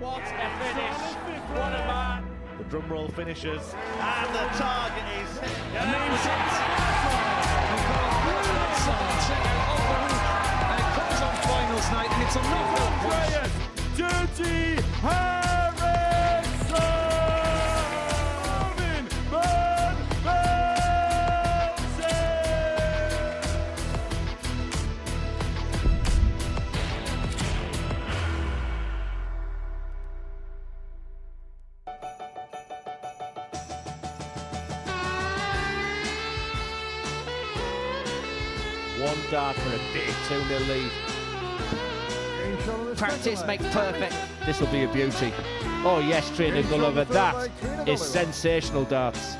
What a finish. What a man. The drum roll finishes, and the target is hit. And that was it. And it comes on finals night, and it's a knockout Players, Dirty Harrison! One dart for a big 2-0 lead. Practice makes perfect. This will be a beauty. Oh yes, Trina, Gulliver, that is sensational darts.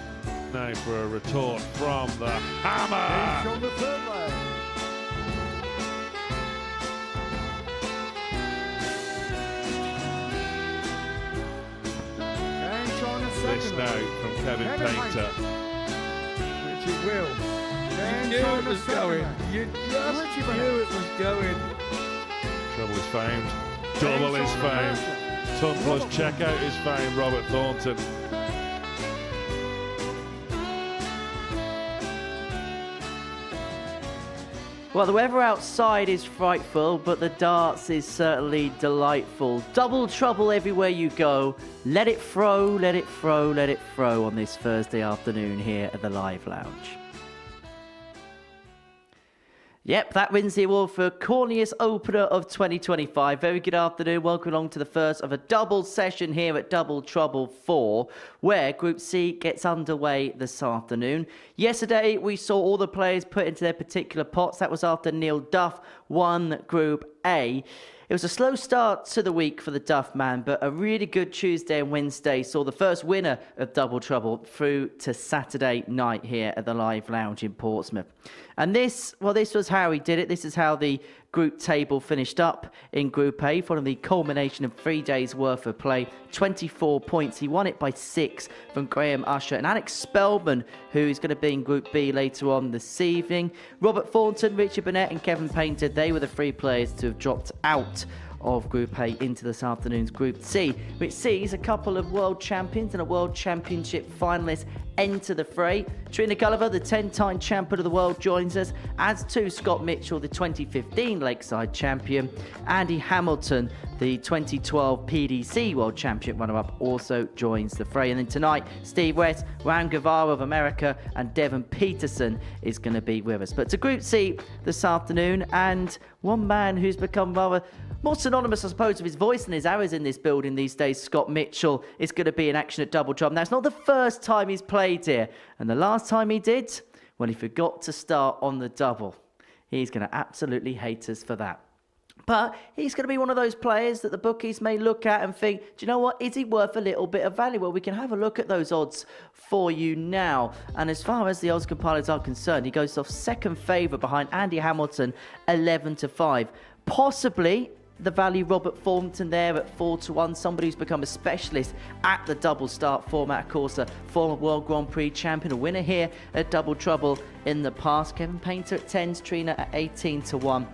Now for a retort from the hammer. On the third leg. This now from Kevin Painter. Richie will. You knew it was going. You just knew it was going. Trouble is found. Double is found. Ton plus checkout is found. Robert Thornton. Well, the weather outside is frightful, but the darts is certainly delightful. Double trouble everywhere you go. Let it throw, let it throw, let it throw on this Thursday afternoon here at the Live Lounge. Yep, that wins the award for corniest opener of 2025. Very good afternoon. Welcome along to the first of a double session here at Double Trouble 4, where Group C gets underway this afternoon. Yesterday, we saw all the players put into their particular pots. That was after Neil Duff won Group A. It was a slow start to the week for the Duff man, but a really good Tuesday and Wednesday saw the first winner of Double Trouble through to Saturday night here at the Live Lounge in Portsmouth. And this was how he did it. This is how the group table finished up in Group A following the culmination of 3 days worth of play. 24 points. He won it by 6 from Graham Usher and Alex Spellman, who is going to be in Group B later on this evening. Robert Thornton, Richie Burnett and Kevin Painter, they were the 3 players to have dropped out of Group A into this afternoon's Group C, which sees a couple of world champions and a world championship finalist enter the fray. Trina, Gulliver, the 10-time champion of the world, joins us, as too Scott Mitchell, the 2015 Lakeside champion. Andy Hamilton, the 2012 PDC world championship runner-up, also joins the fray. And then tonight, Steve West, Ram Guevara of America and Devon Peterson is going to be with us. But to Group C this afternoon, and one man who's become rather more synonymous, I suppose, with his voice and his arrows in this building these days, Scott Mitchell, is going to be in action at Double Trouble. Now, it's not the first time he's played here. And the last time he did, well, he forgot to start on the double. He's going to absolutely hate us for that. But he's going to be one of those players that the bookies may look at and think, do you know what, is he worth a little bit of value? Well, we can have a look at those odds for you now. And as far as the odds compilers are concerned, he goes off second favourite behind Andy Hamilton, 11-5. Possibly the value Robert Thornton there at 4-1, somebody who's become a specialist at the double start format. Of course, a former World Grand Prix champion, a winner here at Double Trouble in the past. Kevin Painter at 10s, Trina at 18-1.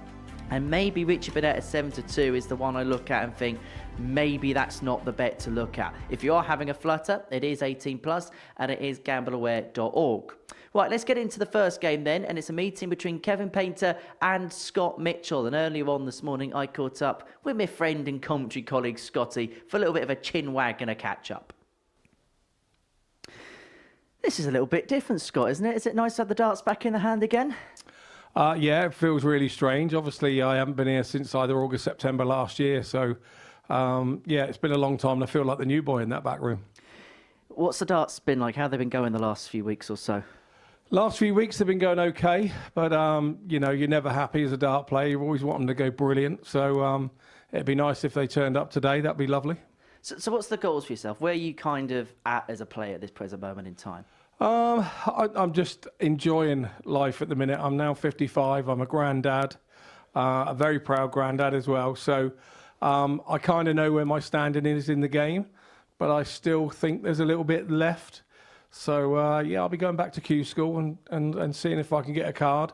And maybe Richie Burnett at 7-2 is the one I look at and think, maybe that's not the bet to look at. If you are having a flutter, it is 18+, and it is gambleaware.org. Right, let's get into the first game then, and it's a meeting between Kevin Painter and Scott Mitchell. And earlier on this morning, I caught up with my friend and commentary colleague Scotty for a little bit of a chin wag and a catch-up. This is a little bit different, Scott, isn't it? Is it nice to have the darts back in the hand again? Yeah, it feels really strange. Obviously, I haven't been here since either August, September last year. So, yeah, it's been a long time, and I feel like the new boy in that back room. What's the darts been like? How have they been going the last few weeks or so? Last few weeks have been going okay, but, you know, you're never happy as a dart player. You always want them to go brilliant. So it'd be nice if they turned up today. That'd be lovely. So what's the goals for yourself? Where are you kind of at as a player at this present moment in time? I'm just enjoying life at the minute. I'm now 55. I'm a granddad, a very proud granddad as well. So I kind of know where my standing is in the game, but I still think there's a little bit left. So, yeah, I'll be going back to Q school and seeing if I can get a card.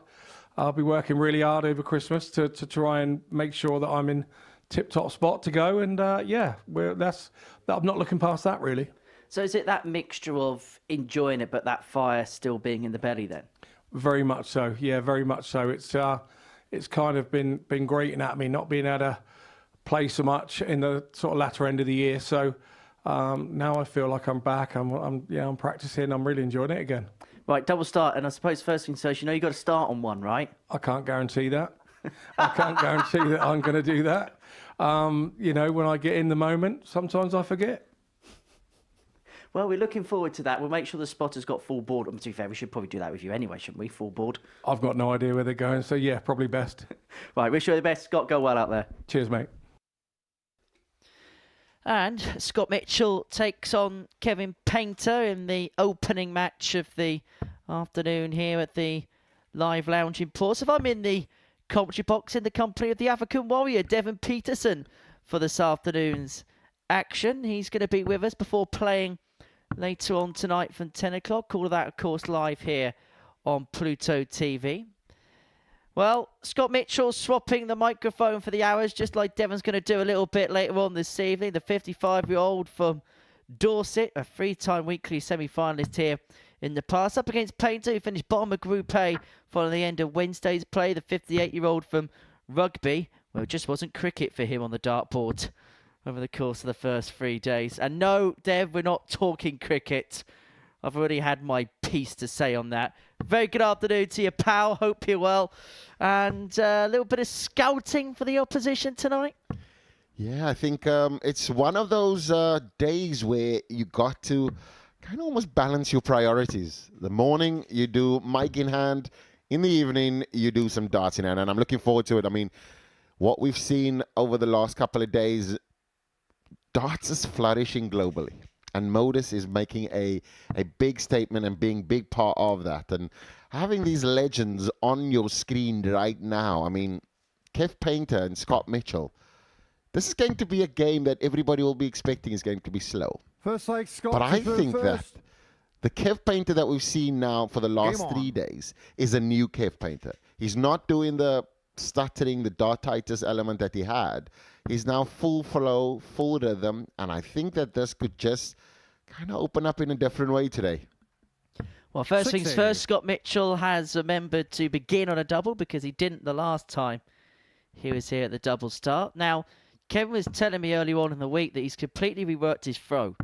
I'll be working really hard over Christmas to try and make sure that I'm in tip-top spot to go. And I'm not looking past that really. So is it that mixture of enjoying it, but that fire still being in the belly then? Very much so. Yeah, very much so. It's kind of been grating at me not being able to play so much in the sort of latter end of the year. So now I feel like I'm back. I'm practicing. I'm really enjoying it again. Right, double start, and I suppose first things first, you got to start on one, right? I can't guarantee that. I can't guarantee that I'm going to do that. When I get in the moment, sometimes I forget. Well, we're looking forward to that. We'll make sure the spotter's got full board. To be fair, we should probably do that with you anyway, shouldn't we? Full board. I've got no idea where they're going, so yeah, probably best. Right, wish you all the best. Scott, go well out there. Cheers, mate. And Scott Mitchell takes on Kevin Painter in the opening match of the afternoon here at the Live Lounge in Portsmouth. I'm in the commentary box in the company of the African Warrior, Devon Peterson, for this afternoon's action. He's going to be with us before playing later on tonight from 10 o'clock. All of that, of course, live here on Pluto TV. Well, Scott Mitchell swapping the microphone for the hours, just like Devon's going to do a little bit later on this evening. The 55-year-old from Dorset, a three-time weekly semi-finalist here in the past. Up against Painter, who finished bottom of Group A following the end of Wednesday's play. The 58-year-old from Rugby. Well, it just wasn't cricket for him on the dartboard over the course of the first 3 days. And no, Dev, we're not talking cricket. I've already had my piece to say on that. Very good afternoon to you, pal. Hope you're well. And a little bit of scouting for the opposition tonight. Yeah, I think it's one of those days where you got to kind of almost balance your priorities. The morning, you do mic in hand. In the evening, you do some darts in hand. And I'm looking forward to it. I mean, what we've seen over the last couple of days, darts is flourishing globally. And Modus is making a big statement and being a big part of that. And having these legends on your screen right now, I mean, Kev Painter and Scott Mitchell, this is going to be a game that everybody will be expecting is going to be slow. First leg, Scott. But I think that the Kev Painter that we've seen now for the last 3 days is a new Kev Painter. He's not doing the stuttering, the dartitis element that he had. He's now full flow, full rhythm, and I think that this could just kind of open up in a different way today. Well, first things first, Scott Mitchell has remembered to begin on a double because he didn't the last time he was here at the double start. Now, Kevin was telling me earlier on in the week that he's completely reworked his throw.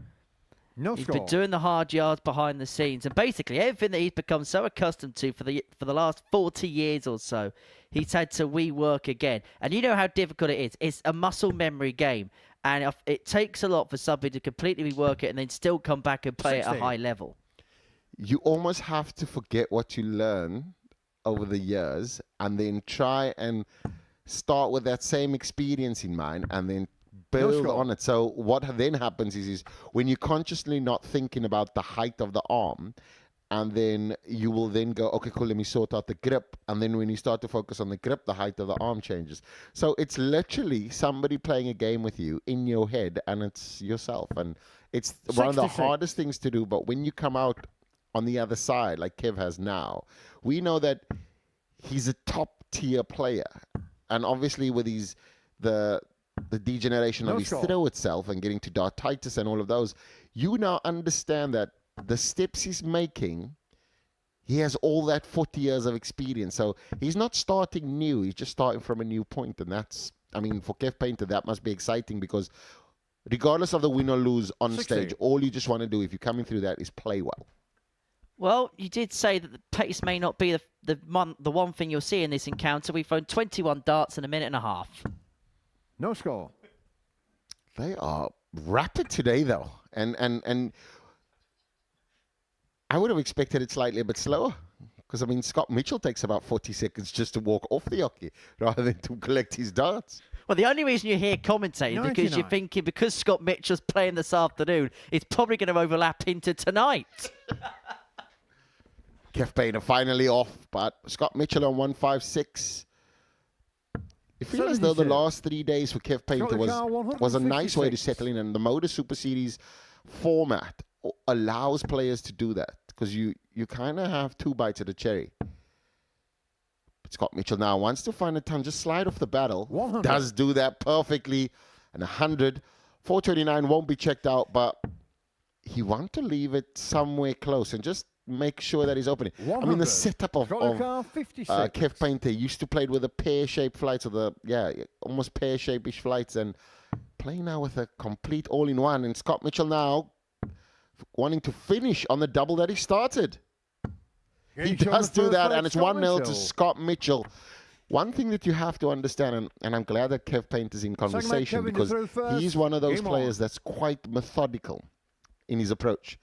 He's been doing the hard yards behind the scenes, and basically everything that he's become so accustomed to for the last 40 years or so, he's had to rework again. And you know how difficult it is. It's a muscle memory game, and it takes a lot for somebody to completely rework it and then still come back and play at a high level. You almost have to forget what you learn over the years and then try and start with that same experience in mind and then build on it. So what then happens is when you're consciously not thinking about the height of the arm, and then you will then go, okay, cool, let me sort out the grip. And then when you start to focus on the grip, the height of the arm changes. So it's literally somebody playing a game with you in your head, and it's yourself. And it's one of the hardest things to do. But when you come out on the other side, like Kev has now, we know that he's a top-tier player. And obviously with the degeneration of his throw itself and getting to dartitis and all of those, you now understand that the steps he's making, he has all that 40 years of experience. So he's not starting new. He's just starting from a new point. And that's, I mean, for Kev Painter, that must be exciting because regardless of the win or lose on stage, all you just want to do if you're coming through that is play well. Well, you did say that the pace may not be the one thing you'll see in this encounter. We've thrown 21 darts in a minute and a half. No score. They are rapid today, though. And I would have expected it slightly a bit slower. Because, I mean, Scott Mitchell takes about 40 seconds just to walk off the hockey rather than to collect his darts. Well, the only reason you're here commentating because you're thinking because Scott Mitchell's playing this afternoon, it's probably going to overlap into tonight. Kev Painter finally off, but Scott Mitchell on 156. It feels as though the last 3 days for Kev Painter was a nice way to settle in, and the Modus Super Series format allows players to do that because you kind of have two bites of the cherry. But Scott Mitchell now wants to find a ton, just slide off the battle. 100. Does do that perfectly. And 100. 429 won't be checked out, but he wants to leave it somewhere close and just make sure that he's opening. 100. I mean, the setup of Car 56. Kev Painter used to play with a pear-shaped flights, or almost pear-shaped-ish flights, and playing now with a complete all-in-one. And Scott Mitchell now wanting to finish on the double that he started. He does do that, and it's 1-0 to Scott Mitchell. One thing that you have to understand, and I'm glad that Kev Painter's in conversation, because he's one of those players that's quite methodical in his approach.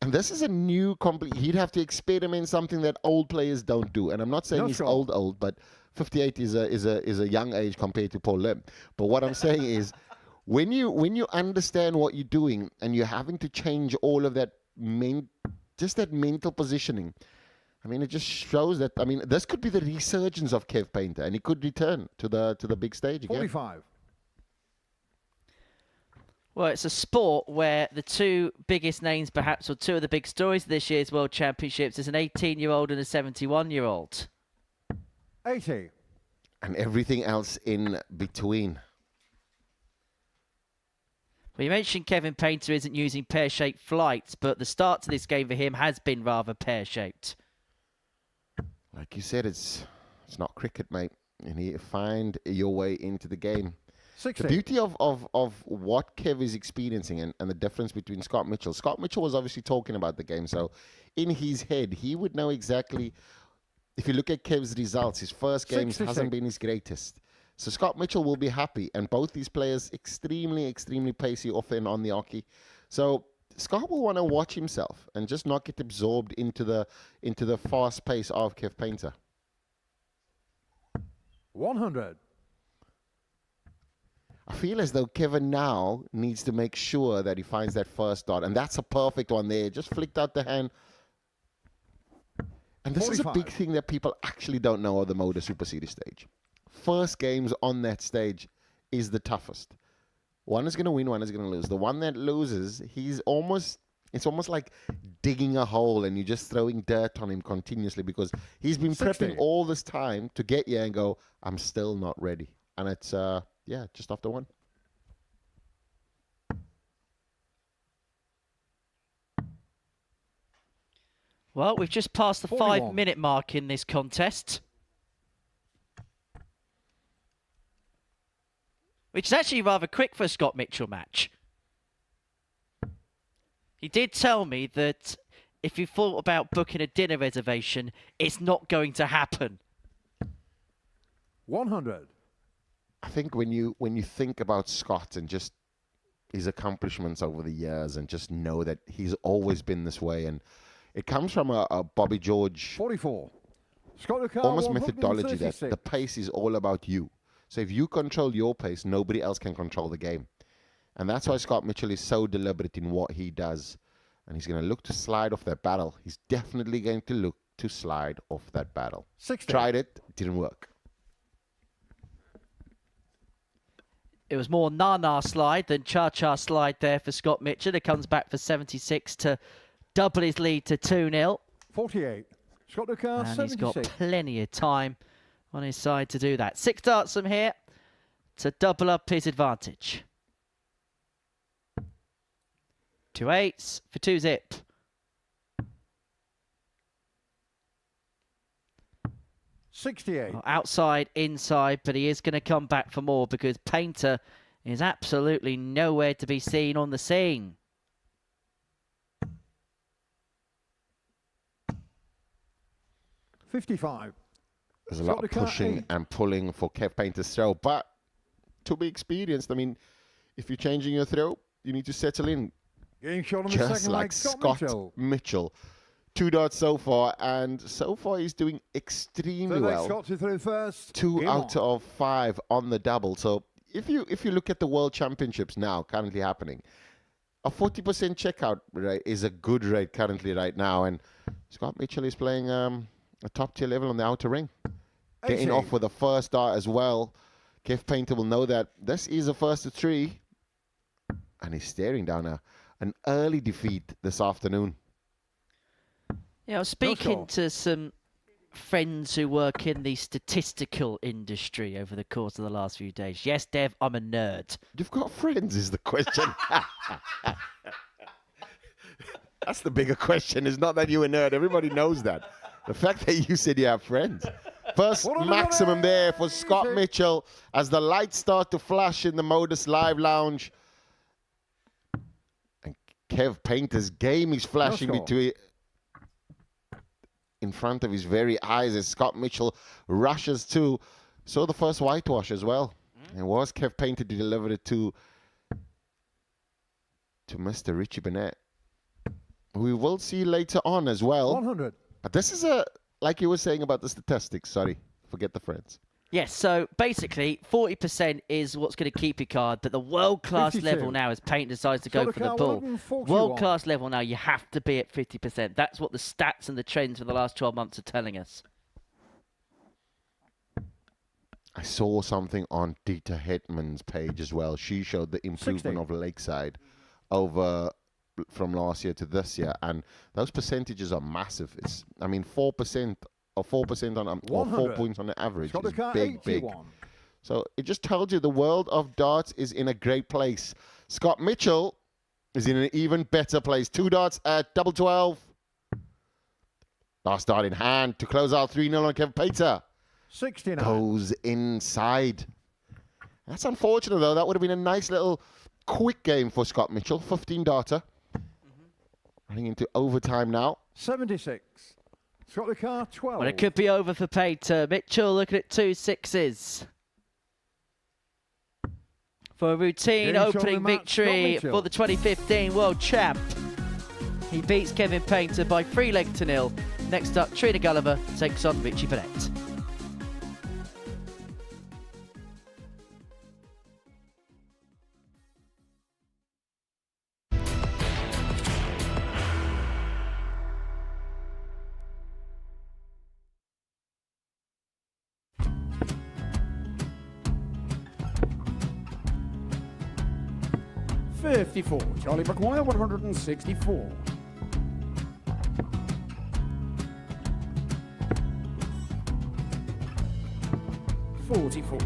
And this is a new he'd have to experiment something that old players don't do. And I'm not saying he's old, but 58 is a young age compared to Paul Lim. But what I'm saying is, when you understand what you're doing and you're having to change all of that, just that mental positioning, I mean, it just shows that, I mean, this could be the resurgence of Kev Painter, and he could return to the big stage again. 45. Well, it's a sport where the two biggest names, perhaps, or two of the big stories of this year's World Championships is an 18-year-old and a 71-year-old. 80. And everything else in between. Well, you mentioned Kevin Painter isn't using pear-shaped flights, but the start to this game for him has been rather pear-shaped. Like you said, it's not cricket, mate. You need to find your way into the game. 60. The beauty of what Kev is experiencing and the difference between Scott Mitchell. Scott Mitchell was obviously talking about the game, so in his head, he would know exactly. If you look at Kev's results, his first games 66. hasn't been his greatest. So Scott Mitchell will be happy, and both these players extremely, extremely pacey off and on the hockey. So Scott will want to watch himself and just not get absorbed into the fast pace of Kev Painter. 100. I feel as though Kevin now needs to make sure that he finds that first dot, and that's a perfect one there. Just flicked out the hand. And this 45. is a big thing that people actually don't know of the Modus Super Series stage. First games on that stage is the toughest. One is going to win, one is going to lose. The one that loses, it's almost like digging a hole and you're just throwing dirt on him continuously, because he's been 60. prepping all this time to get here and go, I'm still not ready. And it's, just after one. Well, we've just passed the 41. 5-minute mark in this contest, which is actually rather quick for a Scott Mitchell match. He did tell me that if you thought about booking a dinner reservation, it's not going to happen. 100. I think when you think about Scott and just his accomplishments over the years, and just know that he's always been this way, and it comes from a Bobby George 44. Scott Lucar, almost methodology that the pace is all about you. So if you control your pace, nobody else can control the game. And that's why Scott Mitchell is so deliberate in what he does. And he's going to look to slide off that battle. He's definitely going to look to slide off that battle. 60. Tried it, didn't work. It was more na-na slide than cha-cha slide there for Scott Mitchell. It comes back for 76 to double his lead to 2-0. 48. Scott Lucar, And 76. he's got plenty of time on his side to do that. 6 darts from here to double up his advantage. 2 8s for 2-zip. Well, outside, inside, but he is going to come back for more, because Painter is absolutely nowhere to be seen on the scene. $55. There's a lot of pushing and pulling for Kev Painter's throw, but to be experienced, I mean, if you're changing your throw, you need to settle in. Game shot on the Just second like leg, Scott Mitchell. 2 darts so far, and so far he's doing extremely well. Scott to through first. 2 out of 5 on the double. So if you look at the World Championships now currently happening, a 40% checkout rate is a good rate currently right now, and Scott Mitchell is playing a top tier level on the outer ring. Getting off with a first dart as well. Kev Painter will know that this is a first of 3, and he's staring down an early defeat this afternoon. Yeah, I was speaking to some friends who work in the statistical industry over the course of the last few days. Yes, Dev, I'm a nerd. You've got friends, is the question. That's the bigger question. It's not that you're a nerd. Everybody knows that. The fact that you said you have friends. First maximum there for Scott Mitchell as the lights start to flash in the Modus Live Lounge. And Kev Painter's game is flashing between in front of his very eyes as Scott Mitchell rushes to. So the first whitewash as well. It was Kev Painter who delivered it to Mr. Richie Burnett. We will see later on as well. 100. But this is like you were saying about the statistics. Sorry, forget the friends. Yes, so basically 40% is what's going to keep your card, but the world-class 52. level now as Paint decides to go for the ball. World-class level now, you have to be at 50%. That's what the stats and the trends for the last 12 months are telling us. I saw something on Dieter Hetman's page as well. She showed the improvement 60. of Lakeside over from last year to this year, and those percentages are massive. It's, I mean, 4% or 4% on or 4 points on the average is big, 81. big. So it just tells you the world of darts is in a great place. Scott Mitchell is in an even better place. 2 darts at double 12. Last dart in hand to close out 3-0 on Kevin Pater. 69. Goes inside. That's unfortunate, though. That would have been a nice little quick game for Scott Mitchell. 15 darter. Running into overtime now. 76. Scott the car, 12. Well, it could be over for Pater. Mitchell looking at 2 6s. For a routine Game opening shot match, victory Scott for the 2015 World Champ. He beats Kevin Painter by 3-0. Next up, Trina Gulliver takes on Richie Burnett. $54. Charlie McGuire, 164. $44.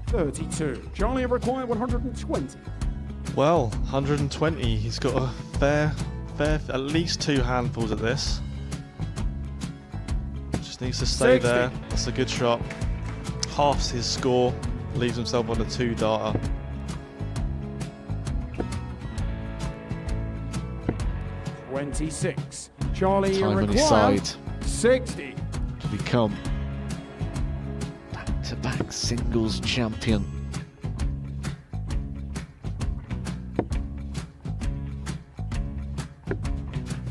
$32. Charlie McGuire, 120. Well, 120. He's got a fair, at least 2 handfuls at this. Just needs to stay 60. there. That's a good shot. Halves his score. Leaves himself on a 2-darter. $26. Charlie Time on his McGuire, side 60. to become back-to-back singles champion.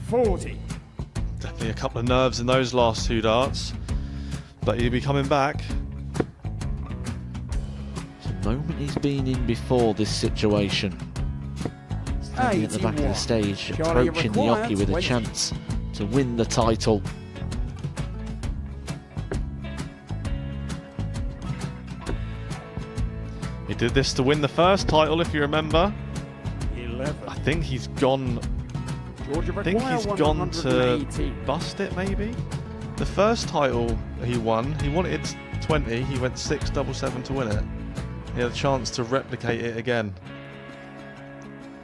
$40. Definitely a couple of nerves in those last 2 darts. But he'll be coming back. It's a moment he's been in before this situation. Standing at the back of the 81. stage, Charlie approaching the McGuire, Oki with a 20. chance to win the title. He did this to win the first title, if you remember. 11. I think he's gone. Georgia I think McGuire, he's gone to 118. bust it, maybe. The first title he won, he wanted 20. He went 6-7-7 to win it. He had a chance to replicate it again.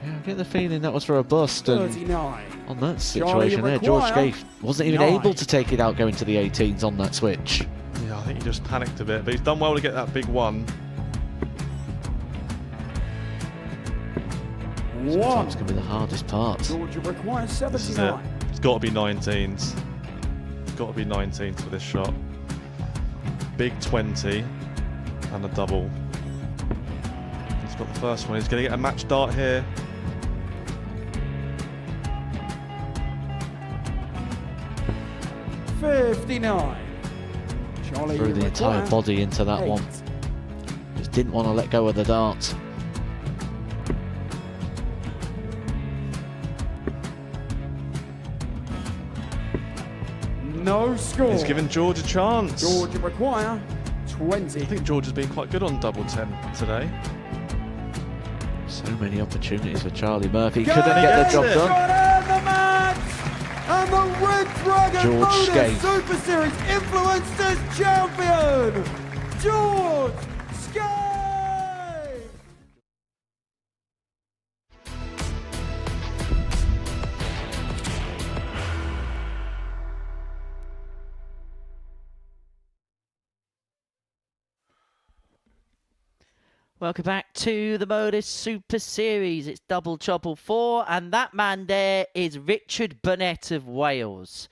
Yeah, I get the feeling that was for a bust, and 39. on that situation there, George McGuire, Scaife wasn't even 9. able to take it out going to the 18s on that switch. Yeah, I think he just panicked a bit, but he's done well to get that big one. Sometimes can be the hardest part. Georgia McGuire, This is it. 79. It's got to be 19s. It's got to be 19s for this shot. Big 20 and a double. He's got the first one. He's going to get a match dart here. $59. Charlie Threw the entire McGuire, body into that 8. one. Just didn't want to let go of the dart. No score. He's given George a chance. Georgia McGuire, 20. I think George has been quite good on double 10 today. So many opportunities for Charlie Murphy. Go Couldn't get the job it. done. Got to end the match! And the Red Dragon George Modus Scaife. Super Series Influencers Champion, George Scaife! Welcome back to the Modus Super Series. It's Double Trouble 4, and that man there is Richard Burnett of Wales,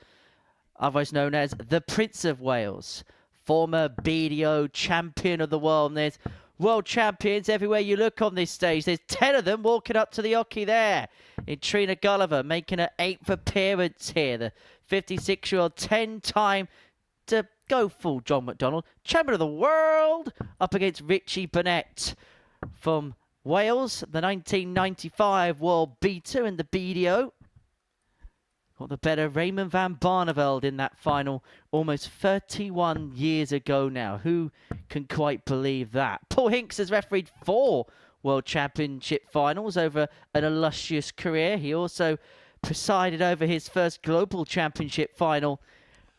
otherwise known as the Prince of Wales, former BDO champion of the world. And there's world champions everywhere you look on this stage. There's 10 of them walking up to the hockey there. In Trina Gulliver, making her 8th appearance here. The 56-year-old 10-time to go full John McDonald, champion of the world, up against Richie Burnett from Wales, the 1995 world beater in the BDO. Got the better Raymond van Barneveld in that final almost 31 years ago now. Who can quite believe that? Paul Hinks has refereed 4 World Championship finals over an illustrious career. He also presided over his first Global Championship final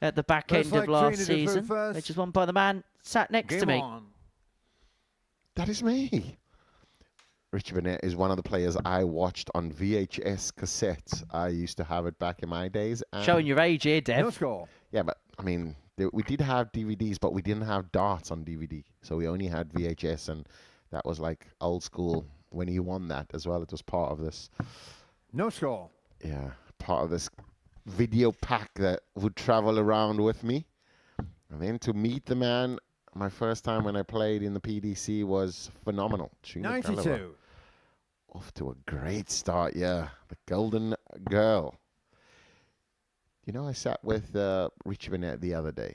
at the back end of last season, which is won by the man sat next to me. That is me. Richie Burnett is one of the players I watched on VHS cassettes. I used to have it back in my days. Showing your age here, Dev. No score. Yeah, but I mean, we did have DVDs, but we didn't have darts on DVD. So we only had VHS, and that was like old school. When he won that as well, it was part of this. No score. Yeah, part of this video pack that would travel around with me. And then to meet the man, my first time when I played in the PDC was phenomenal. Trina 92. Gulliver. Off to a great start, yeah. The Golden Girl. You know, I sat with Richie Burnett the other day.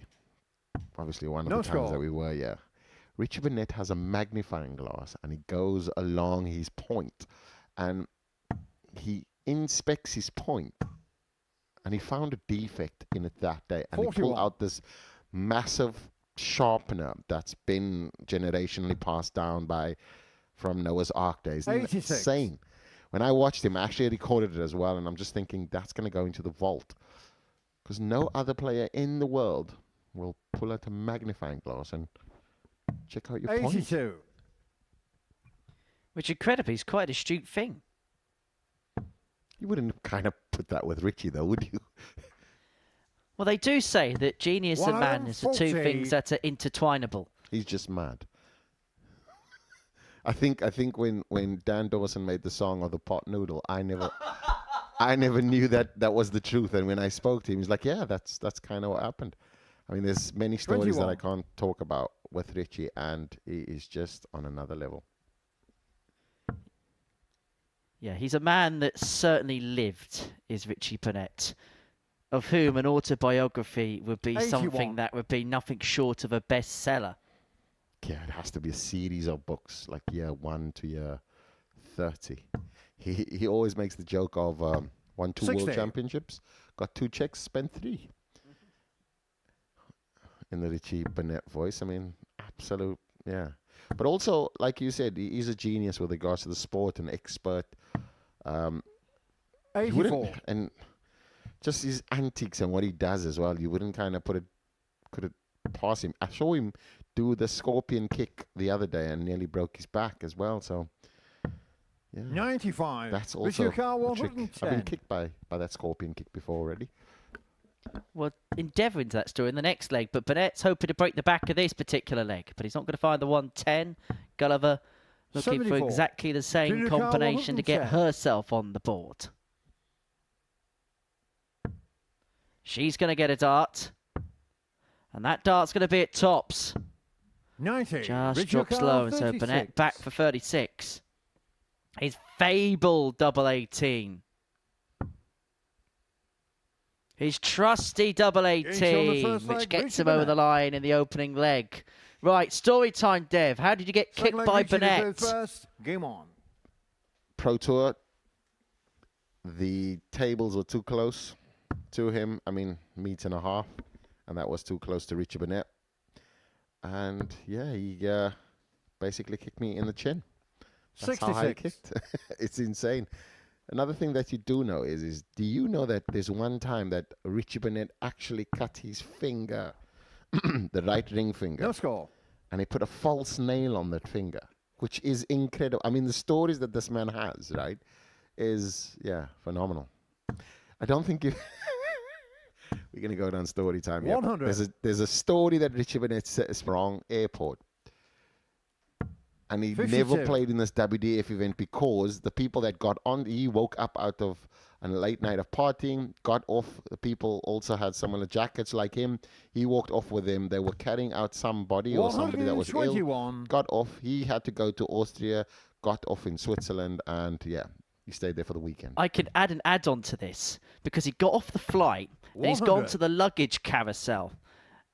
Obviously, one of No the times score. that we were, yeah. Richie Burnett has a magnifying glass, and he goes along his point, and he inspects his point. And he found a defect in it that day. And 41. he pulled out this massive sharpener that's been generationally passed down from Noah's Ark days. Isn't it 86. insane? When I watched him, I actually recorded it as well. And I'm just thinking that's going to go into the vault. Because no other player in the world will pull out a magnifying glass and check out your point. 82. Which incredibly is quite an astute thing. You wouldn't kind of put that with Richie, though, would you? Well, they do say that genius and madness are two 140. things that are intertwinable. He's just mad. I think when Dan Dawson made the song of the pot noodle, I never knew that was the truth. And when I spoke to him, he's like, "Yeah, that's kind of what happened." I mean, there's many stories 21. that I can't talk about with Richie, and he is just on another level. Yeah, he's a man that certainly lived, is Richie Burnett, of whom an autobiography would be 81. something that would be nothing short of a bestseller. Yeah, it has to be a series of books, like year 1 to year 30. He always makes the joke of won 2 world 60. championships, got 2 checks, spent 3. In the Richie Burnett voice, I mean, absolute, yeah. But also, like you said, he's a genius with regards to the sport, an expert. You wouldn't- 84. and just his antics and what he does as well. You wouldn't kind of could it pass him. I saw him do the scorpion kick the other day and nearly broke his back as well. So, yeah, 95. that's Richie also Carr, a trick. 110. I've been kicked by that scorpion kick before already. Well, endeavouring to that story in the next leg, but Burnett's hoping to break the back of this particular leg, but he's not going to find the 110. Gulliver looking 74. for exactly the same Trina Carr, combination to get 110. herself on the board. She's going to get a dart, and that dart's going to be at tops. 90. Just Richie drops Carr, low, and so 36. Burnett back for 36. His fabled double 18. His trusty double Into on the 18, first which leg, gets Richie him over Burnett. the line in the opening leg. Right, story time, Dev. How did you get Second kicked leg, by Richie Burnett? first. Game on. Pro Tour, the tables were too close to him. I mean, meet and a half, and that was too close to Richie Burnett. And yeah, he basically kicked me in the chin. That's how I 66. kicked. It's insane. Another thing that you do know is do you know that there's one time that Richie Burnett actually cut his finger, the right ring finger, No score. and he put a false nail on that finger, which is incredible. I mean, the stories that this man has, right, is, yeah, phenomenal. I don't think you... We're going to go down story time here. 100. There's a story that Richie Burnett set Sprong Airport. And he 52. never played in this WDF event because the people that got on, he woke up out of a late night of partying, got off. The people also had similar jackets like him. He walked off with them. They were carrying out somebody or somebody that was ill. 121. Got off. He had to go to Austria, got off in Switzerland, and yeah, he stayed there for the weekend. I could add an add-on to this because he got off the flight and he's gone 100. to the luggage carousel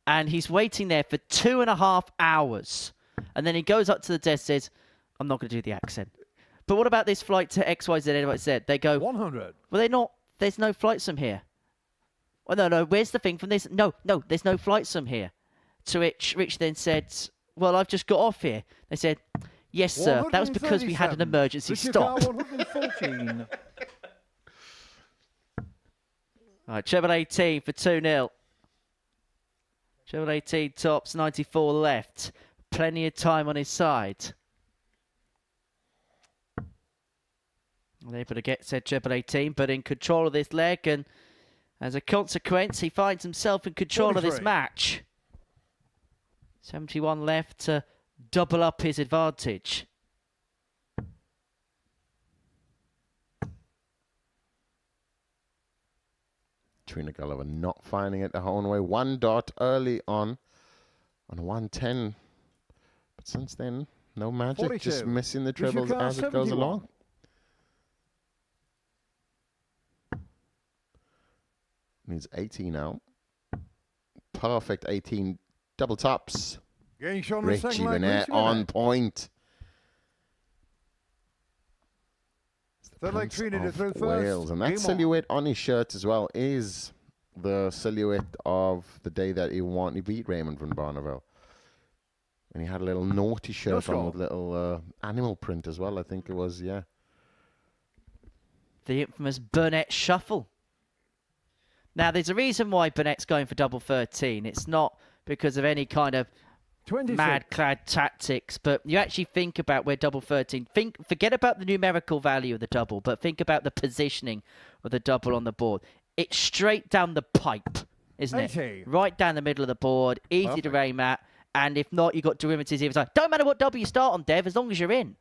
and he's waiting there for 2.5 hours. And then he goes up to the desk and says, I'm not going to do the accent. But what about this flight to XYZ? They go, 100. well, they're not. There's no flights from here. Well, no, where's the thing from this? No, there's no flights from here. To which Rich then said, well, I've just got off here. They said, yes, sir. That was because we had an 137. emergency Richard stop. Carr, 114. All right, treble 18 for 2-0. Treble 18 tops, 94 left. Plenty of time on his side. Able to get said treble 18, but in control of this leg, and as a consequence, he finds himself in control of this 43. match. 71 left to double up his advantage. Trina Gulliver not finding it the whole way. 1 dot early on a 110. But since then, no magic. 42. Just missing the Richard triples Carr, as it goes 71. along. Needs 18 now. Perfect 18. Double tops. Getting shot on the Richie second leg. Burnett Richie on Burnett. point. It's the Third leg Prince Trina to of throw first. Wales. And that Game on. silhouette on his shirt as well is the silhouette of the day that he won. He beat Raymond van Barneveld. And he had a little naughty shirt score. on with little animal print as well, I think it was, yeah. The infamous Burnett shuffle. Now, there's a reason why Burnett's going for double 13. It's not because of any kind of 26. mad-clad tactics, but you actually think about where double 13... Forget about the numerical value of the double, but think about the positioning of the double on the board. It's straight down the pipe, isn't 80. it? Right down the middle of the board, easy to Perfect. aim at, and if not, you've got derivatives either side. Don't matter what double you start on, Dev, as long as you're in.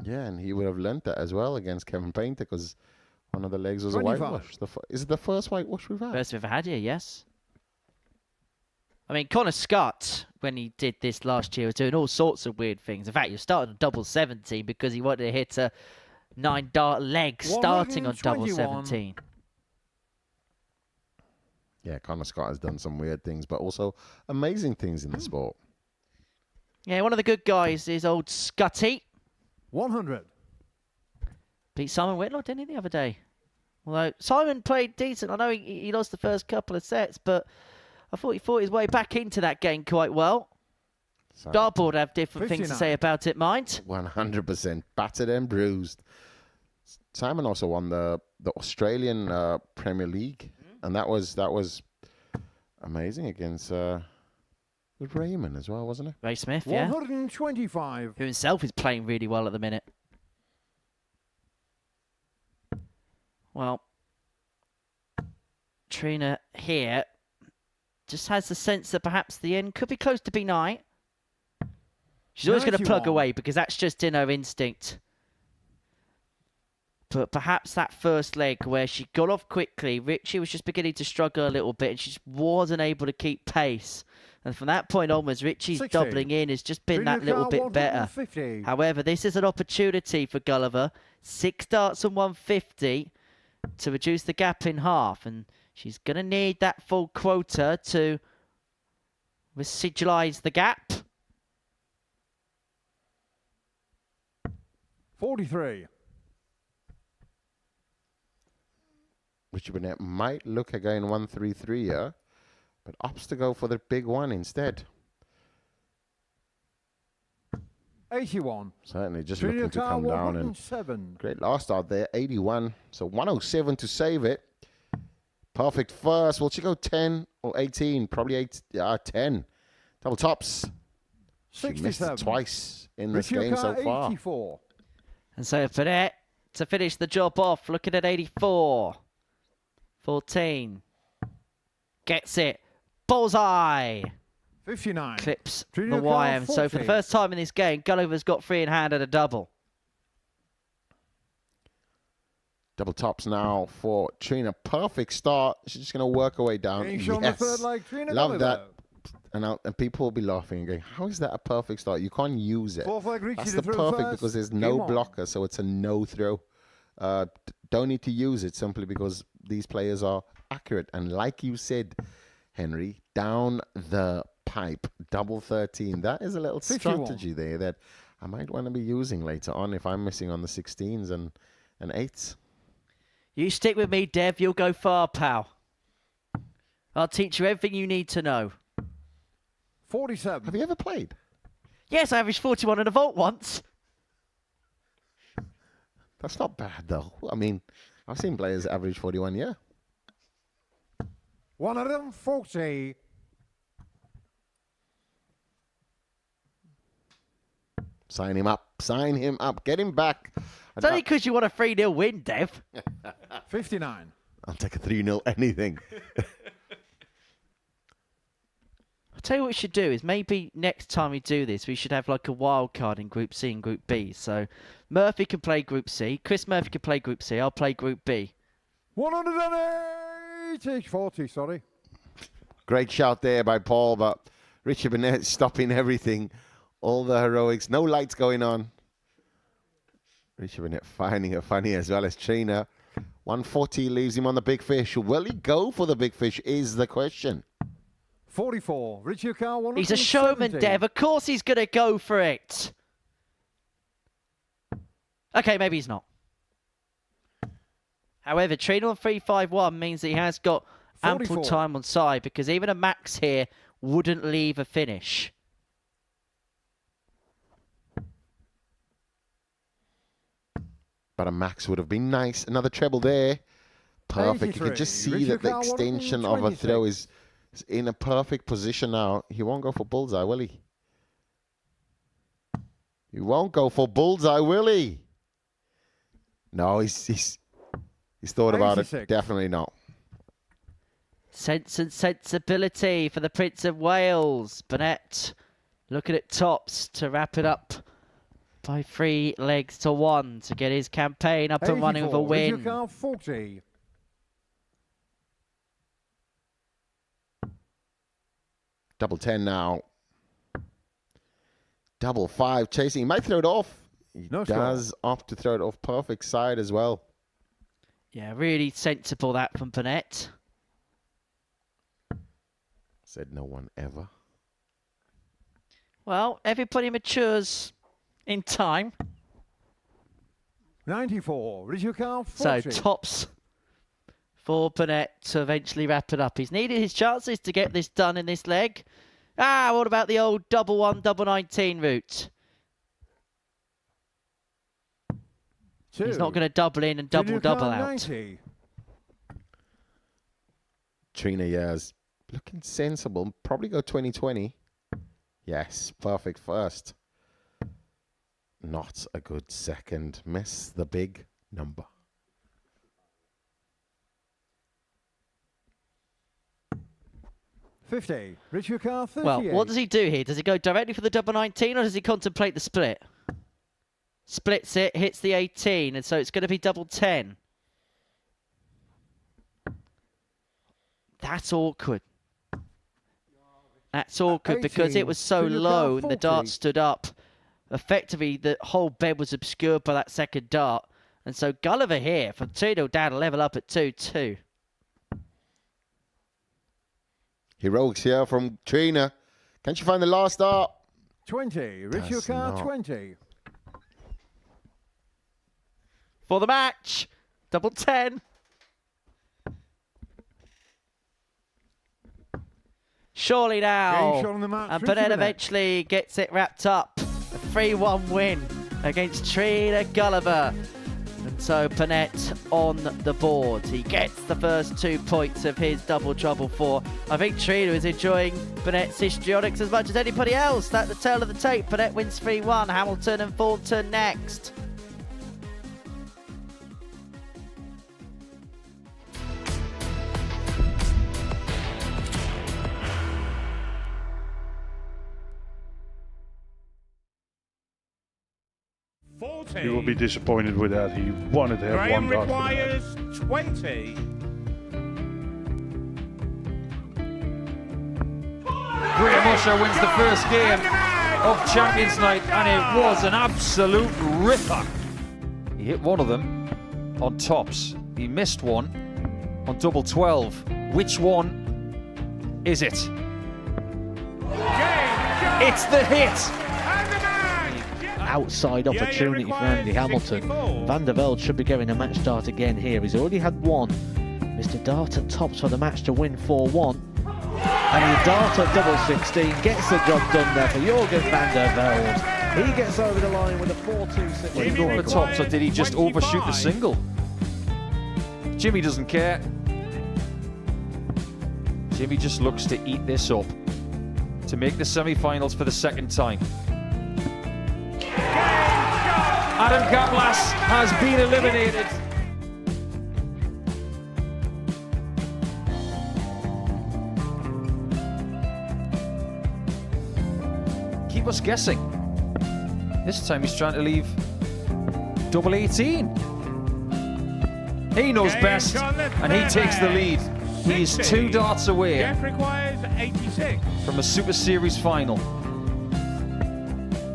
Yeah, and he would have learnt that as well against Kevin Painter because one of the legs was 25. a whitewash. Is it the first whitewash we've had? First we've ever had here, yes. I mean, Connor Scott, when he did this last year, was doing all sorts of weird things. In fact, he started on double 17 because he wanted to hit a 9-dart leg starting on double 121. 17. Yeah, Connor Scott has done some weird things, but also amazing things in the sport. Yeah, one of the good guys is old Scotty. 100. Beat Simon Whitlaw, didn't he, the other day? Although Simon played decent. I know he lost the first couple of sets, but I thought he fought his way back into that game quite well. So, Dartboard have different things to 59. say about it, mind. 100% battered and bruised. Simon also won the Australian Premier League, and that was amazing against with Raymond as well, wasn't it? Ray Smith, yeah, 125. who himself is playing really well at the minute. Well, Trina here just has the sense that perhaps the end could be close to B9. She's always going to plug 91. away because that's just in her instinct. But perhaps that first leg where she got off quickly, Richie was just beginning to struggle a little bit and she just wasn't able to keep pace. And from that point onwards, Richie's 60. doubling in has just been Trina that little Carr, bit better. 150. However, this is an opportunity for Gulliver. 6 darts and 150 to reduce the gap in half. And she's going to need that full quota to residualize the gap. 43. Richie Burnett might look again 1-3-3 here, but opts to go for the big one instead. 81. Certainly just Trina looking to car come down. And 107. great last start there, 81. So 107 to save it. Perfect first. Will she go 10 or 18? Probably 10. Double tops. She missed 67. it twice in this Richie game so car far. 84. And so Burnett to finish the job off, looking at 84. 14. Gets it. Bullseye. 59. Clips Trina the car wire. And so for the 14. first time in this game, Gulliver's got free in hand at a double. Double tops now for Trina. Perfect start. She's just going to work her way down. Getting shown the third leg, Trina Love Gulliver. that. And people will be laughing and going, how is that a perfect start? You can't use it. Fourth leg, Richie That's to the throw perfect first. because there's no Game on. blocker, so it's a no throw. Don't need to use it simply because these players are accurate. And like you said, Henry, down the pipe, double 13. That is a little 51. strategy there that I might want to be using later on if I'm missing on the 16s and 8s. You stick with me, Dev. You'll go far, pal. I'll teach you everything you need to know. 47. Have you ever played? Yes, I averaged 41 in a vault once. That's not bad, though. I mean, I've seen players average 41, yeah. 140. Sign him up. Sign him up. Get him back. It's only because you want a 3-0 win, Dev. 59. I'll take a 3-0 anything. I'll tell you what we should do is maybe next time we do this, we should have like a wild card in Group C and Group B. So Murphy can play Group C. Chris Murphy can play Group C. I'll play Group B. 180. 40, sorry. Great shout there by Paul, but Richie Burnett stopping everything. All the heroics. No lights going on. Richie Burnett finding it funny as well as Trina. 140 leaves him on the big fish. Will he go for the big fish is the question. 44. Richie car 170. He's a showman, Dev. Of course he's going to go for it. Okay, maybe he's not. However, Trina on 351 means that he has got ample 44. time on side because even a max here wouldn't leave a finish. But a max would have been nice. Another treble there. Perfect. You can just see Richie that the Carr, extension of a throw 126. is in a perfect position now. He won't go for bullseye, will he? He won't go for bullseye, will he? No, he's thought about it. 86. Definitely not. Sense and sensibility for the Prince of Wales. Burnett looking at tops to wrap it up by 3 legs to 1 to get his campaign up and running with a 84. Richie win. car 40. Double 10 now. Double 5 chasing. He might throw it off. He No score. does opt to throw it off. Perfect side as well. Yeah, really sensible that from Burnett. Said no one ever. Well, everybody matures in time. 94. Richie car 40. So tops for Burnett to eventually wrap it up. He's needed his chances to get this done in this leg. What about the old double 1, double 19 route? He's not going to double in and double out. 90. Trina, yes. Looking sensible. Probably go 2020. Yes, perfect first. Not a good second. Miss the big number. $50. Richie car 38. Well, what does he do here? Does he go directly for the double 19 or does he contemplate the split? Splits it, hits the 18, and so it's going to be double 10. That's awkward. That's awkward because 18, it was so Trina low car and the dart 40. stood up. Effectively, the whole bed was obscured by that second dart. And so Gulliver here from 2-0 down to level up at 2-2. Heroics here from Trina. Can't you find the last dart? 20. Richie Does car not. 20. For the match, double 10. Surely now. Game shot on the match, And Richie Burnett Burnett. eventually gets it wrapped up. A 3-1 win against Trina Gulliver. And so Burnett on the board. He gets the first 2 points of his Double Trouble 4. I think Trina is enjoying Burnett's histrionics as much as anybody else. That's the tail of the tape. Burnett wins 3-1. Hamilton and Thornton next. He will be disappointed with that. He wanted to have one dart. Requires 20. Graham Usher wins the first game of Champions Night, and it was an absolute ripper. He hit one of them on tops. He missed one on double 12. Which one is it? It's the hit! Outside opportunity for Andy Hamilton. Van der Velde should be getting a match start again here. He's already had one. Mr. Dart at tops for the match to win 4-1. And the Dart at double 16 gets the job done there for Jurgen van der Velde. He gets over the line with a 4-2-6. Did he go for the tops, or did he just overshoot the single? Jimmy doesn't care. Jimmy just looks to eat this up to make the semi-finals for the second time. Adam Kaplas has been eliminated. Keep us guessing. This time he's trying to leave double 18. He knows best, and he takes the lead. He is 2 darts away from a Super Series final.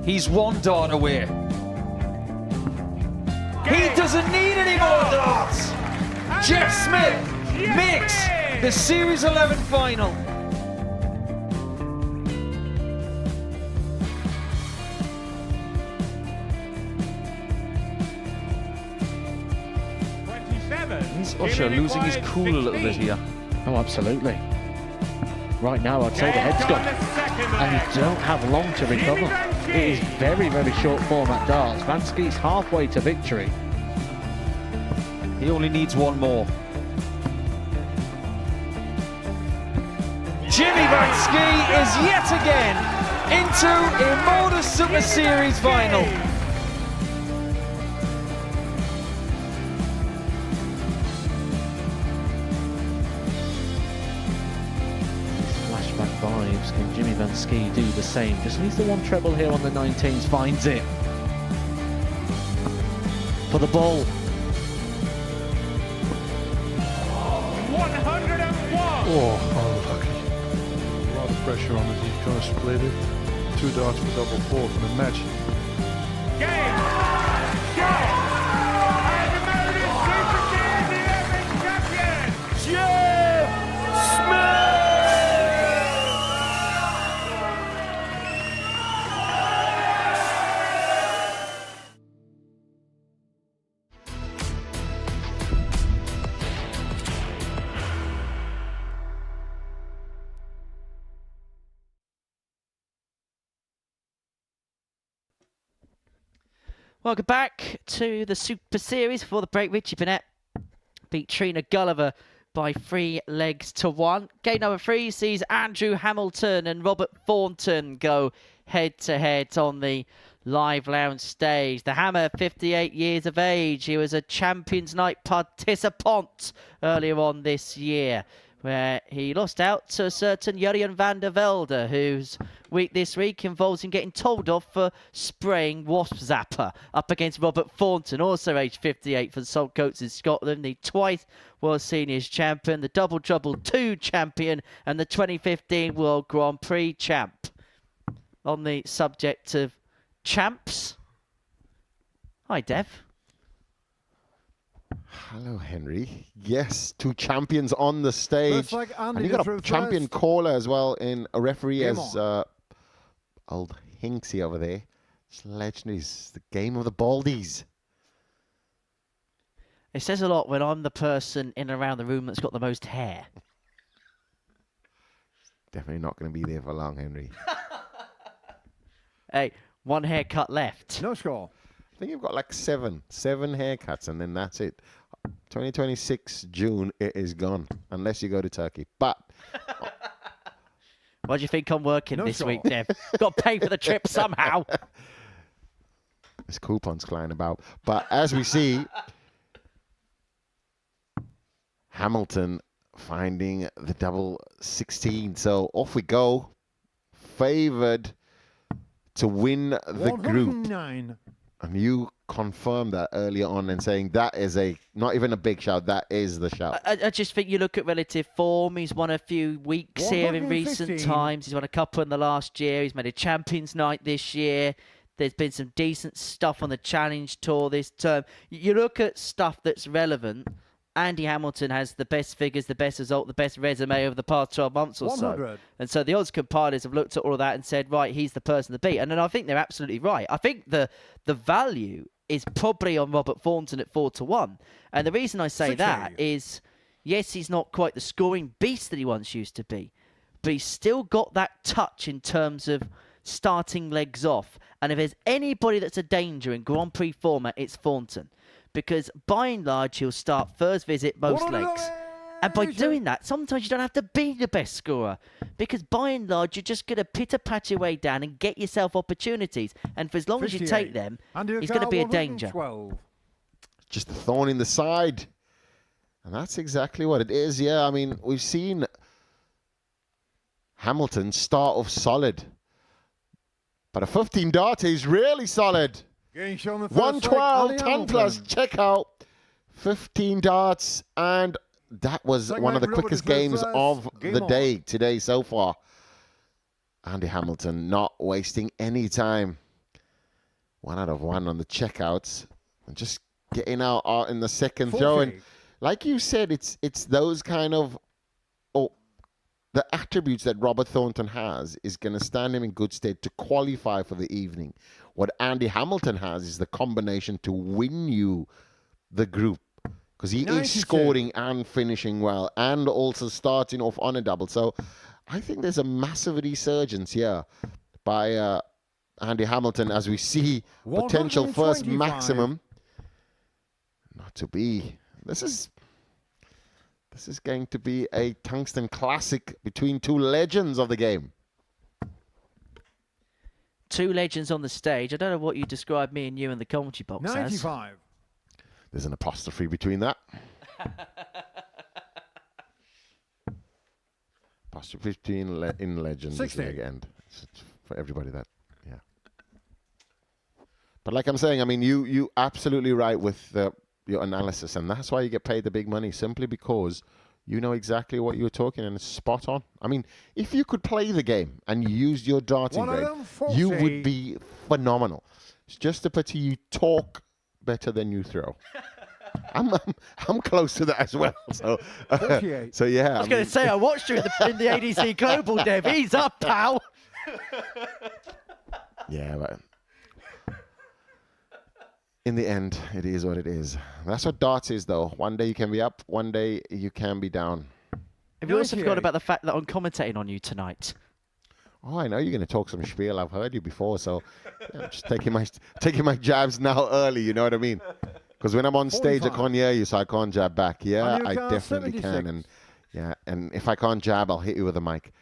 He's 1 dart away. He doesn't need any more darts. Jeff Smith makes the Series 11 final. Is Usher losing his cool a little bit here? Oh, absolutely. Right now, I'd say the head's gone. And you don't have long to recover. It is very, very short format darts. Van Skeet's halfway to victory. He only needs one more. Jimmy Van Skeet is yet again into a Modus Super Series final. Flashback vibes. Can Jimmy Van Skeet do the same? Just needs the one treble here on the 19s. Finds it. For the ball. 101. Oh, unlucky. A lot of pressure on it. He's going to split it. 2 darts for double 4 for the match. Game. Shot. And the Modus Super Series 11 champion, Jeff Smith. Welcome back to the Super Series. Before the break, Richie Burnett beat Trina Gulliver by 3 legs to 1. Game number 3 sees Andrew Hamilton and Robert Thornton go head-to-head on the live lounge stage. The Hammer, 58 years of age. He was a Champions Night participant earlier on this year, where he lost out to a certain Jurgen van der Velde, whose week this week involves him getting told off for spraying wasp zapper, up against Robert Thornton, also aged 58 for the Saltcoats in Scotland, the twice World Seniors champion, the Double Trouble 2 champion, and the 2015 World Grand Prix champ. On the subject of champs, hi Dev. Hello, Henry. Yes, 2 champions on the stage. Looks like Andy And you got a through champion first. caller as well in a referee Come as on. old Hinksy over there. It's legendary. It's the game of the baldies. It says a lot when I'm the person in and around the room that's got the most hair. Definitely not going to be there for long, Henry. Hey, one haircut left. No score. I think you've got like seven haircuts, and then that's it. 2026 June, it is gone, unless you go to Turkey. But What do you think I'm working No this score. week, Dev? Got to pay for the trip somehow. there's coupons flying about. But as we see, Hamilton finding the double 16. So off we go. Favored to win the group. 109. And you confirmed that earlier on and saying that is not even a big shout, that is the shout. I just think you look at relative form. He's won a few weeks here in recent 115. times. He's won a couple in the last year. He's made a Champions Night this year. There's been some decent stuff on the Challenge Tour this term. You look at stuff that's relevant. Andy Hamilton has the best figures, the best result, the best resume over the past 12 months or so. 100. And so the odds compilers have looked at all of that and said, right, he's the person to beat. And then I think they're absolutely right. I think the value is probably on Robert Thornton at 4-1. And the reason I say 60. that is, yes, he's not quite the scoring beast that he once used to be, but he's still got that touch in terms of starting legs off. And if there's anybody that's a danger in Grand Prix format, it's Thornton. Because by and large, he'll start first visit most legs. And by doing that, sometimes you don't have to be the best scorer. Because by and large, you're just going to pitter-pat your way down and get yourself opportunities. And for as long as you 58. take them, Andy he's going to O'Carroll, be a danger. 112. Just a thorn in the side. And that's exactly what it is. Yeah, I mean, we've seen Hamilton start off solid. But a 15 darter is really solid. Getting shown the first 112, leg, 10 Andy plus, Hamilton. check out. 15 darts, and that was Second one of the leg, Robert quickest is first games first. of Game the on. day today so far. Andy Hamilton not wasting any time. 1 out of 1 on the checkouts. And just getting out in the second throw. And 40. like you said, it's those kind of the attributes that Robert Thornton has is going to stand him in good stead to qualify for the evening. What Andy Hamilton has is the combination to win you the group, because he 92. is scoring and finishing well and also starting off on a double. So I think there's a massive resurgence here by Andy Hamilton as we see potential first 125. maximum. Not to be. This is going to be a tungsten classic between two legends of the game. Two legends on the stage. I don't know what you describe me and you in the commentary box as. 95. There's an apostrophe between that. Apostrophe between in legend is 60. the end. It's for everybody that, yeah. But like I'm saying, I mean, you absolutely right with your analysis, and that's why you get paid the big money, simply because you know exactly what you're talking and it's spot on. I mean, if you could play the game and you used your darting grade, 140. you would be phenomenal. It's just a pity you talk better than you throw. I'm close to that as well. So, 48. so yeah. I was going to say, I watched you in the ADC Global, Dev. He's up, pal. Yeah, but in the end, it is what it is. That's what darts is, though. One day you can be up, one day you can be down. Have you also 98. forgot about the fact that I'm commentating on you tonight? Oh, I know you're going to talk some spiel. I've heard you before, so yeah, I'm just taking my jabs now early. You know what I mean? Because when I'm on stage, I 45. can't hear you, so I can't jab back. Yeah, Andy I O'Carroll, definitely 76. can, and yeah, and if I can't jab, I'll hit you with a mic.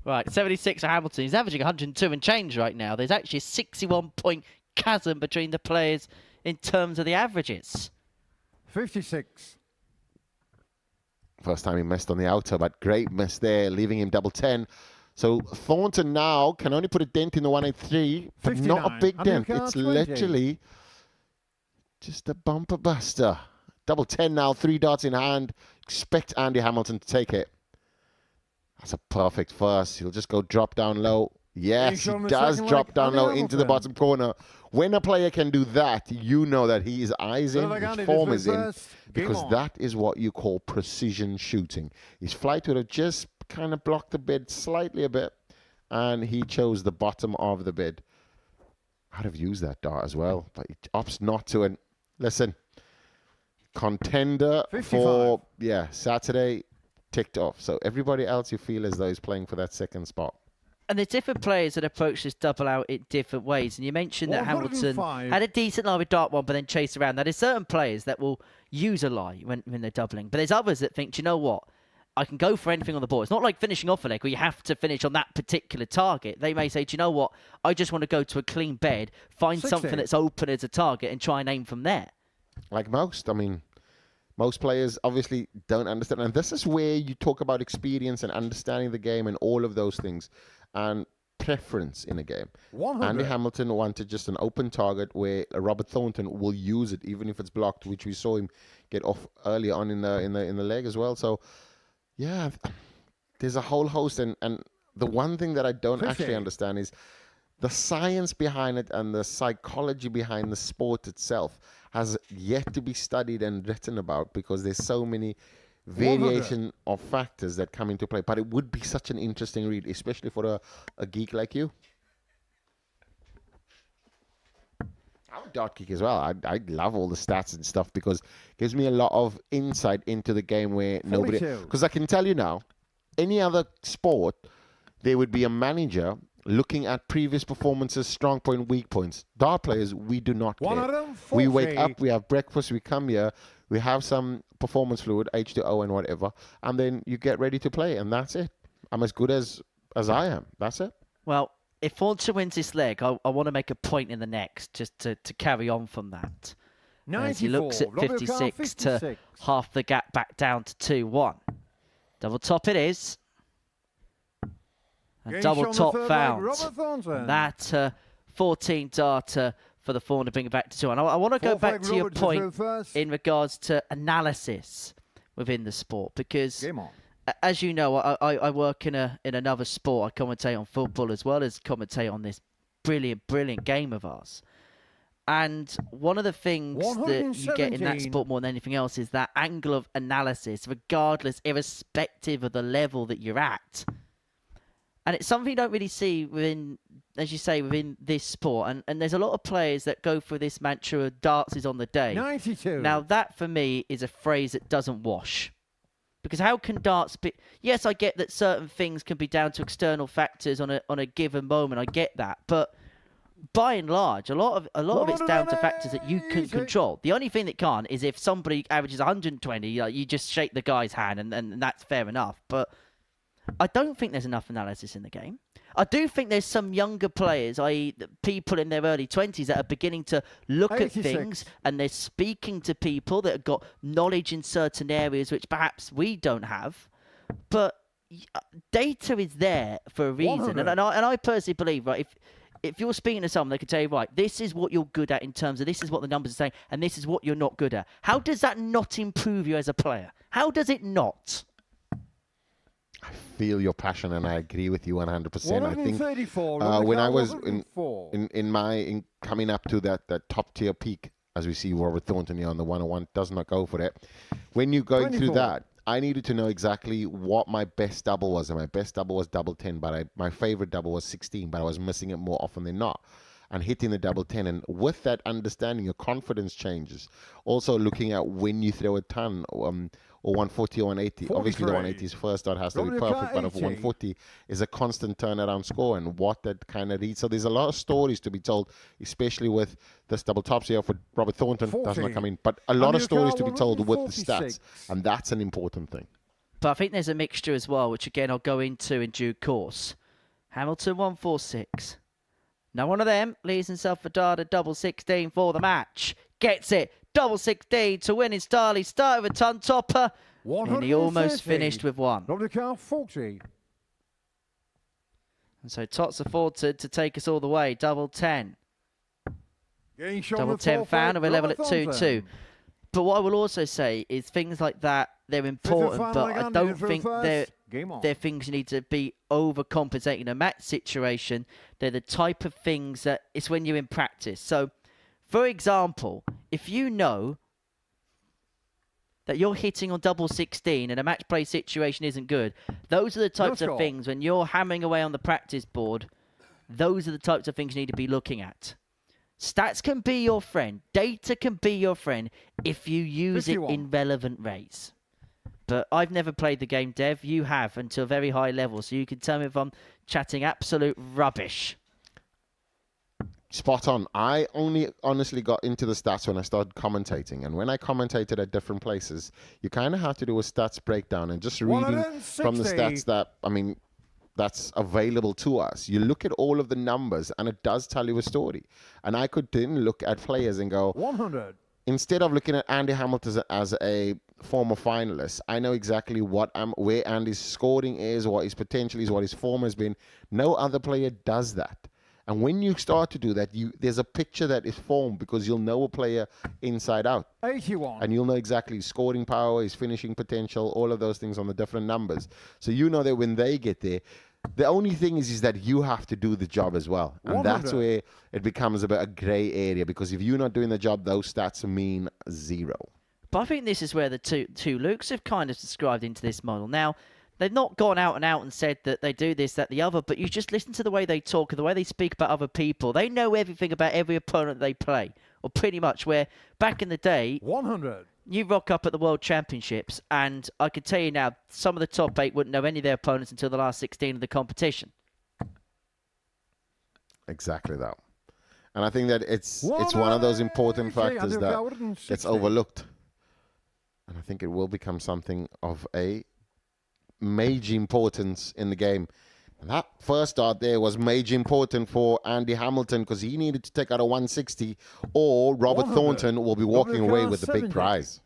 Right, 76 for Hamilton. He's averaging 102 and change right now. There's actually a 61-point chasm between the players in terms of the averages. 56. First time he missed on the outer, but great miss there, leaving him double 10. So Thornton now can only put a dent in the 183, but not a 59. big Andy dent. O'Carroll, It's 20. literally just a bumper buster. Double 10 now, 3 darts in hand. Expect Andy Hamilton to take it. That's a perfect first. He'll just go drop down low. Yes, he on the does second drop leg, down Andy low into the Hamilton. bottom corner. When a player can do that, you know that his eyes in, Third leg, his Andy, form this is in, first. Game because on. that is what you call precision shooting. His flight would have just kind of blocked the bid slightly a bit, and he chose the bottom of the bid. I'd have used that dart as well, but he opts not to. And listen, contender 55. for Saturday ticked off. So everybody else you feel as though is playing for that second spot. And there's different players that approach this double out in different ways. And you mentioned that Hamilton 105. had a decent lie with dart one, but then chased around. Now, there's certain players that will use a lie when they're doubling. But there's others that think, do you know what? I can go for anything on the board. It's not like finishing off a leg where you have to finish on that particular target. They may say, do you know what? I just want to go to a clean bed, find 60. something that's open as a target and try and aim from there. Like most, I mean, most players obviously don't understand. And this is where you talk about experience and understanding the game and all of those things. And preference in a game. 100. Andy Hamilton wanted just an open target where Robert Thornton will use it even if it's blocked, which we saw him get off earlier on in the leg as well. So yeah, there's a whole host, and the one thing that I don't actually understand is the science behind it and the psychology behind the sport itself has yet to be studied and written about, because there's so many variation of factors that come into play. But it would be such an interesting read, especially for a geek like you. I'm a dart geek as well. I love all the stats and stuff because it gives me a lot of insight into the game where 42. nobody... Because I can tell you now, any other sport, there would be a manager looking at previous performances, strong point, weak points. Dart players, we do not care. 140. We wake up, we have breakfast, we come here, we have some performance fluid, H2O and whatever, and then you get ready to play, and that's it. I'm as good as I am. That's it. Well, if Thornton wins this leg, I want to make a point in the next, just to carry on from that. As he looks at 56 to half the gap back down to 2-1. Double top it is. And double top found. That 14 darter for the Fawn to bring it back to 2. And I want to go back to your point in regards to analysis within the sport, because as you know, I work in another sport. I commentate on football as well as commentate on this brilliant game of ours. And one of the things that you get in that sport more than anything else is that angle of analysis, regardless, irrespective of the level that you're at. And it's something you don't really see within, as you say, within this sport. And there's a lot of players that go for this mantra of darts is on the day. 92. Now, that for me is a phrase that doesn't wash. Because how can darts be... Yes, I get that certain things can be down to external factors on a given moment. I get that. But by and large, a lot of it's down to factors that you can control. The only thing that can't is if somebody averages 120, you just shake the guy's hand and that's fair enough. But I don't think there's enough analysis in the game. I do think there's some younger players, i.e. people in their early 20s, that are beginning to look 86. at things, and they're speaking to people that have got knowledge in certain areas which perhaps we don't have. But data is there for a reason. And I personally believe, right, if you're speaking to someone, they can tell you, right, this is what you're good at in terms of this is what the numbers are saying, and this is what you're not good at. How does that not improve you as a player? How does it not? I feel your passion, and I agree with you 100%. I think 134, when I was 104. in coming up to that top tier peak, as we see Robert Thornton here on the 101 does not go for it. When you're going 24. through that, I needed to know exactly what my best double was, and my best double was double 10, but my favorite double was 16, but I was missing it more often than not. And hitting the double 10, and with that understanding, your confidence changes. Also, looking at when you throw a ton, or 140 or 180. 43. Obviously, the 180's first dot has to be perfect, but if 140 is a constant turnaround score, and what that kind of reads. So there's a lot of stories to be told, especially with this double tops here for Robert Thornton. 40. Does not come in, but a lot of stories to be told with the stats, and that's an important thing. But I think there's a mixture as well, which again I'll go into in due course. Hamilton 146. Now one of them leaves himself a dart double 16 for the match. Gets it. Double 16 to win in style. He started with a ton topper, and he almost finished with one. 40. And so Tots afforded to take us all the way. Double 10. Double 10 found, and we're level at 2-2. But what I will also say is things like that, they're important, but I don't think they're things you need to be overcompensating in a match situation. They're the type of things that it's when you're in practice. So, for example, if you know that you're hitting on double 16 and a match play situation isn't good, those are the types of things when you're hammering away on the practice board, those are the types of things you need to be looking at. Stats can be your friend. Data can be your friend if you use 51. It in relevant ways. But I've never played the game, Dev. You have, until very high levels. So you can tell me if I'm chatting absolute rubbish. Spot on. I only honestly got into the stats when I started commentating. And when I commentated at different places, you kind of have to do a stats breakdown and just reading from the stats that, I mean, that's available to us. You look at all of the numbers and it does tell you a story. And I could then look at players and go, 100. Instead of looking at Andy Hamilton as a former finalist, I know exactly where Andy's scoring is, what his potential is, what his form has been. No other player does that. And when you start to do that, there's a picture that is formed because you'll know a player inside out. 81. And you'll know exactly his scoring power, his finishing potential, all of those things on the different numbers. So you know that when they get there, the only thing is that you have to do the job as well. And 100. that's where it becomes a bit a grey area, because if you're not doing the job, those stats mean 0. But I think this is where the two Lukes have kind of subscribed into this model. Now, they've not gone out and said that they do this, that, the other, but you just listen to the way they talk and the way they speak about other people. They know everything about every opponent they play, or pretty much, where back in the day, 100. You rock up at the World Championships, and I can tell you now, some of the top 8 wouldn't know any of their opponents until the last 16 of the competition. Exactly that. And I think that it's one of those important factors that gets overlooked. And I think it will become something of a major importance in the game. And that first start there was major important for Andy Hamilton, because he needed to take out a 160, or Robert Thornton will be walking away with the big prize.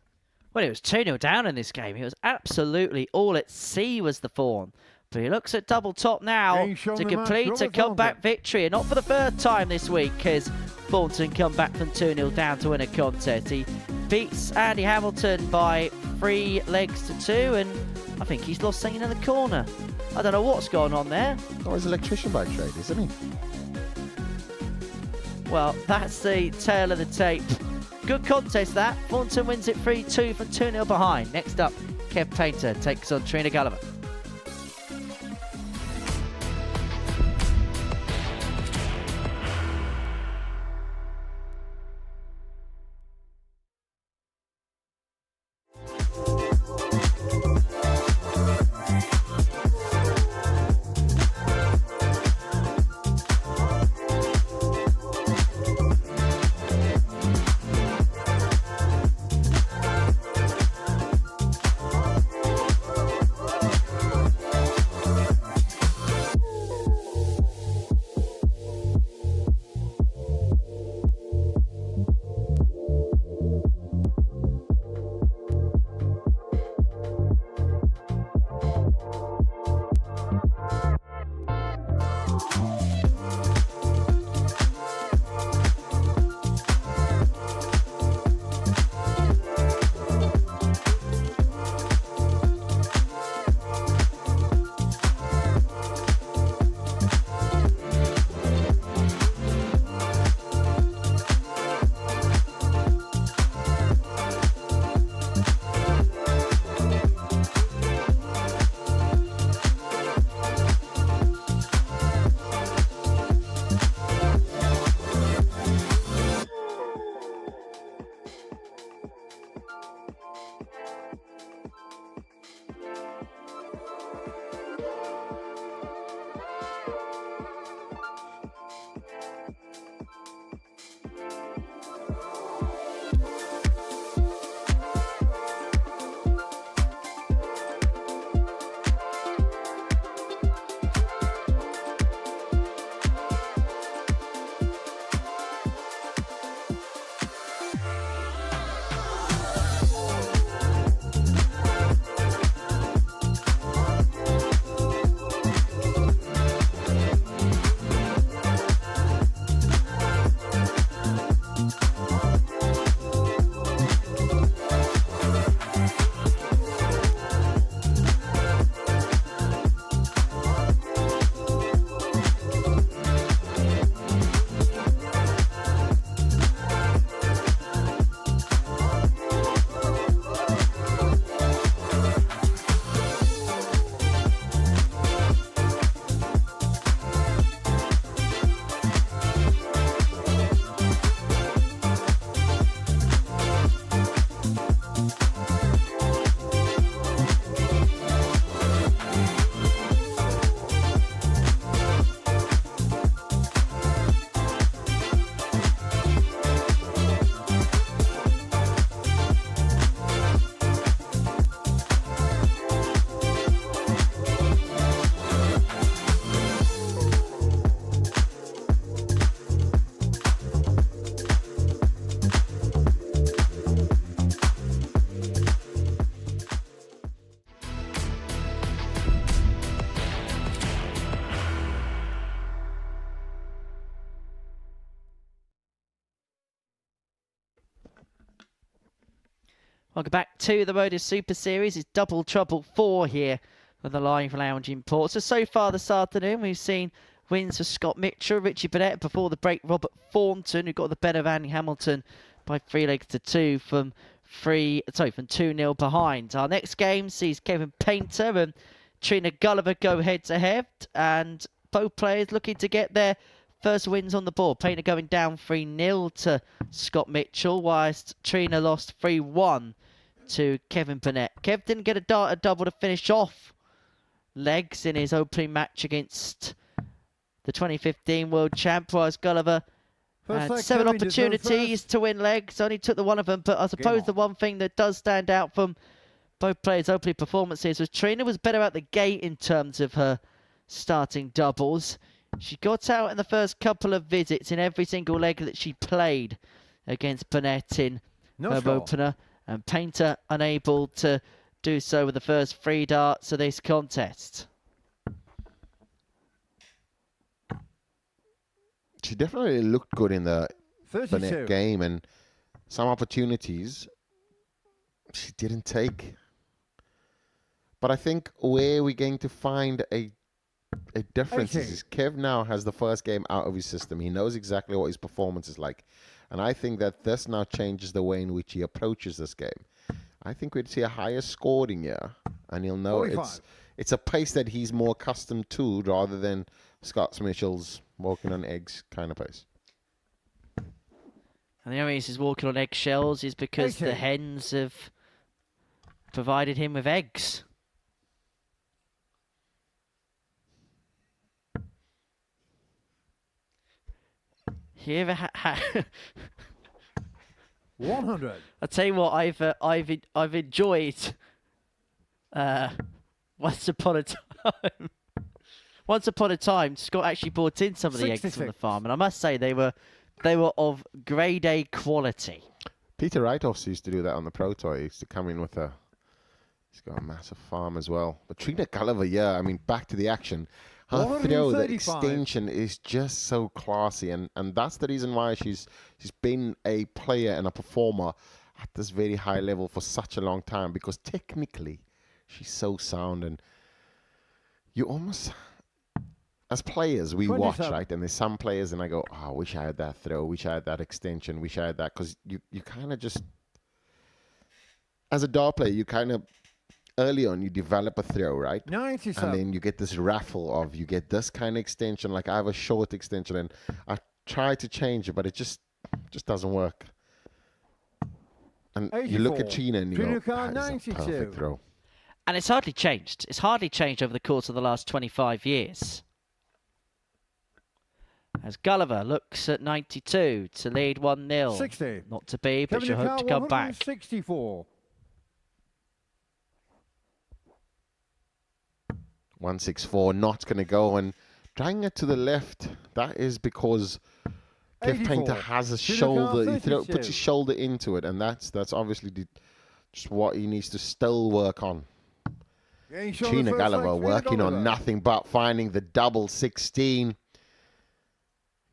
Well, it was 2-0 down in this game. It was absolutely all at sea was the Thorn. But he looks at double top now to complete a comeback victory. And not for the third time this week, as Thornton come back from 2-0 down to win a contest. He beats Andy Hamilton by 3 legs to 2, and I think he's lost something in the corner. I don't know what's going on there. Oh, he's an electrician by trade, isn't he? Well, that's the tail of the tape. Good contest, that. Thornton wins it 3-2 from 2-0 behind. Next up, Kev Painter takes on Trina Gulliver. Welcome back to the Modus Super Series. It's Double Trouble 4 here with the live lounge in port. So far this afternoon, we've seen wins for Scott Mitchell, Richie Burnett, before the break, Robert Thornton, who got the better of Andy Hamilton by 3-2 from 2-0 behind. Our next game sees Kevin Painter and Trina Gulliver go head-to-head, and both players looking to get their first wins on the board. Painter going down 3-0 to Scott Mitchell, whilst Trina lost 3-1 to Kevin Burnett. Kev didn't get a darter double to finish off legs in his opening match against the 2015 world champ, whilst Gulliver had 7 opportunities to win legs, only took the one of them. But I suppose the one thing that does stand out from both players' opening performances was Trina was better out the gate in terms of her starting doubles. She got out in the first couple of visits in every single leg that she played against Burnett in her opener, and Painter unable to do so with the first 3 darts of this contest. She definitely looked good in the Burnett game, and some opportunities she didn't take. But I think where we're going to find a difference is Kev now has the first game out of his system. He knows exactly what his performance is like. And I think that this now changes the way in which he approaches this game. I think we'd see a higher scoring here, and he'll know it's a pace that he's more accustomed to rather than Scott Mitchell's walking on eggs kind of pace. And the only reason he's walking on eggshells is because the hens have provided him with eggs. You ever 100. I tell you what, I've enjoyed. Once upon a time. Once upon a time, Scott actually brought in some of the eggs from the farm, and I must say they were of grade A quality. Peter Reithoff used to do that on the Pro Tour. He used to come in with he's got a massive farm as well. But Trina Gulliver, yeah, I mean, back to the action. Her throw, the extension is just so classy, and that's the reason why she's been a player and a performer at this very high level for such a long time, because technically she's so sound. And you almost, as players, we watch, right? And there's some players, and I go, oh, I wish I had that throw, wish I had that extension, wish I had that, because you kind of just, as a dart player, you kind of, early on, you develop a throw, right? 97. And then you get this raffle of, you get this kind of extension. Like, I have a short extension, and I try to change it, but it just doesn't work. And 84. you look at Trina and you go, Trina, that is a perfect throw. And it's hardly changed. It's hardly changed over the course of the last 25 years. As Gulliver looks at 92 to lead 1-0. 60. Not to be, but she'll hope to come back. 64. 164, not going to go, and dragging it to the left. That is because Kev Painter has a shoulder. He puts his shoulder into it, and that's obviously just what he needs to still work on. Trina Gulliver working on nothing but finding the double 16.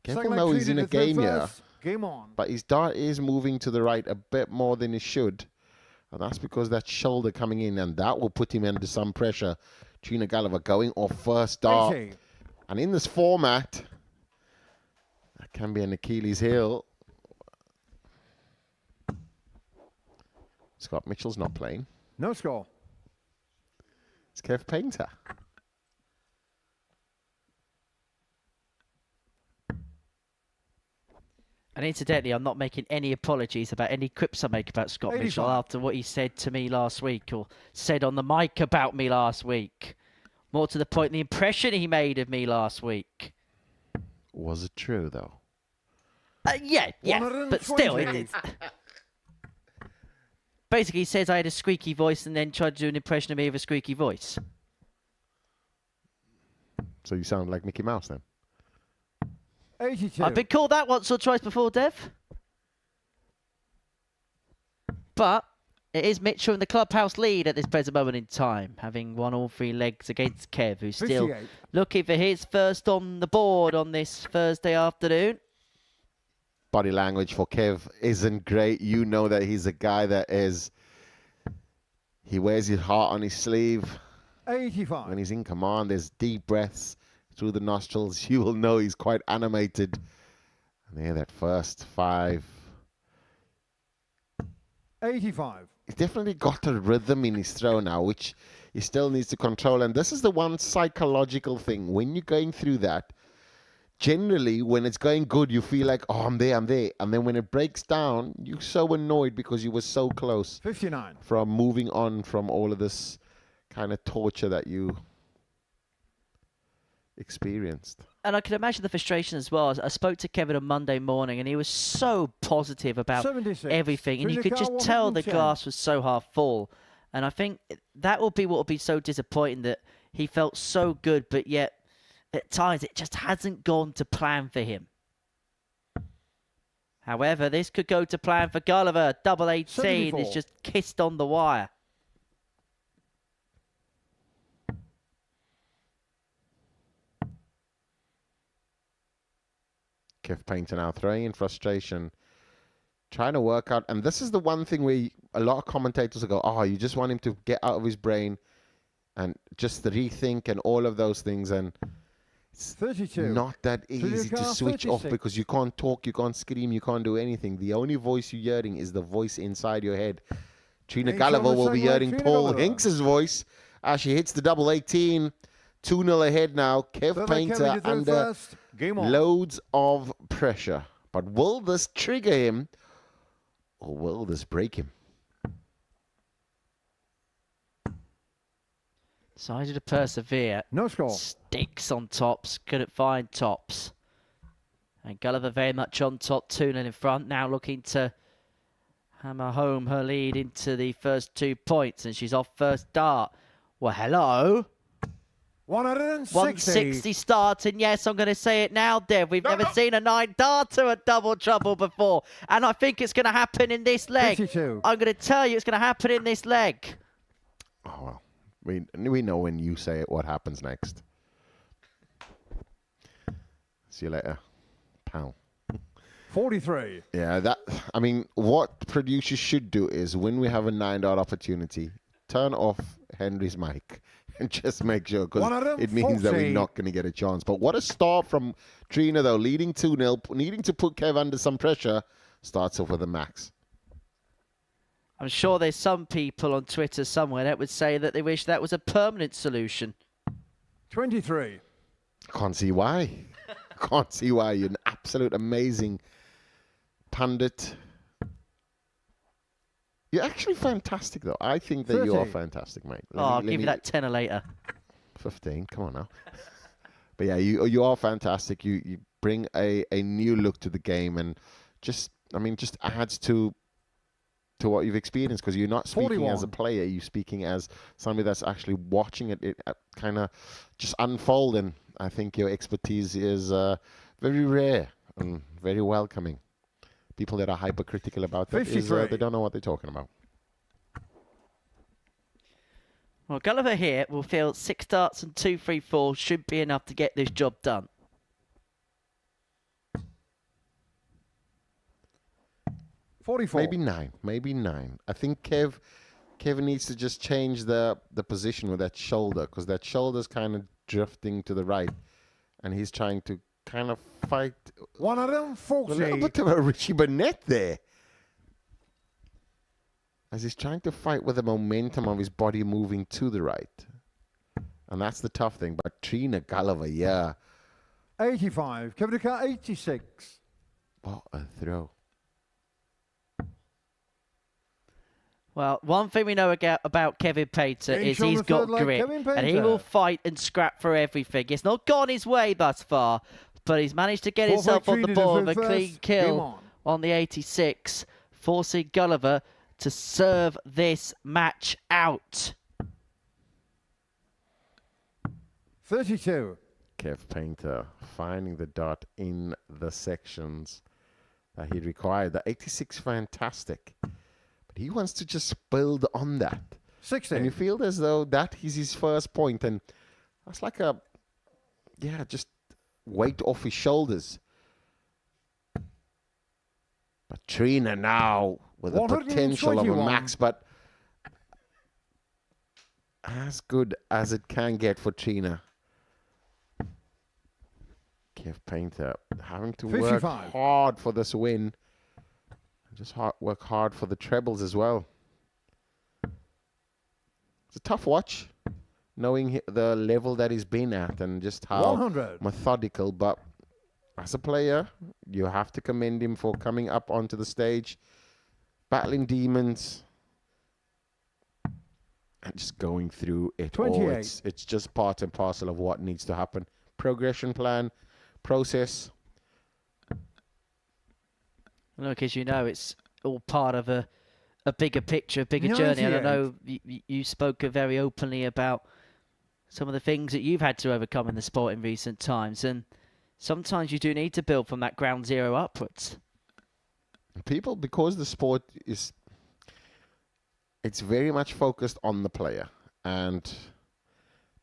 Careful now, he's in a game here. Game on. But his dart is moving to the right a bit more than he should. And that's because that shoulder coming in, and that will put him under some pressure. Trina Gulliver going off first dart. 80. And in this format, that can be an Achilles heel. Scott Mitchell's not playing. No score. It's Kev Painter. And incidentally, I'm not making any apologies about any quips I make about Scott 85. Mitchell after what he said to me last week, or said on the mic about me last week. More to the point, the impression he made of me last week. Was it true, though? Yeah, but still, it's... Basically, he says I had a squeaky voice and then tried to do an impression of me with a squeaky voice. So you sound like Mickey Mouse, then? 82. I've been called that once or twice before, Dev. But it is Mitchell in the clubhouse lead at this present moment in time, having won all 3 legs against Kev, who's still 58. looking for his first on the board on this Thursday afternoon. Body language for Kev isn't great. You know that he's a guy that is He wears his heart on his sleeve. 85. When he's in command, there's deep breaths through the nostrils. You will know he's quite animated. And there, that first 5. 85. He's definitely got a rhythm in his throw now, which he still needs to control. And this is the one psychological thing. When you're going through that, generally, when it's going good, you feel like, oh, I'm there. And then when it breaks down, you're so annoyed because you were so close 59. from moving on from all of this kind of torture that you experienced. And I can imagine the frustration as well. I spoke to Kevin on Monday morning, and he was so positive about 76. everything, and you could Trina just tell the 110. glass was so half full. And I think that will be what will be so disappointing, that he felt so good, but yet at times it just hasn't gone to plan for him. However, this could go to plan for Gulliver. Double 18 74. is just kissed on the wire. Kev Painter now throwing in frustration, trying to work out. And this is the one thing where a lot of commentators will go, oh, you just want him to get out of his brain and just rethink and all of those things. And it's 32. not that easy to switch off 36. because you can't talk, you can't scream, you can't do anything. The only voice you're hearing is the voice inside your head. Trina Hey, Gulliver Sean, will be Trina hearing Paul Gulliver. Hinks's voice as she hits the double 18. 2-0 ahead now. Kev Third Painter Kevin, you throw under first. Game on. loads of pressure. But will this trigger him or will this break him? Decided to persevere. No score. Sticks on tops. Couldn't find tops. And Gulliver very much on top. 2-0 in front. Now looking to hammer home her lead into the first 2 points. And she's off first dart. Well, hello. 160. 160 starting. Yes, I'm going to say it now, Dev. We've never seen a 9 darter at double trouble before. And I think it's going to happen in this leg. 52. I'm going to tell you it's going to happen in this leg. Oh, well. We know when you say it what happens next. See you later, pal. 43. Yeah, I mean, what producers should do is when we have a 9-dart opportunity, turn off Henry's mic and just make sure, because it means that we're 140. not going to get a chance. But what a start from Trina, though, leading 2-0, needing to put Kev under some pressure, starts off with a max. I'm sure there's some people on Twitter somewhere that would say that they wish that was a permanent solution. 23. Can't see why. Can't see why. You're an absolute amazing pundit. You're actually fantastic, though. I think that you are 30. fantastic, mate. I'll give you that tenner later. 15, come on now. But yeah, you are fantastic. You bring a new look to the game, and just adds to what you've experienced, because you're not speaking 41. as a player, you're speaking as somebody that's actually watching it kind of just unfold. And I think your expertise is very rare and very welcoming. People that are hypercritical about that, 53. they don't know what they're talking about. Well, Gulliver here will feel 6 darts and 2 free falls should be enough to get this job done. Maybe 9. I think Kevin needs to just change the position with that shoulder, because that shoulder's kind of drifting to the right, and he's trying to kind of fight 140. a little bit of a Richie Burnett there, as he's trying to fight with the momentum of his body moving to the right, and that's the tough thing. But Trina Gulliver, yeah, 85. Kevin Car 86. what a throw. Well, one thing we know about Kevin Painter is Inch on he's the got third leg, grit, Kevin and he Painter. will fight and scrap for everything. It's not gone his way thus far, but he's managed to get Four himself on the Trina to ball throw with a clean first. kill Game on. the 86, forcing Gulliver to serve this match out. 32. Kev Painter finding the dot in the sections that he required. The 86, fantastic. But he wants to just build on that. 60. And you feel as though that is his first point, and that's like just weight off his shoulders. But Trina now with the potential of a 121. max, but as good as it can get for Trina. Kev Painter having to 55. work hard for this win. Just work hard for the trebles as well. It's a tough watch, knowing the level that he's been at and just how 100. methodical. But as a player, you have to commend him for coming up onto the stage, battling demons, and just going through it all. 28. It's just part and parcel of what needs to happen. Progression plan, process. Look, as you know, it's all part of a bigger picture, a bigger journey. And I know you spoke very openly about some of the things that you've had to overcome in the sport in recent times. And sometimes you do need to build from that ground zero upwards. People, because the sport is, it's very much focused on the player. And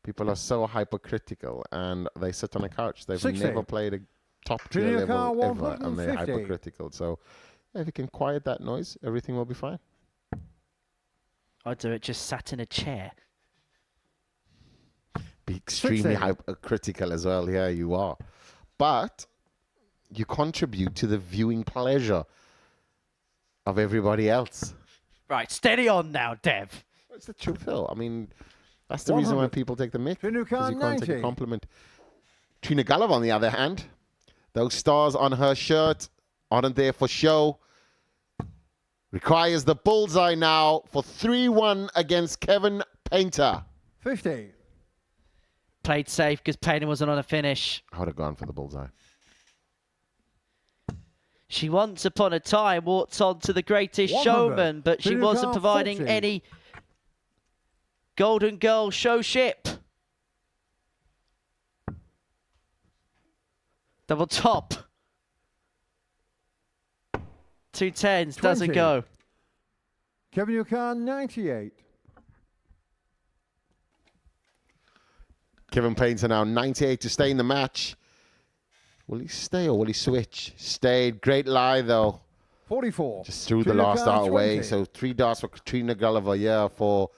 people are so hypercritical and they sit on a couch. They've 60. never played a top tier Trina level car, ever, and they're 150. hypercritical. So if you can quiet that noise, everything will be fine. I'd do it just sat in a chair. Be extremely 60. hypercritical as well. Yeah, you are. But you contribute to the viewing pleasure of everybody else. Right, steady on now, Dev. It's the truth, though. I mean, that's the reason why 100. people take the mick. Trina Because you can't take a 90. compliment. Trina Gulliver, on the other hand, those stars on her shirt aren't there for show. Requires the bullseye now for 3-1 against Kevin Painter. 50. Played safe because Painter wasn't on a finish. I would have gone for the bullseye. She once upon a time walked on to the Greatest 100. Showman, but she Trina wasn't car, providing 40. any Golden Girl showship. Double top. 210s, doesn't 20. go. Kevin, your car 98. Kevin Painter now 98 to stay in the match. Will he stay or will he switch? Stayed. Great lie, though. 44. Just threw the Trina last car, dart away. 20. So 3 darts for Trina Gulliver, yeah, for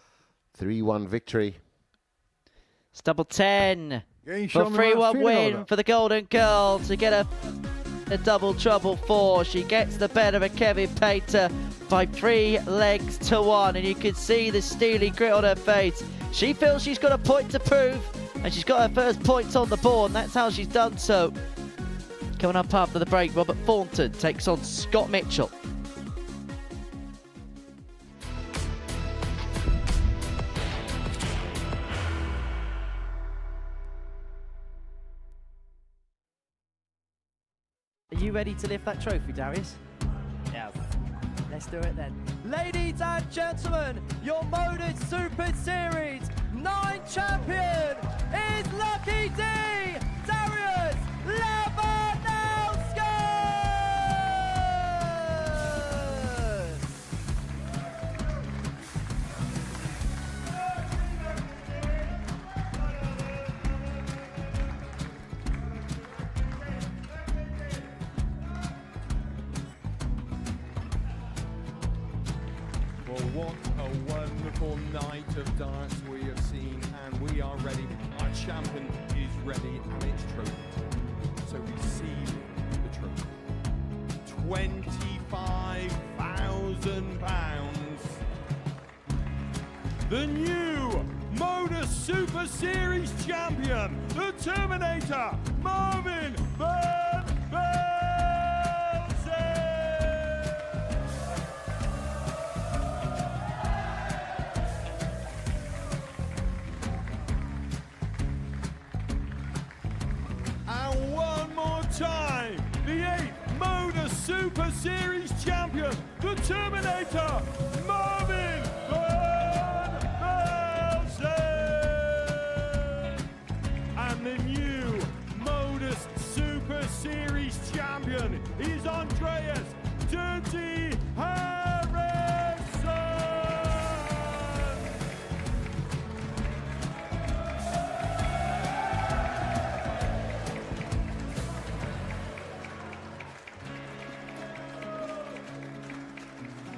3-1 victory. It's double 10 Getting for a shown the right 3-1 feeling win order. for the Golden Girl to get a double trouble 4. She gets the better of Kevin Painter by 3 legs to 1, and you can see the steely grit on her face. She feels she's got a point to prove, and she's got her first points on the board, and that's how she's done so. Coming up after the break, Robert Thornton takes on Scott Mitchell. Are you ready to lift that trophy, Darius? Yeah. Let's do it then. Ladies and gentlemen, your Modus Super Series 9 champion is Lucky D, Darius Labanowski! Well, what a wonderful night of darts we have seen, and we are ready. Our champion is ready, and it's trophy time. So receive the trophy. £25,000. The new Modus Super Series champion, the Terminator, Marvin Van Velzen. And one more time, the 8th Modus Super Series champion, the Terminator, Marvin Van Velzen. And the new Modus Super Series champion is Andreas Dirty Harrison.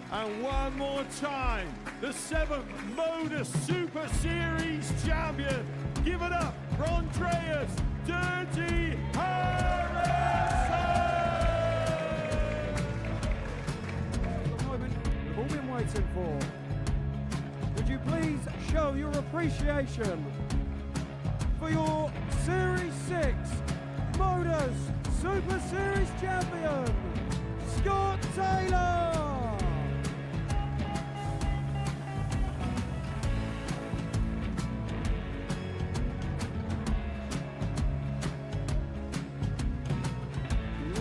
And one more time, the 7th Modus Super Series champion. Give it up for Andreas Dirty Harrison! The moment we've all been waiting for. Would you please show your appreciation for your Series 6 Modus Super Series champion, Scott Taylor!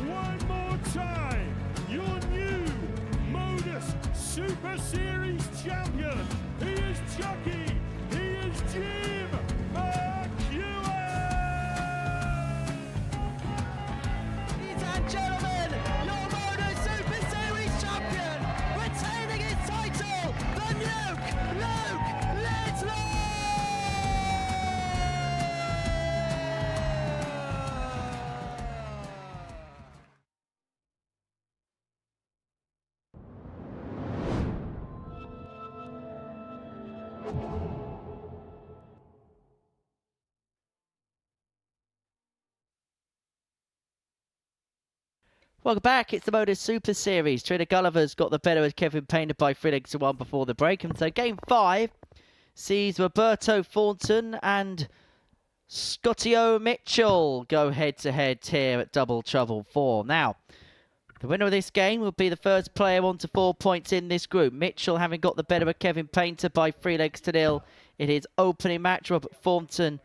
One more time, your new Modus Super Series champion. He is Chucky. He is Jim McGuire. Ladies and gentlemen, your Modus Super Series champion, retaining his title, the Nuke, Luke Littler! Welcome back. It's the Modus Super Series. Trina Gulliver's got the better with Kevin Painter by 3-1 before the break. And so game 5 sees Roberto Thornton and Scottio Mitchell go head-to-head here at Double Trouble 4. Now, the winner of this game will be the first player on to 4 points in this group. Mitchell having got the better of Kevin Painter by 3-0 in his opening match. Robert Thornton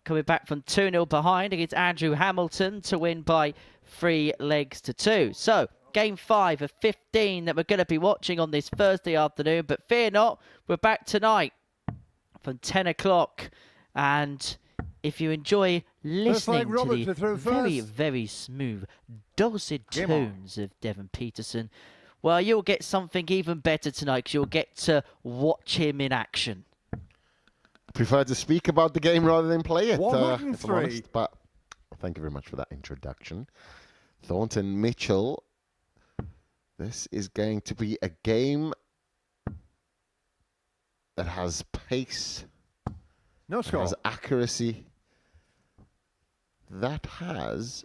coming back from 2-0 behind against Andrew Hamilton to win by 3-2. So, game 5 of 15 that we're going to be watching on this Thursday afternoon. But fear not, we're back tonight from 10 o'clock. And if you enjoy listening to the very, very smooth, dulcet tones of Devon Peterson, well, you'll get something even better tonight because you'll get to watch him in action. Prefer to speak about the game rather than play it, if I'm 103. honest, but thank you very much for that introduction. Thornton Mitchell, this is going to be a game that has pace, No that score. has accuracy, that has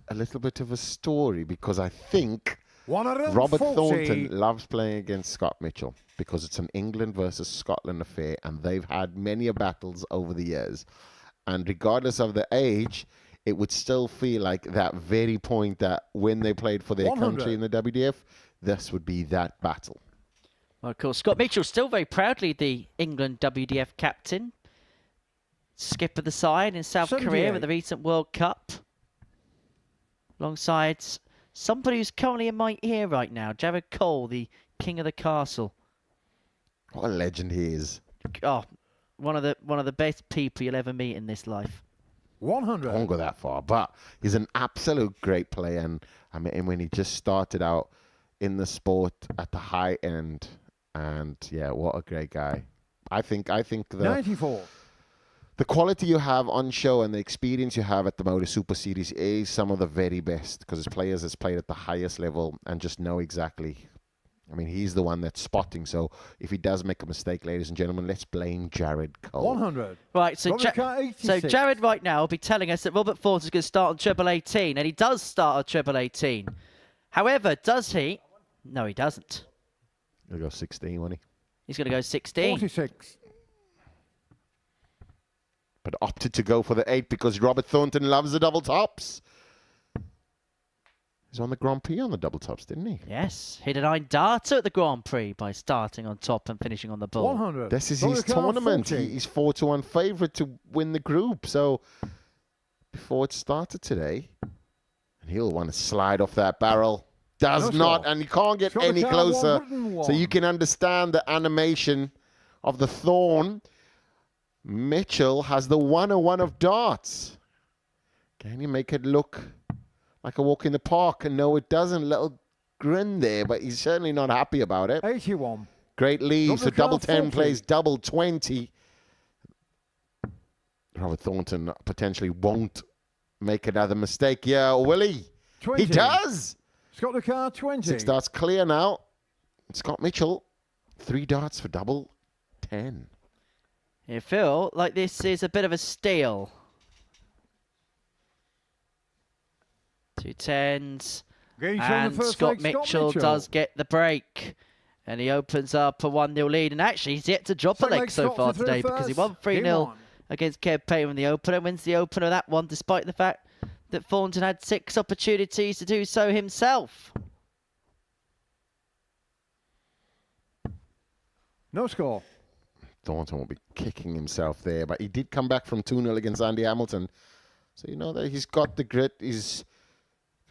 a little bit of a story, because I think Robert 140. Thornton loves playing against Scott Mitchell because it's an England versus Scotland affair, and they've had many a battles over the years. And regardless of the age, it would still feel like that very point that when they played for their 100. country in the WDF, this would be that battle. Well, of course, Scott Mitchell still very proudly the England WDF captain. Skip of the side in South Korea at the recent World Cup. Alongside somebody who's currently in my ear right now, Jared Cole, the king of the castle. What a legend he is. Oh, one of the best people you'll ever meet in this life. 100. I won't go that far, but he's an absolute great player. And I mean, when he just started out in the sport at the high end, and yeah, what a great guy. I think the 94. the quality you have on show and the experience you have at the Modus Super Series is some of the very best, because his players has played at the highest level and just know exactly. I mean, he's the one that's spotting. So if he does make a mistake, ladies and gentlemen, let's blame Jared Cole. 100. Right, so Jared right now will be telling us that Robert Thornton is going to start on treble 18, and he does start on treble 18. However, does he? No, he doesn't. He'll go 16, won't he? He's going to go 16. 46. But opted to go for the 8 because Robert Thornton loves the double tops. He's won the Grand Prix on the double tops, didn't he? Yes, hit a 9 darter at the Grand Prix by starting on top and finishing on the ball. 100. This is his tournament. He's 4-1 favourite to win the group. So before it started today, and he'll want to slide off that barrel. Does not, and you can't get any closer. So you can understand the animation of the Thorn. Mitchell has the 101 of darts. Can you make it look like a walk in the park? And no, it doesn't. Little grin there, but he's certainly not happy about it. 81. Great lead. So double 10 40. plays double 20. Robert Thornton potentially won't make another mistake. Yeah, will he? 20. He does. Scott Lucar, 20. 6 darts clear now. Scott Mitchell, 3 darts for double 10. You feel like this is a bit of a steal. 2 10s. And Scott Mitchell does get the break. And he opens up a 1-0 lead. And actually, he's yet to drop a leg so far today because he won 3-0 against Kev Payne in the opener. Wins the opener of that one, despite the fact that Thornton had 6 opportunities to do so himself. No score. Thornton will be kicking himself there, but he did come back from 2-0 against Andy Hamilton. So you know that he's got the grit. He's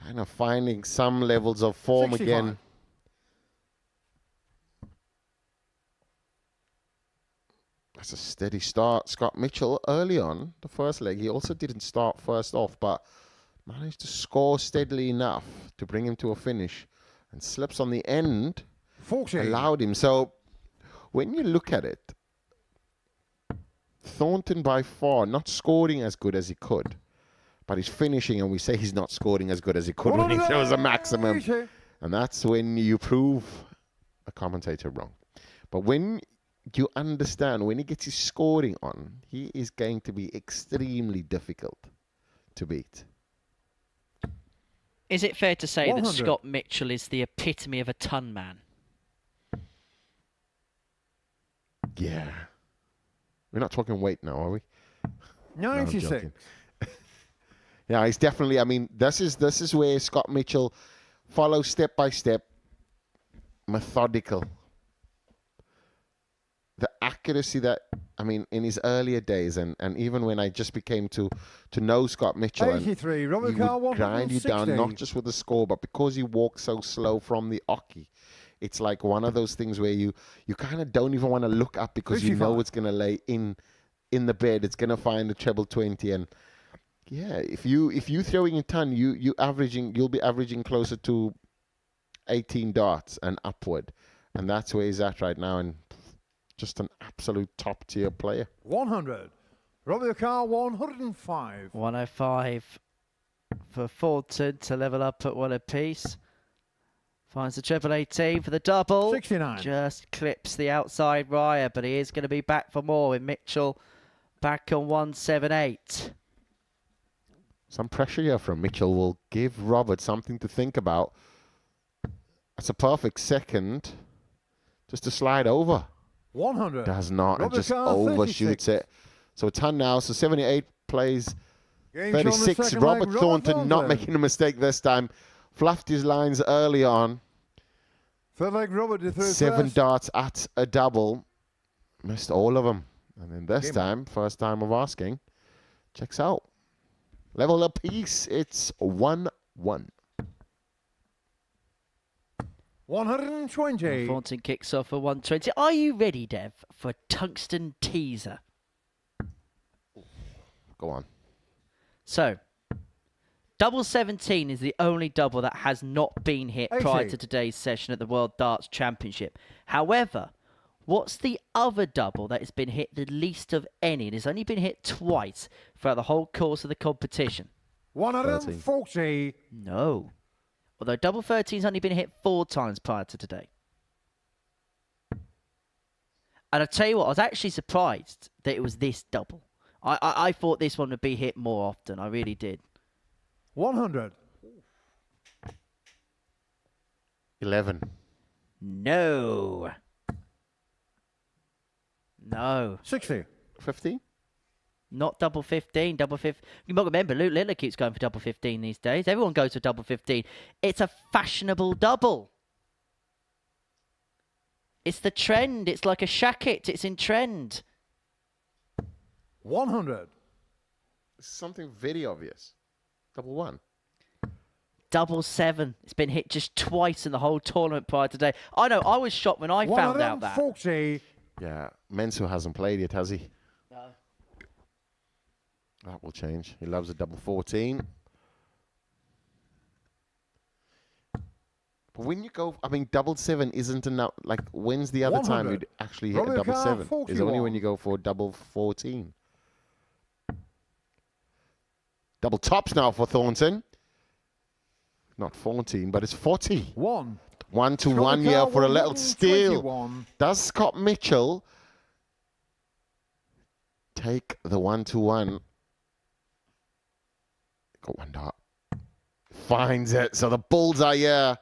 kind of finding some levels of form 65. again. That's a steady start. Scott Mitchell early on, the first leg, he also didn't start first off, but managed to score steadily enough to bring him to a finish. And slips on the end 40. allowed him. So when you look at it, Thornton by far not scoring as good as he could, but he's finishing, and we say he's not scoring as good as he could when he throws a maximum. And that's when you prove a commentator wrong. But when you understand, when he gets his scoring on, he is going to be extremely difficult to beat. Is it fair to say 100. that Scott Mitchell is the epitome of a ton man? Yeah. We're not talking weight now, are we? 96. No, yeah, he's definitely, I mean, this is where Scott Mitchell follows step by step, methodical. The accuracy that, I mean, in his earlier days, and even when I just became to know Scott Mitchell, 83. he Robert Carr, would grind you down, 160. not just with the score, but because he walks so slow from the oche. It's like one of those things where you kind of don't even want to look up because you know it's going to lay in the bed. It's going to find the treble 20, and yeah, if you throwing a ton, you'll be averaging closer to 18 darts and upward, and that's where he's at right now, and just an absolute top tier player. 100. Robert Carr, 105. 105 for Thornton to level up at 1 apiece. Finds the treble 18 for the double. 69. Just clips the outside wire, but he is going to be back for more with Mitchell back on 178. Some pressure here from Mitchell will give Robert something to think about. That's a perfect second just to slide over. 100. Does not, and Robert just Carr, overshoots 36. it. So a ton now. So 78 plays Game shown in the 36. second Robert leg, Thornton not making a mistake this time. Fluffed his lines early on. Third leg, Robert did 7 first. darts at a double. Missed all of them. And then this time, first time of asking, checks out. Level apiece. It's 1-1. 120. Thornton kicks off at 120. Are you ready, Dev, for a tungsten teaser? Go on. So, double 17 is the only double that has not been hit prior 80. to today's session at the World Darts Championship. However, what's the other double that has been hit the least of any? And has only been hit twice throughout the whole course of the competition. 140. No. Although double 13's only been hit 4 times prior to today. And I'll tell you what, I was actually surprised that it was this double. I thought this one would be hit more often. I really did. 100. 11. No. No. 60. 15? Not double 15. Double 15. You might remember, Luke Littler keeps going for double 15 these days. Everyone goes for double 15. It's a fashionable double. It's the trend. It's like a shacket. It's in trend. 100. Something very obvious. Double 1. Double 7. It's been hit just twice in the whole tournament prior to today. I know, I was shocked when I found out that. 140. Yeah, Mensu hasn't played yet, has he? No. That will change. He loves a double 14. But when you go, I mean, double 7 isn't enough. Like, when's the other time 100. you'd actually hit a Robert double Carr, 7? It's only 41. when you go for a double 14. Double tops now for Thornton. Not 14, but it's 40. 1. 1 to 1 here for a little steal. Does Scott Mitchell take the 1 to 1? Got 1 dart. Finds it. So the bullseye here.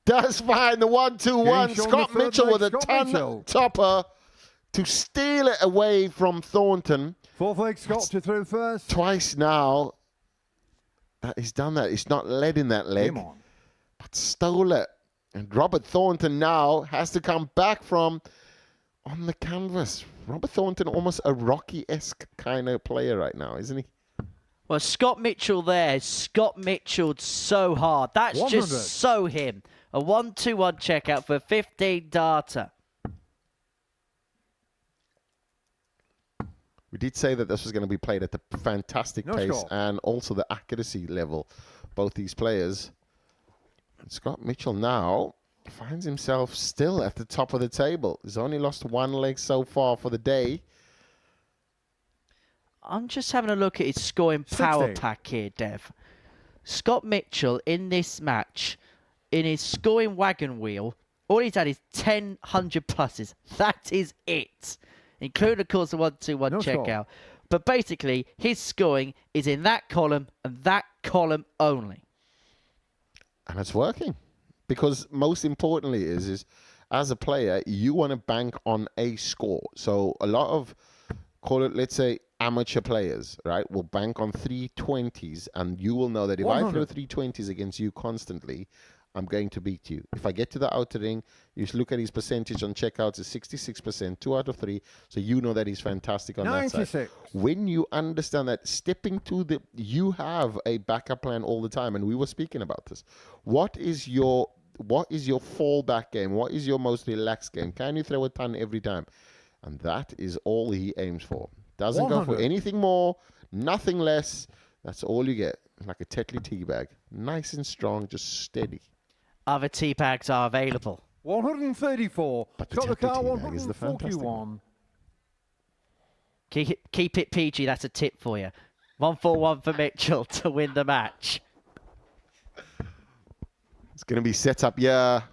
Does find the 1 to 1. Scott Mitchell with a ton topper to steal it away from Thornton. 4th leg, Scott to throw first. Twice now that he's done that. He's not led in that leg, but stole it. And Robert Thornton now has to come back from on the canvas. Robert Thornton, almost a Rocky-esque kind of player right now, isn't he? Well, Scott Mitchell there. Scott Mitchelled so hard. That's 100. just so him. A 1-2-1 checkout for 15 darter. We did say that this was going to be played at the fantastic pace and also the accuracy level, both these players. And Scott Mitchell now finds himself still at the top of the table. He's only lost 1 leg so far for the day. I'm just having a look at his scoring power pack here, Dev. Scott Mitchell in this match, in his scoring wagon wheel, all he's had is 10 100 pluses. That is it. Including, of course, the 1-2-1 checkout. But basically, his scoring is in that column and that column only. And it's working. Because most importantly is as a player, you want to bank on a score. So a lot of, call it, let's say, amateur players, right, will bank on 320s. And you will know that if 100. I throw 320s against you constantly, I'm going to beat you. If I get to the outer ring, you look at his percentage on checkouts is 66%, 2 out of 3. So you know that he's fantastic on 96. That side. When you understand that stepping to the, you have a backup plan all the time, and we were speaking about this. What is your fallback game? What is your most relaxed game? Can you throw a ton every time? And that is all he aims for. Doesn't 100. Go for anything more, nothing less. That's all you get. Like a Tetley tea bag. Nice and strong, just steady. Other tea bags are available. 134. But the Tetley tea bag is the fantastic 141. Keep it PG, that's a tip for you. 1-4-1 for Mitchell to win the match. It's going to be set up, yeah.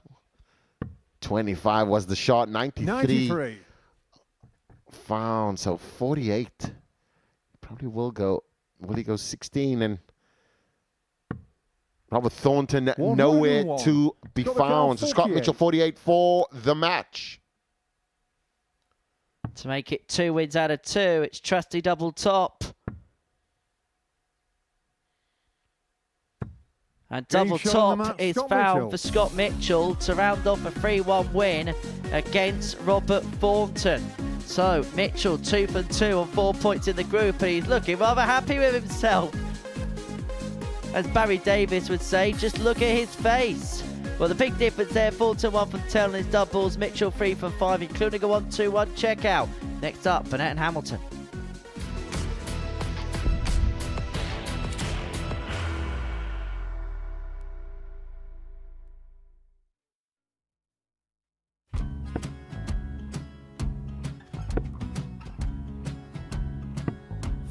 25 was the shot, 93. Found, so 48. Probably will go, will he go 16? And Robert Thornton nowhere to be found. So Scott Mitchell 48 for the match. To make it 2 wins out of 2, it's trusty double top. And double top is found for Scott Mitchell to round off a 3-1 win against Robert Thornton. So Mitchell 2 for 2 on 4 points in the group, and he's looking rather happy with himself. As Barry Davis would say, just look at his face. Well, the big difference there, 4-1 from 10 on his doubles, Mitchell 3 from 5, including a 1-2-1 checkout. Next up, Burnett and Hamilton.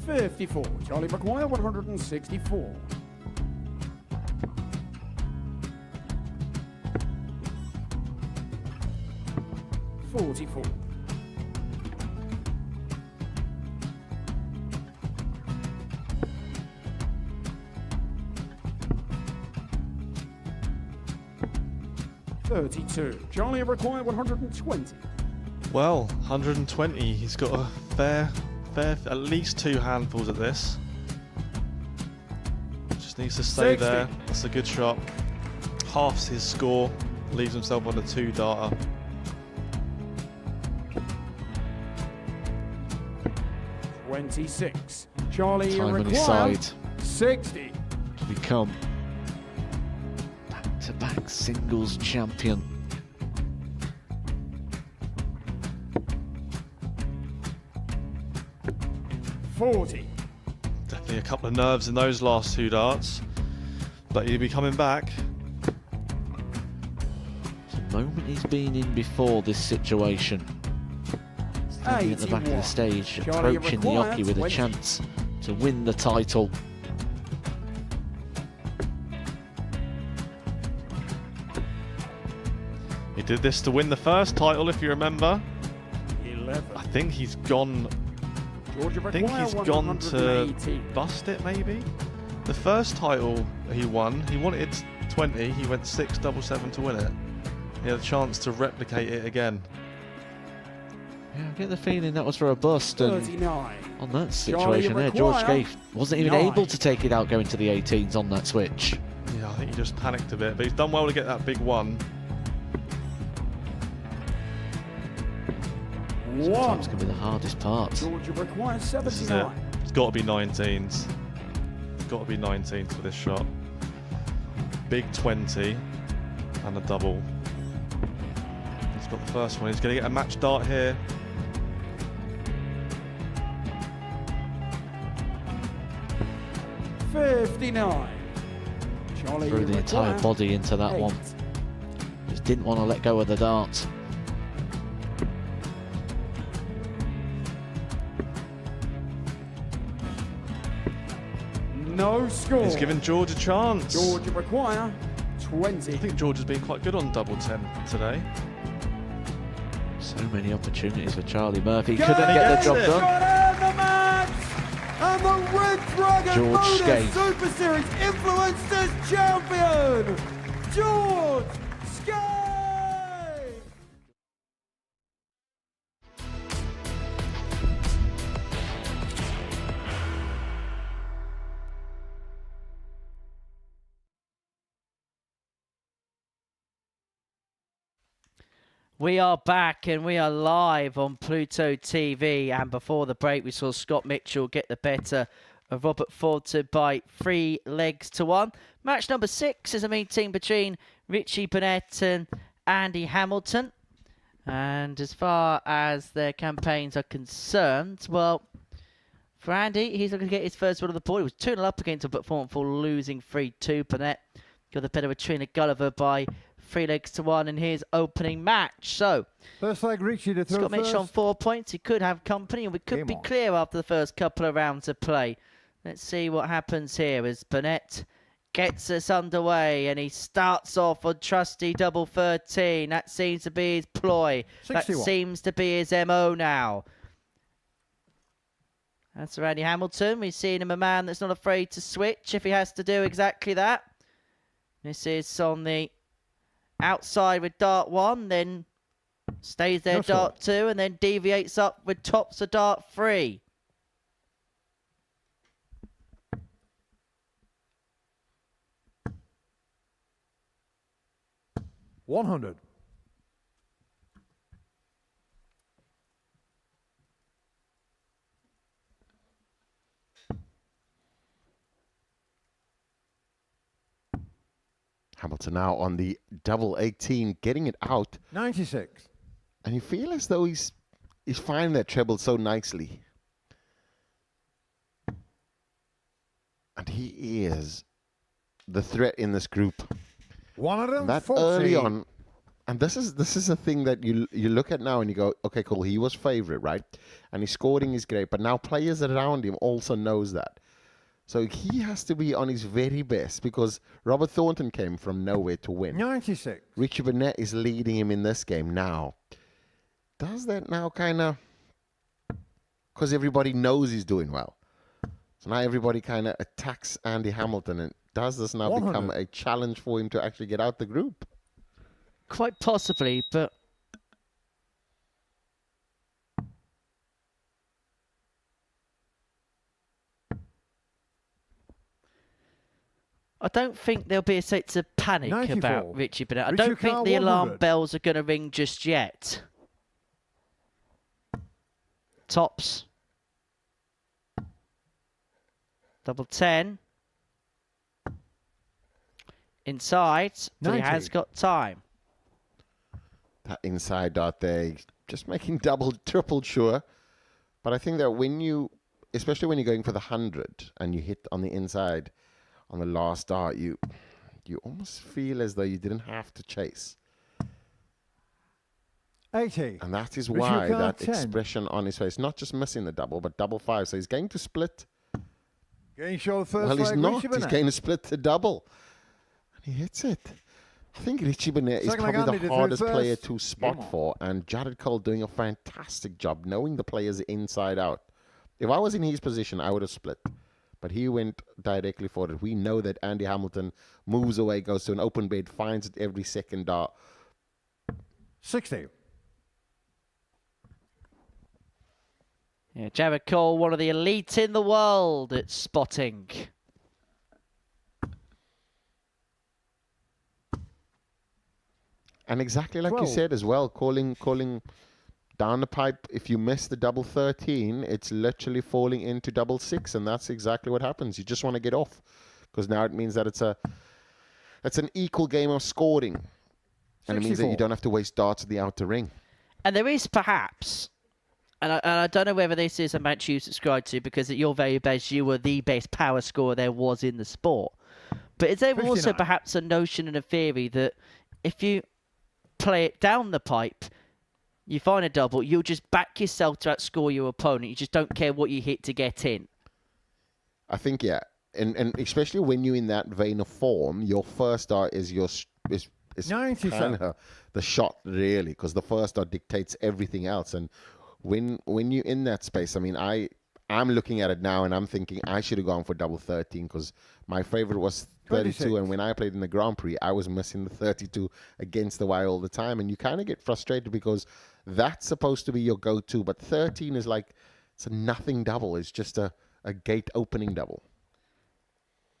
$54. Charlie McGuire, 164. $44. $32. Charlie required 120. Well, 120. He's got a fair, at least 2 handfuls at this. Just needs to stay 60. there. That's a good shot. Halves his score. Leaves himself on a 2-darter. $26. Charlie Time on his required side 60. to become back-to-back singles champion. $40. Definitely a couple of nerves in those last 2 darts, but he'll be coming back. The moment he's been in before this situation. Standing at the back of the stage, Charlie approaching the required jockey with 20. a chance to win the title. He did this to win the first title, if you remember. 11. I think he's gone. Georgia I think McGuire, he's gone to 180. bust it, maybe. The first title he won, he wanted 20. He went 6-7-7 to win it. He had a chance to replicate it again. Yeah, I get the feeling that was for a bust. And 39. on that situation there, George Scaife wasn't even able to take it out going to the 18s on that switch. Yeah, I think he just panicked a bit, but he's done well to get that big one. Sometimes can be the hardest part. Georgia McGuire, This is it. 79. It's got to be 19s. It's got to be 19s for this shot. Big 20 and a double. He's got the first one. He's going to get a match dart here. $59. Charlie Threw the entire McGuire, body into that 8. one. Just didn't want to let go of the dart. No score. He's given George a chance. Georgia McGuire, 20. I think George has been quite good on double 10 today. So many opportunities for Charlie Murphy. Go Couldn't get the job it. done. Got out the match! And the Red Dragon George Modus Scaife. Super Series Influencers Champion, George Scaife! We are back and we are live on Pluto TV. And before the break, we saw Scott Mitchell get the better of Robert Thornton by 3 legs to 1. Match number 6 is a meeting between Richie, Burnett and Andy Hamilton. And as far as their campaigns are concerned, well, for Andy, he's looking to get his first one on the board. He was 2-0 up against Robert Thornton for losing 3-2. Burnett got the better of Trina Gulliver by 3 legs to 1 in his opening match. So, First leg, Richie to throw Scott Mitchell on first. 4 points. He could have company and we could Game be on. clear after the first couple of rounds of play. Let's see what happens here as Burnett gets us underway and he starts off on trusty double 13. That seems to be his ploy. 61. That seems to be his MO now. That's Randy Hamilton. We've seen him a man that's not afraid to switch if he has to do exactly that. This is on the outside with dart 1, then stays there No dart 2, and then deviates up with tops of dart 3. $100. Hamilton now on the double 18, getting it out. 96. And you feel as though he's finding that treble so nicely. And he is the threat in this group. 140. That early on, and this is a thing that you look at now and you go, okay, cool, he was favorite, right? And he's scoring is great, but now players around him also knows that. So he has to be on his very best because Robert Thornton came from nowhere to win. 96. Richie Burnett is leading him in this game now. Does that now kind of... Because everybody knows he's doing well. So now everybody kind of attacks Andy Hamilton. And does this now 100. become a challenge for him to actually get out the group? Quite possibly, but I don't think there'll be a sense of panic 94. about Richie Burnett. I Richie don't think Carr, the alarm 100. bells are going to ring just yet. Tops. Double 10. Inside, but he 90. has got time. That inside dart there, just making double, triple sure. But I think that when you, especially when you're going for the 100 and you hit on the inside on the last dart, you almost feel as though you didn't have to chase. 80. And that is Richie why Carr, that 10. expression on his face, not just missing the double, but double 5. So he's going to split. Getting show the first Well, he's leg, not. Richie He's Burnett. going to split the double. And he hits it. I think Richie Burnett is Second leg probably Andy, the the hardest third player first. to spot for, and Jared Cole doing a fantastic job knowing the players inside out. If I was in his position, I would have split. But he went directly for it. We know that Andy Hamilton moves away, goes to an open bed, finds it every second dart. 60. Yeah, Jared Cole, one of the elite in the world at spotting. And exactly like 12. you said as well, calling down the pipe. If you miss the double 13, it's literally falling into double 6, and that's exactly what happens. You just want to get off, because now it means that it's an equal game of scoring, and it means that you 64. don't have to waste darts at the outer ring. And there is perhaps, and I don't know whether this is a match you subscribe to, because at your very best, you were the best power scorer there was in the sport. But is there also 59. perhaps a notion and a theory that if you play it down the pipe, you find a double, you'll just back yourself to outscore your opponent. You just don't care what you hit to get in. I think, yeah. And especially when you're in that vein of form, your first dart is is 97. kinda the shot, really, because the first dart dictates everything else. And when you're in that space, I mean, I'm looking at it now and I'm thinking I should have gone for double 13, because my favorite was 32, 26. and when I played in the Grand Prix, I was missing the 32 against the wire all the time, and you kind of get frustrated because that's supposed to be your go-to, but 13 is like, it's a nothing double. It's just a gate opening double.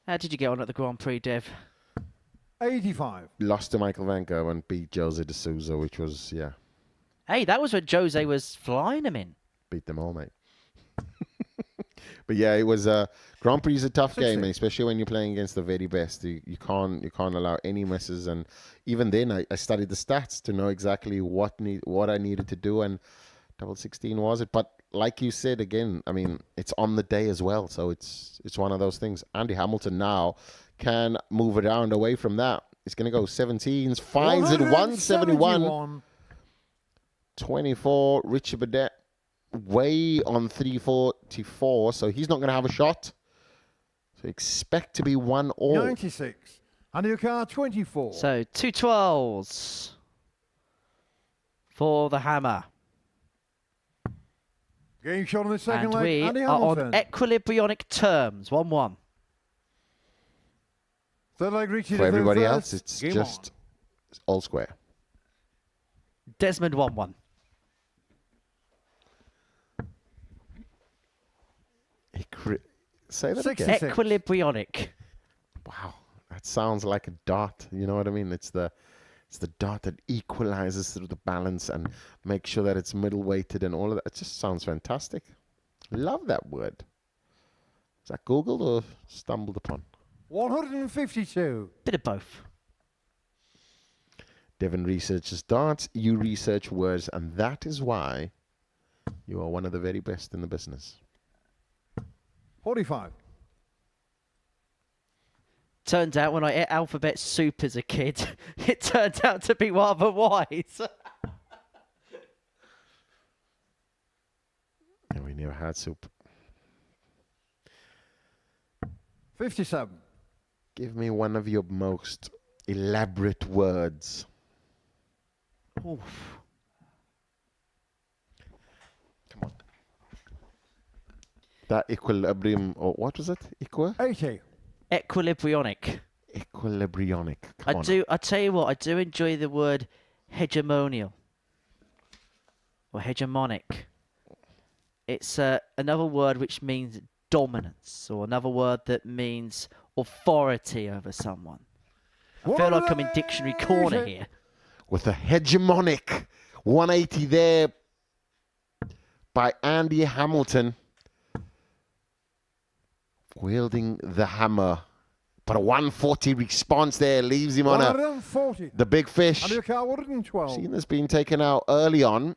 How did you get on at the Grand Prix, Dev? 85. Lost to Michael Van Gerwen and beat Jose de Souza, which was, yeah, Hey, that was when Jose was flying him in. beat them all, mate. But yeah, it was Grand Prix is a tough game, and especially when you're playing against the very best. You can't allow any misses, and even then I studied the stats to know exactly what I needed to do, and double 16 was it. But like you said again, I mean, it's on the day as well, so it's one of those things. Andy Hamilton now can move around away from that. He's going to go 17s, finds it 171, 24. Richie Burnett way on 344, so he's not going to have a shot. So expect to be 1-all. 96. And your car 24. So 2 12s for the hammer. Game shot on the second And leg. we Andy are on Hamilton. equilibrionic terms. 1-1. Third leg Richie. For everybody else, it's Game just all square. Desmond 1-1. Say that 66. again. Equilibrionic. Wow, that sounds like a dart. You know what I mean? It's the dart that equalizes through the balance and makes sure that it's middle weighted and all of that. It just sounds fantastic. Love that word. Is that Googled or stumbled upon? 152. Bit of both. Devon researches darts, you research words, and that is why you are one of the very best in the business. 45. Turns out when I ate alphabet soup as a kid, it turned out to be rather wise. And we never had soup. 57. Give me one of your most elaborate words. Oof. Come on. That equilibrium, or what was it? 80. Equilibrionic. Equilibrionic. Come on. I tell you what, I do enjoy the word hegemonial or hegemonic. It's another word which means dominance, or another word that means authority over someone. I feel like I'm in dictionary corner here. With a hegemonic 180 there by Andy Hamilton, wielding the hammer. But a 140 response there leaves him on 140. the big fish. And your car 112. Seen this being taken out early on.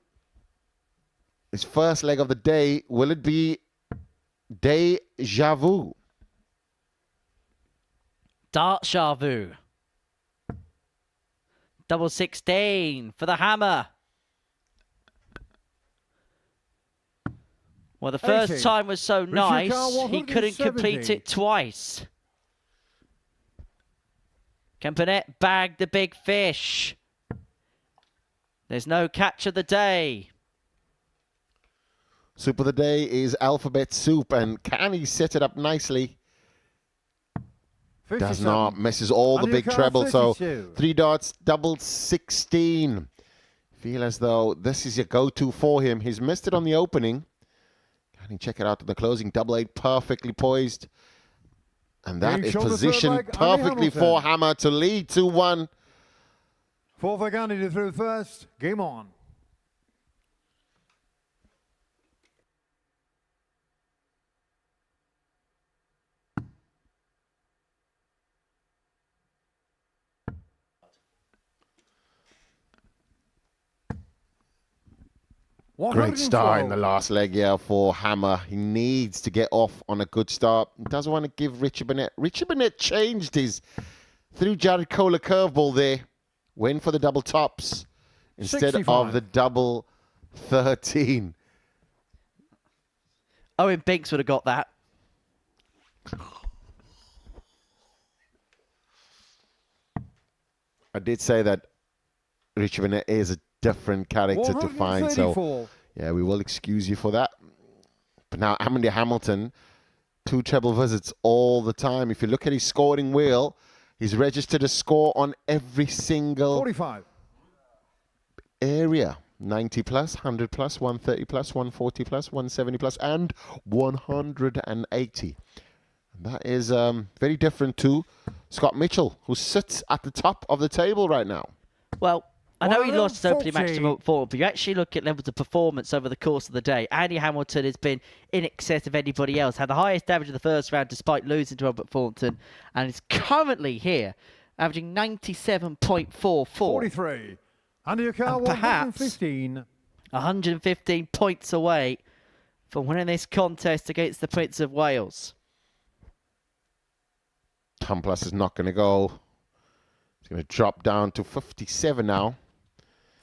His first leg of the day. Will it be deja vu? Deja vu. Double 16 for the hammer. Well, the first 80. time was so Richard nice, Carr, he couldn't complete 170. it twice. Can Burnett bag the big fish? There's no catch of the day. Soup of the day is Alphabet Soup, and can he set it up nicely? Does not. Misses all the big treble, so 3 darts, double 16. Feel as though this is a go-to for him. He's missed it on the opening. Can he check it out in the closing? Double 8, perfectly poised. And that is positioned perfectly for Hammer to lead 2-1. 4 for Gandhi through first. Game on. Great start in the last leg here for Hammer. He needs to get off on a good start. He doesn't want to give Richie Burnett. Richie Burnett changed his through Jared Kohler curveball there. Went for the double tops instead 65. of the double 13. Owen Binks would have got that. I did say that Richie Burnett is a different character to find, so yeah, we will excuse you for that. But now Andy Hamilton, 2 treble visits all the time. If you look at his scoring wheel, he's registered a score on every single 45 area. 90 plus, 100 plus, 130 plus, 140 plus, 170 plus, and 180. And that is very different to Scott Mitchell, who sits at the top of the table right now. Well, I know he lost his opening match to Robert Thornton, but you actually look at levels of performance over the course of the day. Andy Hamilton has been in excess of anybody else, had the highest average of the first round despite losing to Robert Thornton, and is currently here, averaging 97.44. 43. Andy O'Carr, and perhaps 115. 115 points away from winning this contest against the Prince of Wales. 10 plus is not going to go. He's going to drop down to 57 now.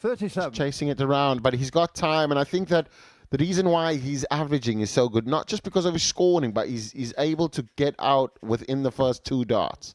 37. Just chasing it around, but he's got time, and I think that the reason why he's averaging is so good, not just because of his scoring, but he's able to get out within the first 2 darts.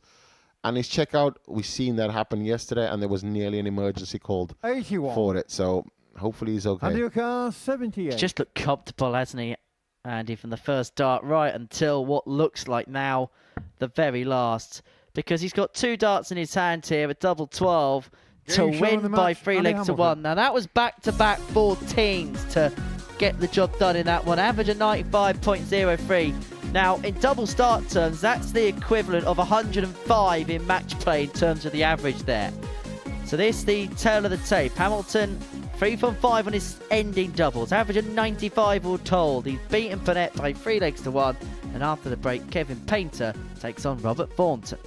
And his checkout, we've seen that happen yesterday, and there was nearly an emergency called 81. for it. So hopefully he's okay. Andy O'Carr, 78. He's just looked comfortable, hasn't he, Andy, from the first dart right until what looks like now the very last. Because he's got 2 darts in his hand here, a double 12 to win by 3 legs to 1. Now that was back-to-back 14s to get the job done in that one. Average of 95.03. Now, in double start terms, that's the equivalent of 105 in match play in terms of the average there. So this is the tail of the tape. Hamilton, 3 from 5 on his ending doubles. Average of 95 all told. He's beaten Burnett by 3 legs to 1. And after the break, Kevin Painter takes on Robert Thornton.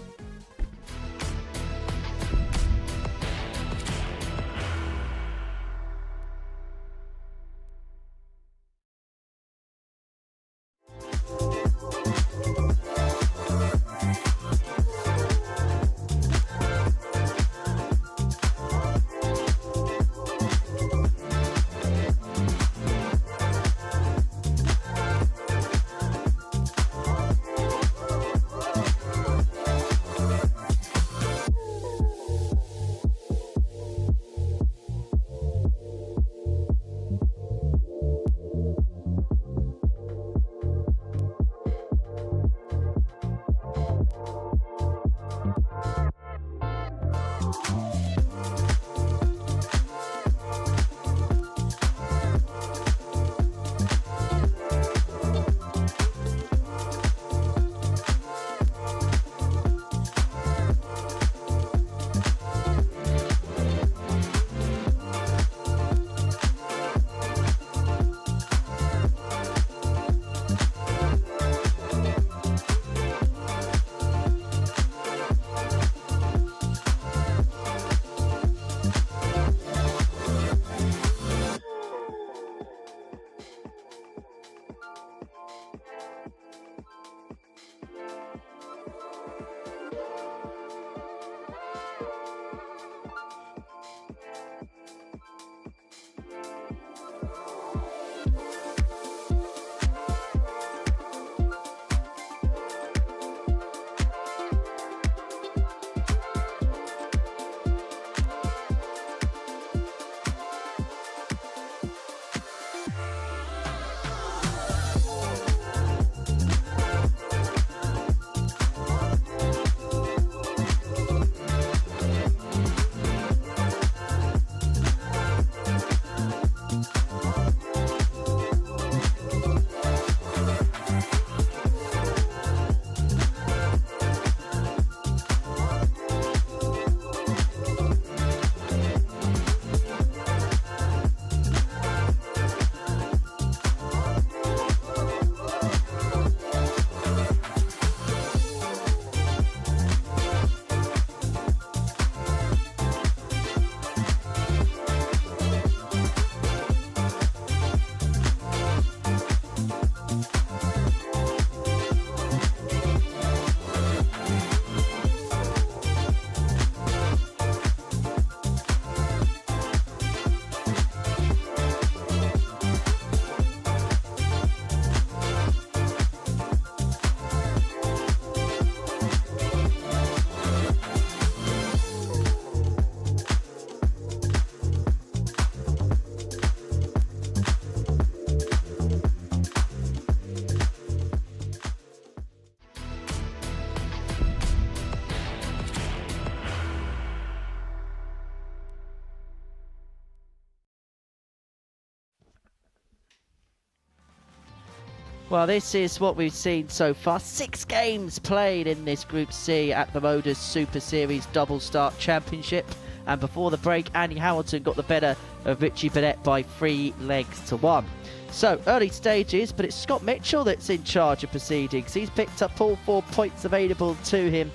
Well, this is what we've seen so far. 6 games played in this Group C at the Modus Super Series Double Start Championship. And before the break, Andy Hamilton got the better of Richie Burnett by 3 legs to 1. So, early stages, but it's Scott Mitchell that's in charge of proceedings. He's picked up all 4 points available to him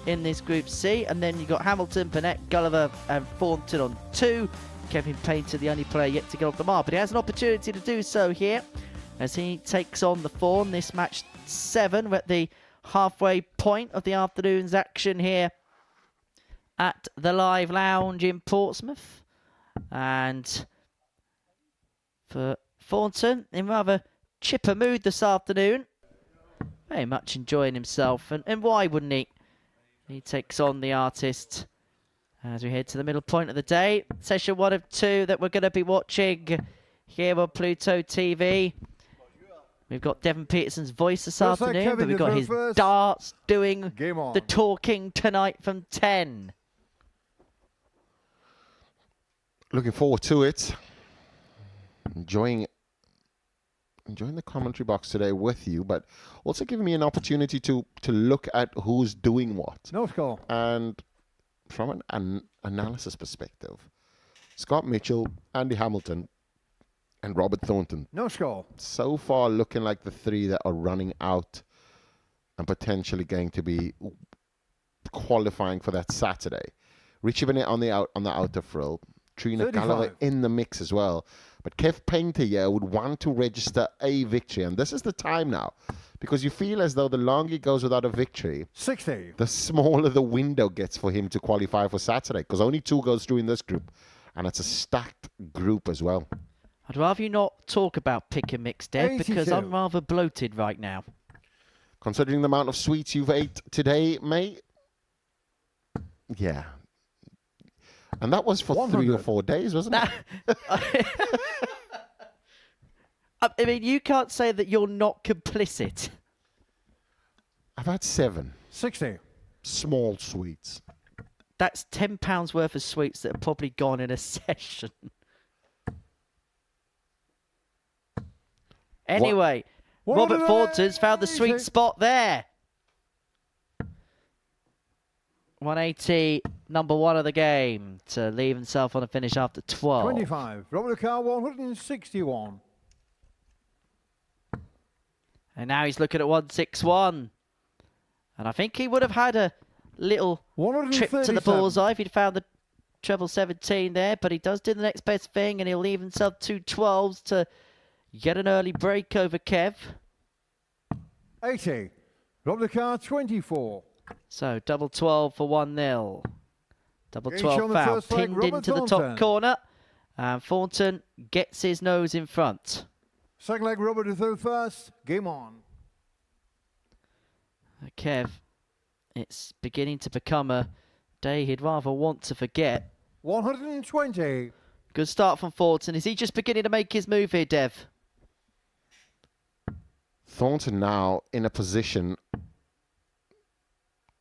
in this Group C. And then you've got Hamilton, Burnett, Gulliver and Thornton on 2. Kevin Painter, the only player yet to get off the mark. But he has an opportunity to do so here as he takes on the Fawn. This match 7. We're at the halfway point of the afternoon's action here at the Live Lounge in Portsmouth. And for Thornton, in rather chipper mood this afternoon. Very much enjoying himself. And why wouldn't he? He takes on the artist as we head to the middle point of the day. Session 1 of 2 that we're going to be watching here on Pluto TV. We've got Devon Peterson's voice this afternoon, but we've got his darts doing the talking tonight from 10. Looking forward to it. Enjoying the commentary box today with you, but also giving me an opportunity to look at who's doing what. No score. And from an analysis perspective, Scott Mitchell, Andy Hamilton, and Robert Thornton. No score. So far looking like the 3 that are running out and potentially going to be qualifying for that Saturday. Richie Burnett on the outer frill. Trina, Gulliver in the mix as well. But Kev Painter here would want to register a victory. And this is the time now. Because you feel as though the longer he goes without a victory, 60. the smaller the window gets for him to qualify for Saturday. Because only 2 goes through in this group. And it's a stacked group as well. I'd rather you not talk about pick and mix, Deb, 82. because I'm rather bloated right now. Considering the amount of sweets you've ate today, mate. Yeah. And that was for 100. 3 or 4 days, wasn't it? I mean, you can't say that you're not complicit. I've had 7. 60. Small sweets. That's £10 worth of sweets that have probably gone in a session. Anyway, Robert Thornton's found the sweet spot there. 180, number 1 of the game, to leave himself on a finish after 12. 25. Robert Carr, 161. And now he's looking at 161. And I think he would have had a little trip to the bullseye if he'd found the treble 17 there. But he does do the next best thing, and he'll leave himself 2 12s to get an early break over Kev. 80. Robert Carr, 24. So double 12 for 1-0. Double Gage 12 on the foul. first leg, Pinned Robert into the Thornton. top corner. And Thornton gets his nose in front. Second leg, Robert to third first. Game on. Kev, it's beginning to become a day he'd rather want to forget. 120. Good start from Thornton. Is he just beginning to make his move here, Dev? Thornton now in a position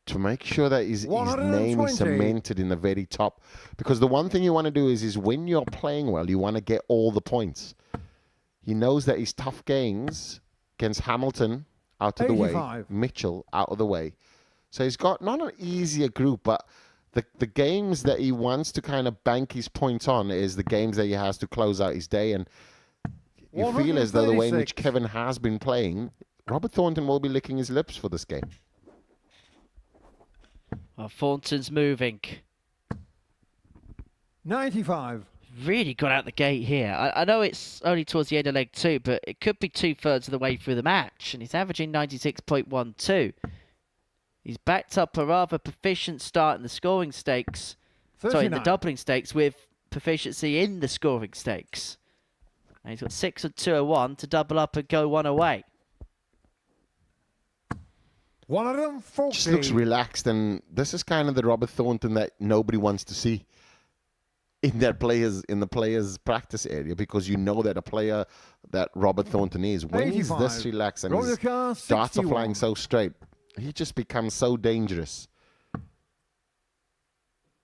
to make sure that his name is cemented in the very top. Because the one thing you want to do is when you're playing well, you want to get all the points. He knows that his tough games against Hamilton out of 85. The way, Mitchell out of the way. So he's got not an easier group, but the games that he wants to kind of bank his points on is the games that he has to close out his day. And you feel as though the way in which Kevin has been playing, Robert Thornton will be licking his lips for this game. Well, Thornton's moving. 95. Really got out the gate here. I know it's only towards the end of leg 2, but it could be 2/3 of the way through the match. And he's averaging 96.12. He's backed up a rather proficient start in the scoring stakes. 39. Sorry, in the doubling stakes with proficiency in the scoring stakes. And he's got 6 and 201 to double up and go 108. 140. Just looks relaxed, and this is kind of the Robert Thornton that nobody wants to see in the players' practice area, because you know that a player that Robert Thornton is, when he's this relaxed and his darts are flying so straight, he just becomes so dangerous.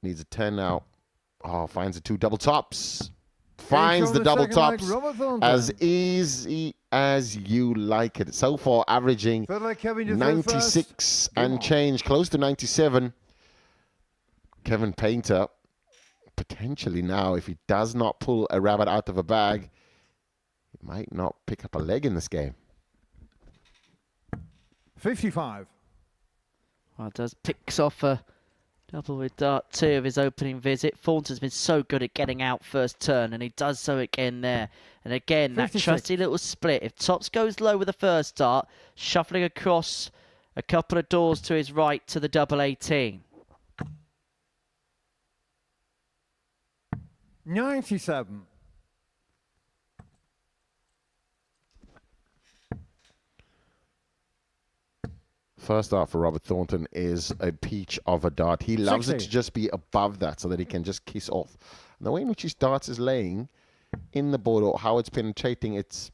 Needs a 10 now. Oh, finds the 2 double tops. Finds the double tops as easy as you like it. So far, averaging Feel like Kevin, you through 96 first. and change, close to 97. Kevin Painter, potentially now, if he does not pull a rabbit out of a bag, he might not pick up a leg in this game. 55. Well, does picks off a double with dart 2 of his opening visit. Thornton's been so good at getting out first turn, and he does so again there. And again, 56. that trusty little split. If Tops goes low with the first dart, shuffling across a couple of doors to his right to the double 18. 97. First dart for Robert Thornton is a peach of a dart. He loves 60. it to just be above that so that he can just kiss off. And the way in which his darts is laying in the board or how it's penetrating, it's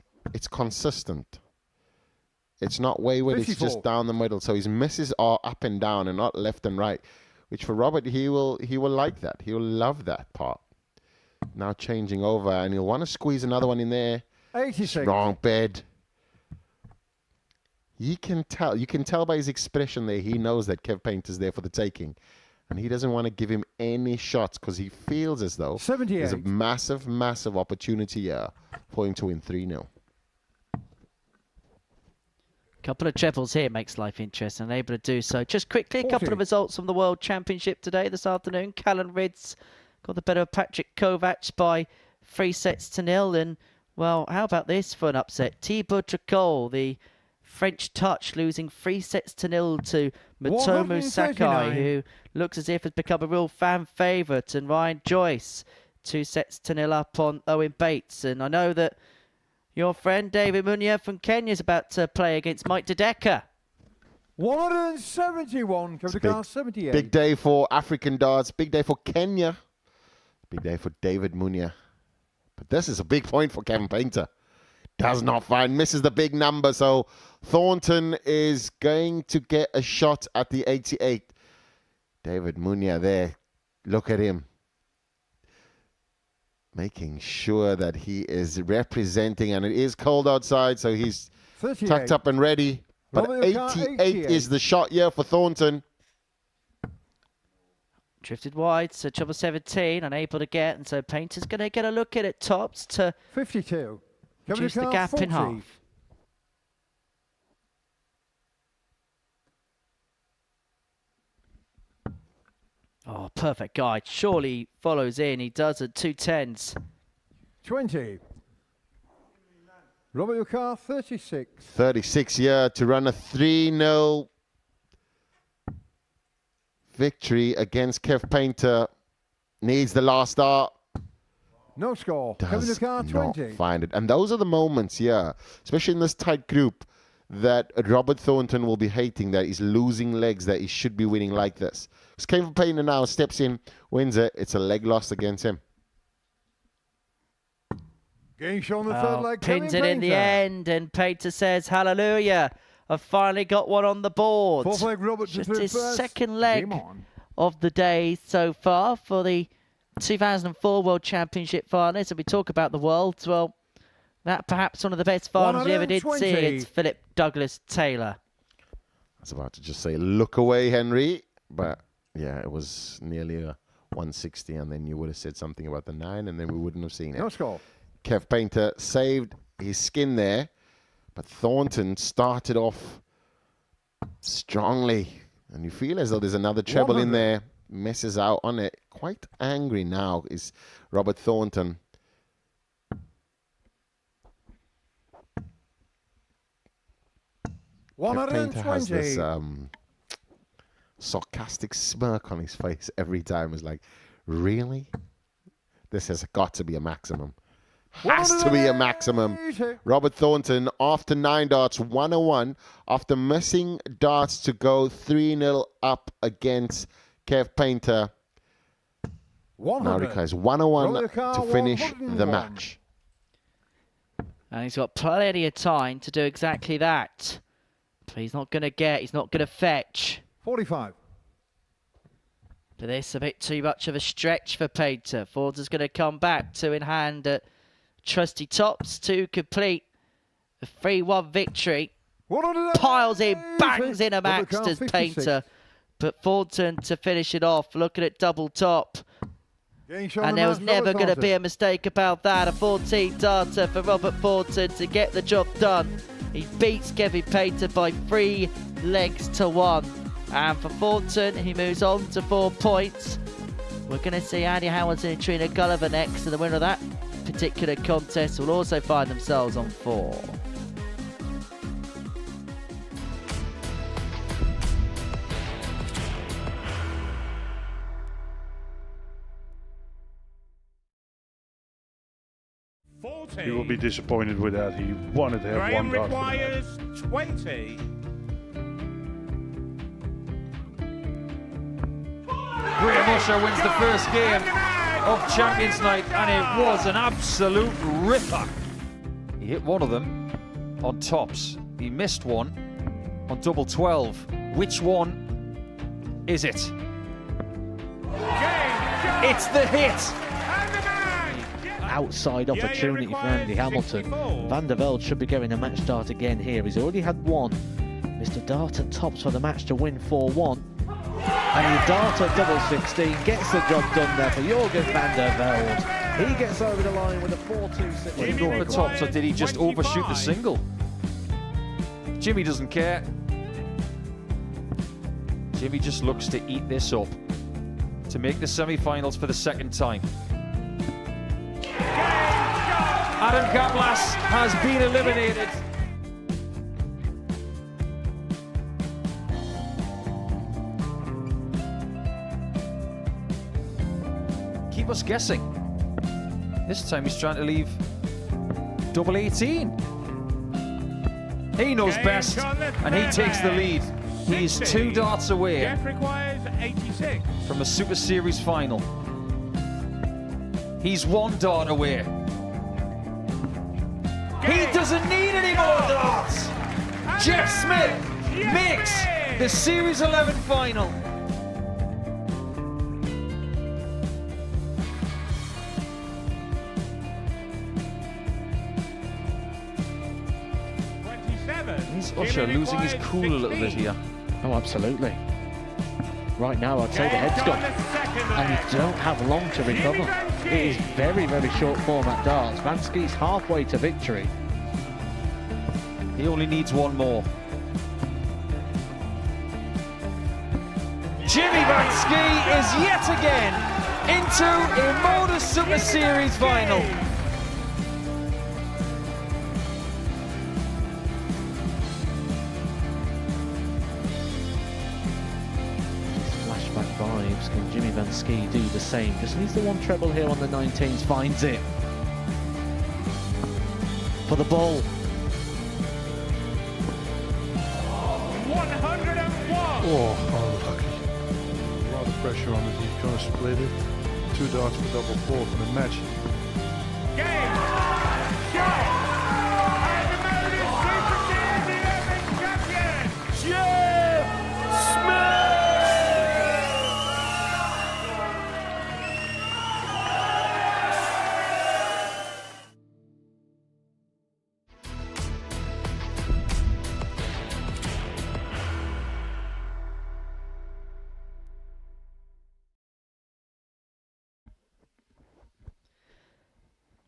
consistent. It's not wayward, 54. it's just down the middle. So his misses are up and down and not left and right, which for Robert, he will like that. He will love that part. Now changing over, and he'll want to squeeze another one in there. 86. Wrong bed. You can tell by his expression there, he knows that Kev Painter's there for the taking. And he doesn't want to give him any shots because he feels as though 78. there's a massive, massive opportunity here for him to win 3-0. Couple of trebles here makes life interesting and able to do so. Just quickly, a couple 40. of results from the World Championship today, this afternoon. Callan Ridds got the better of Patrick Kovacs by 3-0. And, well, how about this for an upset? Thibaut Tricol, the French touch, losing 3-0 to Motomu Sakai, 139. who looks as if has become a real fan favourite. And Ryan Joyce, 2-0 up on Owen Bates. And I know that your friend David Munya from Kenya is about to play against Mike Dedeker. 171. Come to car 78. Big day for African darts. Big day for Kenya. Big day for David Munya. But this is a big point for Kevin Painter. Does not find, misses the big number. So Thornton is going to get a shot at the 88. David Munya there. Look at him. Making sure that he is representing, and it is cold outside, so he's 38. tucked up and ready. But Robert Car, 88 is the shot here for Thornton. Drifted wide, so trouble 17, unable to get, and so Painter's going to get a look at it tops to 52. Come reduce to the car gap 40. in half. Oh, perfect guide. Surely follows in. He does at 2-10s. 20. Robert your car 36. 36 here to run a 3-0 victory against Kev Painter. Needs the last dart. No score. Come to Does car not 20. find it. And those are the moments, yeah, especially in this tight group, that Robert Thornton will be hating, that he's losing legs, that he should be winning like this. Scaife Painter now steps in, wins it. It's a leg loss against him. Game shown the third leg. Pins Kevin it in the Painter. end, and Painter says, hallelujah. I've finally got one on the board. Fourth leg, Robert to Just through his first. second leg Game on. of the day so far for the 2004 World Championship finals. And we talk about the Worlds, well, that perhaps one of the best finals we ever did see 120. against Philip Douglas Taylor. I was about to just say, look away, Henry. But, yeah, it was nearly a 160, and then you would have said something about the 9, and then we wouldn't have seen it. No score. Kev Painter saved his skin there, but Thornton started off strongly. And you feel as though there's another treble in 100. there. Misses out on it. Quite angry now is Robert Thornton. Kev Painter has this 120. sarcastic smirk on his face every time. It's like, really? This has got to be a maximum. Has to be a maximum. Robert Thornton, after 9 darts, 101. After missing darts to go 3-0 up against Kev Painter. Now 100. Rico is 101 Roller car, to finish 101. the match. And he's got plenty of time to do exactly that. But he's not going to get, he's not going to fetch. 45. To this, a bit too much of a stretch for Painter. Ford's is going to come back, 2 in hand at trusty tops to complete A 3-1 victory. Piles in, bangs in a max to Painter. But Thornton to finish it off. Looking at double top. And there was never going to be a mistake about that. A 14 darter for Robert Thornton to get the job done. He beats Kevin Painter by 3 legs to 1. And for Thornton, he moves on to 4 points. We're going to see Andy Hamilton and Trina Gulliver next, and the winner of that particular contest will also find themselves on 4. He will be disappointed with that. He wanted to have one dart. Requires 20. Graham Usher wins the first game of Champions Night, and it was an absolute ripper. He hit one of them on tops. He missed one on double 12. Which one is it? It's the hit. Outside opportunity for Andy Hamilton. Van der Velde should be getting a match start again here. He's already had one. Mr. Darter tops for the match to win 4-1. And the Darter double 16 gets the job done there for Jürgen van der Velde. He gets over the line with a 4-2-6. Did he go for tops, or did he just overshoot the single? Jimmy doesn't care. Jimmy just looks to eat this up to make the semi-finals for the second time. Adam Kaplas has been eliminated. Keep us guessing. This time he's trying to leave double 18. He knows best, and he takes the lead. He is 2 darts away from a Super Series final. He's 1 dart away. He doesn't need any more darts. Jeff Smith makes the Series 11 final. Is Usher losing his cool a little bit here? Oh, absolutely. Right now, I'd say the head's gone. And you don't have long to recover. It is very, very short format darts. Van Skee's halfway to victory. He only needs 1 more. Jimmy Van Ski is yet again into a Modus Super Series final. Flashback vibes. Can Jimmy Van Ski do the same? Just needs the 1 treble here on the 19s. Finds it. For the ball. 101. Oh, unlucky. A lot of pressure on it. He's going to split it. 2 darts for double 4 for the match. Game. Shot. And the Modus Super Series 11 champion, Jeff Smith.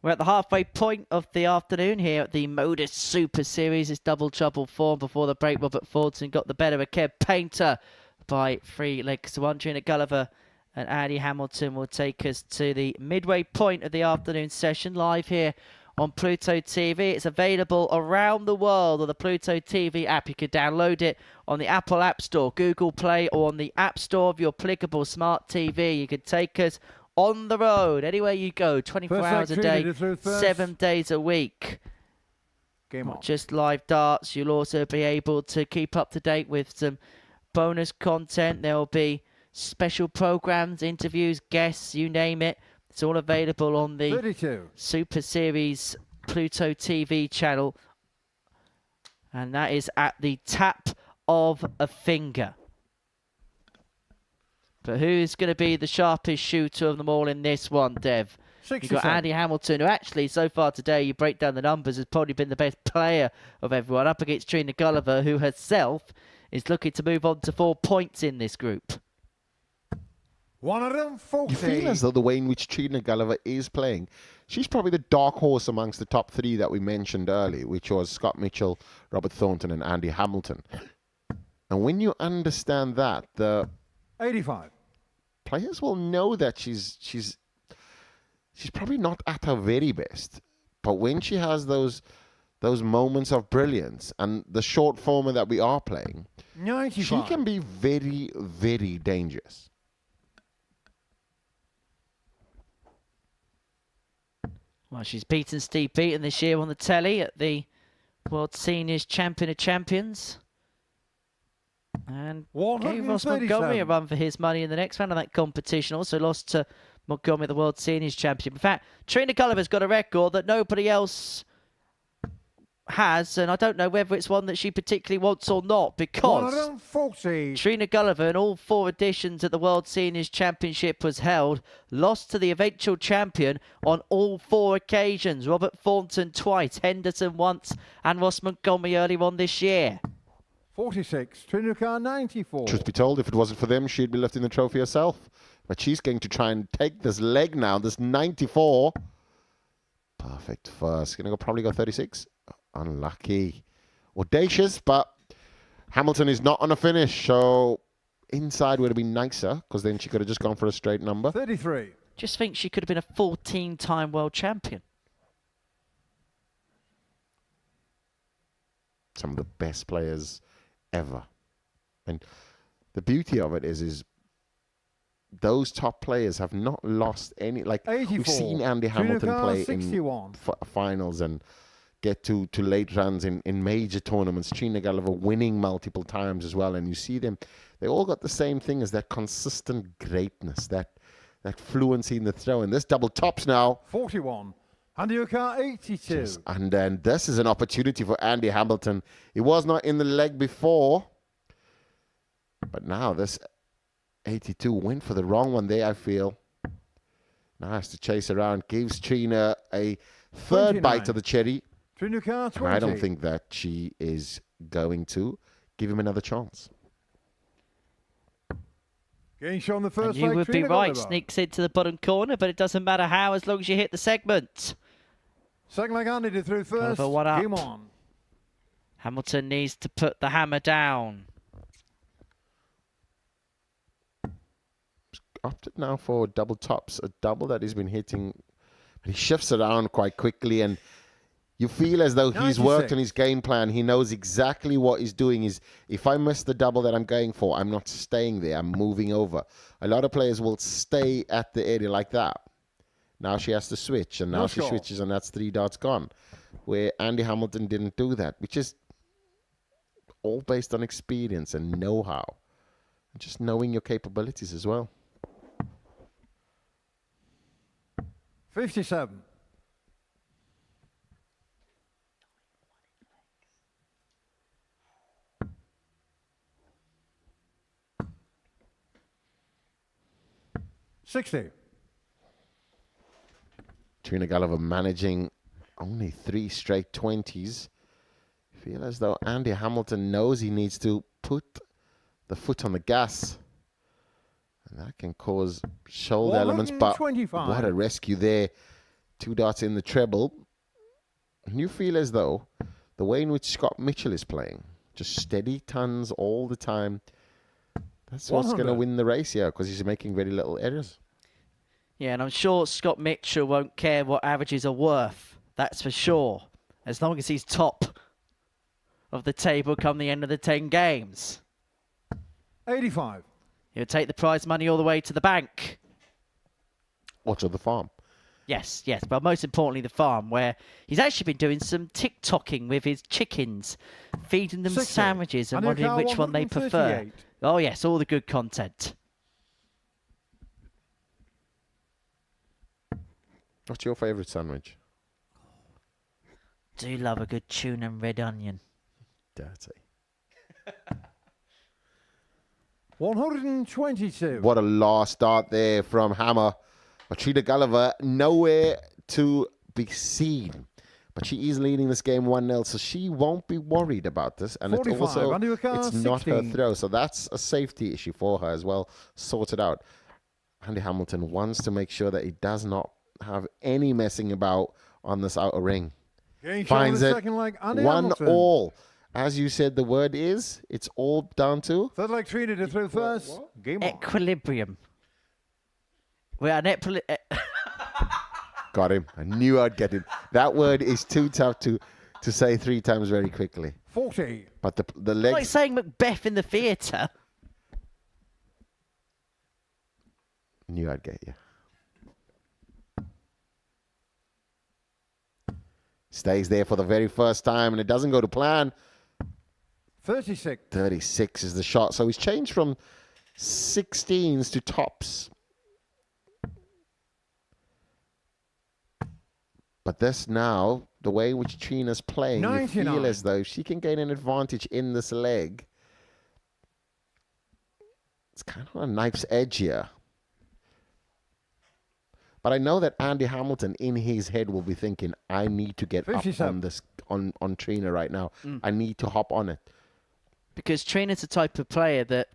We're at the halfway point of the afternoon here at the Modus Super Series. It's double trouble form. Before the break, Robert Thornton got the better of Kev Painter by 3 legs to 1. Trina Gulliver and Andy Hamilton will take us to the midway point of the afternoon session live here on Pluto TV. It's available around the world on the Pluto TV app. You can download it on the Apple App Store, Google Play, or on the App Store of your applicable smart TV. You can take us on the road, anywhere you go, 24 hours a day, 7 days a week. Not just live darts, you'll also be able to keep up to date with some bonus content. There will be special programs, interviews, guests, you name it. It's all available on the 32. Super Series Pluto TV channel. And that is at the tap of a finger. But who's going to be the sharpest shooter of them all in this one, Dev? You've got Andy Hamilton, who actually, so far today, you break down the numbers, has probably been the best player of everyone, up against Trina Gulliver, who herself is looking to move on to 4 points in this group. 140. You feel as though the way in which Trina Gulliver is playing, she's probably the dark horse amongst the top 3 that we mentioned earlier, which was Scott Mitchell, Robert Thornton, and Andy Hamilton. And when you understand that, the 85 players will know that she's probably not at her very best, but when she has those moments of brilliance and the short format that we are playing, 95. she can be very, very dangerous. Well, she's beaten Steve Beaton this year on the telly at the World Seniors Champion of Champions. And gave Ross Montgomery a run for his money in the next round of that competition. Also lost to Montgomery, the World Seniors Champion. In fact, Trina Gulliver's got a record that nobody else has, and I don't know whether it's one that she particularly wants or not, because 140. Trina Gulliver, in all 4 editions that the World Seniors Championship was held, lost to the eventual champion on all 4 occasions. Robert Thornton twice, Henderson once, and Ross Montgomery earlier on this year. 46. Trina 94. Truth be told, if it wasn't for them, she'd be lifting the trophy herself. But she's going to try and take this leg now, this 94. Perfect first. Going to probably go 36. Unlucky. Audacious, but Hamilton is not on a finish, so inside would have been nicer, because then she could have just gone for a straight number. 33. Just think she could have been a 14-time world champion. Some of the best players ever. And the beauty of it is those top players have not lost any. Like 84. we've seen Andy Hamilton play 61. in finals and get to late runs in major tournaments. Trina Gulliver winning multiple times as well. And you see them, they all got the same thing as that consistent greatness, that fluency in the throw. And this double tops now. 41. Andy Hamilton 82. Yes. And then this is an opportunity for Andy Hamilton. He was not in the leg before, but now this 82 went for the wrong one there, I feel. Now has to chase around, gives Trina a third 29. bite of the cherry. Trina 20. And I don't think that she is going to give him another chance. Getting shown the first And you leg, would be Trina right, Gulliver. sneaks into the bottom corner, but it doesn't matter how, as long as you hit the segment. Second leg Andy did through first. Gulliver one up. Game on. Hamilton needs to put the hammer down. Opted now for double tops, a double that he's been hitting. But he shifts around quite quickly, and you feel as though he's 96. worked on his game plan. He knows exactly what he's doing. Is if I miss the double that I'm going for, I'm not staying there. I'm moving over. A lot of players will stay at the area like that. Now she has to switch, and now she switches, and that's 3 dots gone. Where Andy Hamilton didn't do that, which is all based on experience and know-how. And just knowing your capabilities as well. 57. $60. Trina Gulliver managing only 3 straight 20s. Feel as though Andy Hamilton knows he needs to put the foot on the gas. And that can cause shoulder elements, but what a rescue there. 2 dots in the treble. And you feel as though the way in which Scott Mitchell is playing, just steady tons all the time, that's what's going to win the race here, because he's making very little errors. Yeah, and I'm sure Scott Mitchell won't care what averages are worth. That's for sure. As long as he's top of the table come the end of the 10 games. 85. He'll take the prize money all the way to the bank. Watch of the farm. Yes, yes. But most importantly, the farm, where he's actually been doing some TikToking with his chickens, feeding them 60. sandwiches and wondering which one they prefer. 138. Oh, yes, all the good content. What's your favourite sandwich? Do love a good tuna and red onion. Dirty. 122. What a last start there from Hammer. But Trina Gulliver, nowhere to be seen. But she is leading this game 1-0, so she won't be worried about this. And 45, it's also, under your car, it's not her 16. throw. So that's a safety issue for her as well, sorted out. Andy Hamilton wants to make sure that he does not have any messing about on this outer ring. Finds it, 1-1. As you said, the word is, it's all down to? Third leg Trina to throw first. Game on. Equilibrium. We are Got him. I knew I'd get him. That word is too tough to say 3 times very quickly. 40. But the legs... like saying Macbeth in the theatre. Knew I'd get you. Stays there for the very first time, and it doesn't go to plan. 36. 36 is the shot. So he's changed from 16s to tops. But this now, the way in which Trina's playing, you feel as though she can gain an advantage in this leg. It's kind of a knife's edge here. But I know that Andy Hamilton in his head will be thinking, I need to get 57. up on this on Trina right now. I need to hop on it. Because Trina's the type of player that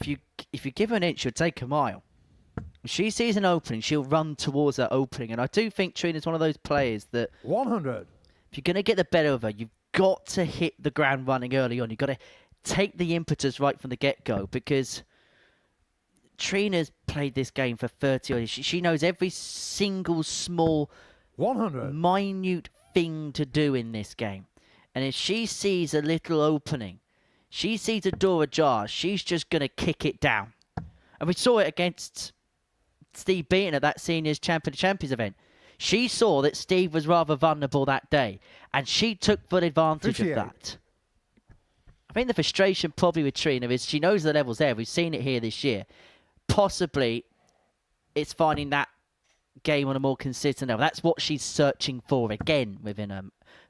if you give her an inch, she'll take a mile. If she sees an opening, she'll run towards that opening. And I do think Trina's one of those players that 100. if you're going to get the better of her, you've got to hit the ground running early on. You've got to take the impetus right from the get-go, because Trina's played this game for 30 years. She knows every single small 100. minute thing to do in this game. And if she sees a little opening, she sees a door ajar, she's just going to kick it down. And we saw it against Steve Beaton at that Seniors Champions event. She saw that Steve was rather vulnerable that day, and she took full advantage of that. I think the frustration probably with Trina is she knows the level's there. We've seen it here this year. Possibly it's finding that game on a more consistent level. That's what she's searching for again within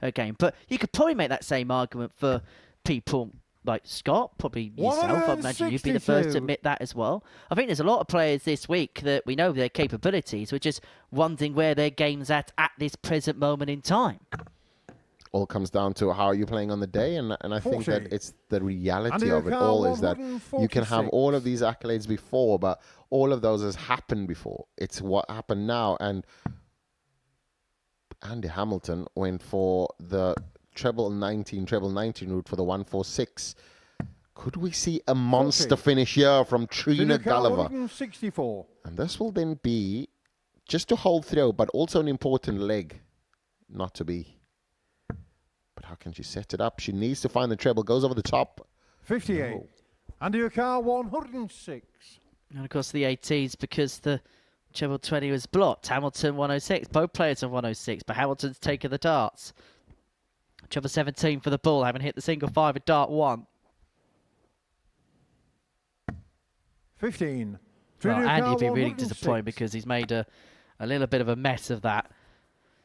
her game. But you could probably make that same argument for people like Scott, probably yourself. I imagine you'd be the first to admit that as well. I think there's a lot of players this week that we know their capabilities. We're just wondering where their game's at this present moment in time. All comes down to how you're playing on the day, and I think that it's the reality of it all is that you can have all of these accolades before, but all of those has happened before. It's what happened now, and Andy Hamilton went for the treble 19 route for the 146. Could we see a monster finish here from Trina Gulliver? 64. And this will then be just to hold through, but also an important leg not to be. But how can she set it up? She needs to find the treble. Goes over the top. 58. No. Under your car, 106. And of course the ATs, because the treble 20 was blocked. Hamilton 106. Both players are 106, but Hamilton's taken the darts. Treble 17 for the bull, having hit the single 5 at dart 1. 15. Well, Andy'd be really disappointed because he's made a little bit of a mess of that.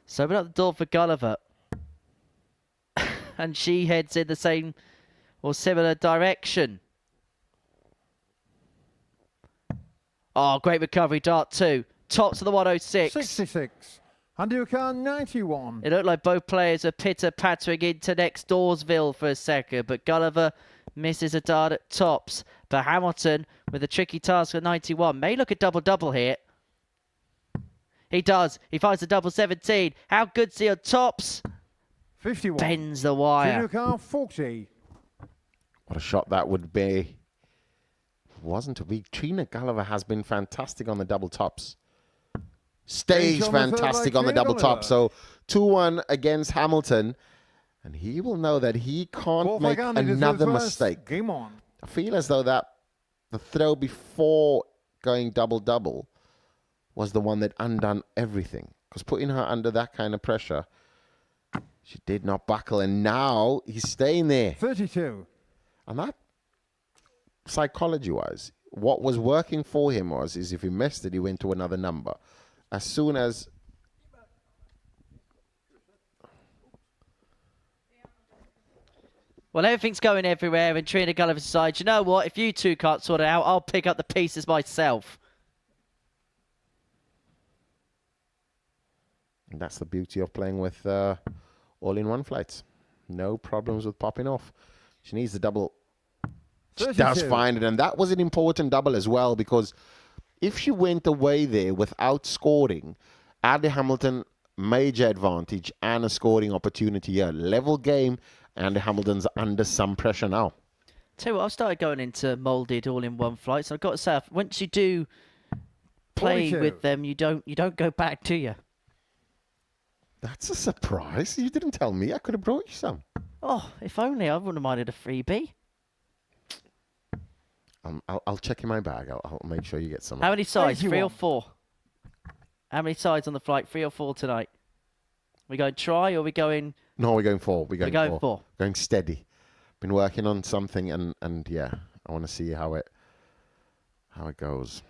So open up the door for Gulliver. And she heads in the same or similar direction. Oh, great recovery, dart 2. Tops of the 106. 66. Under your car, 91. It looked like both players are pitter-pattering into next Doorsville for a second, but Gulliver misses a dart at tops. But Hamilton, with a tricky task at 91, may look at double-double here. He does. He finds the double 17. How good's he on tops? 51. Bends the wire. Under your car, 40. What a shot that would be. Wasn't to be. Trina Gulliver has been fantastic on the double tops. Stays fantastic on the double top. So 2-1 against Hamilton. And he will know that he can't make another mistake. Game on. I feel as though that the throw before going double-double was the one that undone everything. Because putting her under that kind of pressure, she did not buckle. And now he's staying there. 32. And that, psychology-wise, what was working for him is if he missed it, he went to another number. As soon as... Well, everything's going everywhere, and Trina Gulliver decides, you know what, if you two can't sort it out, I'll pick up the pieces myself. And that's the beauty of playing with all-in-one flights. No problems with popping off. She needs the double. She does find it, and that was an important double as well, because if she went away there without scoring, Andy Hamilton, major advantage and a scoring opportunity here. Level game, Andy Hamilton's under some pressure now. Tell you what, I've started going into moulded all-in-one flights. I've got to say, once you do play with them, you don't go back, do you? That's a surprise. You didn't tell me. I could have brought you some. Oh, if only. I wouldn't have minded a freebie. I'll check in my bag. I'll make sure you get some. How many sides? 3 or 4? How many sides on the flight? 3 or 4 tonight? We going try or are we going... No, we're going 4. We're going 4. Going steady. Been working on something and yeah, I want to see how it goes.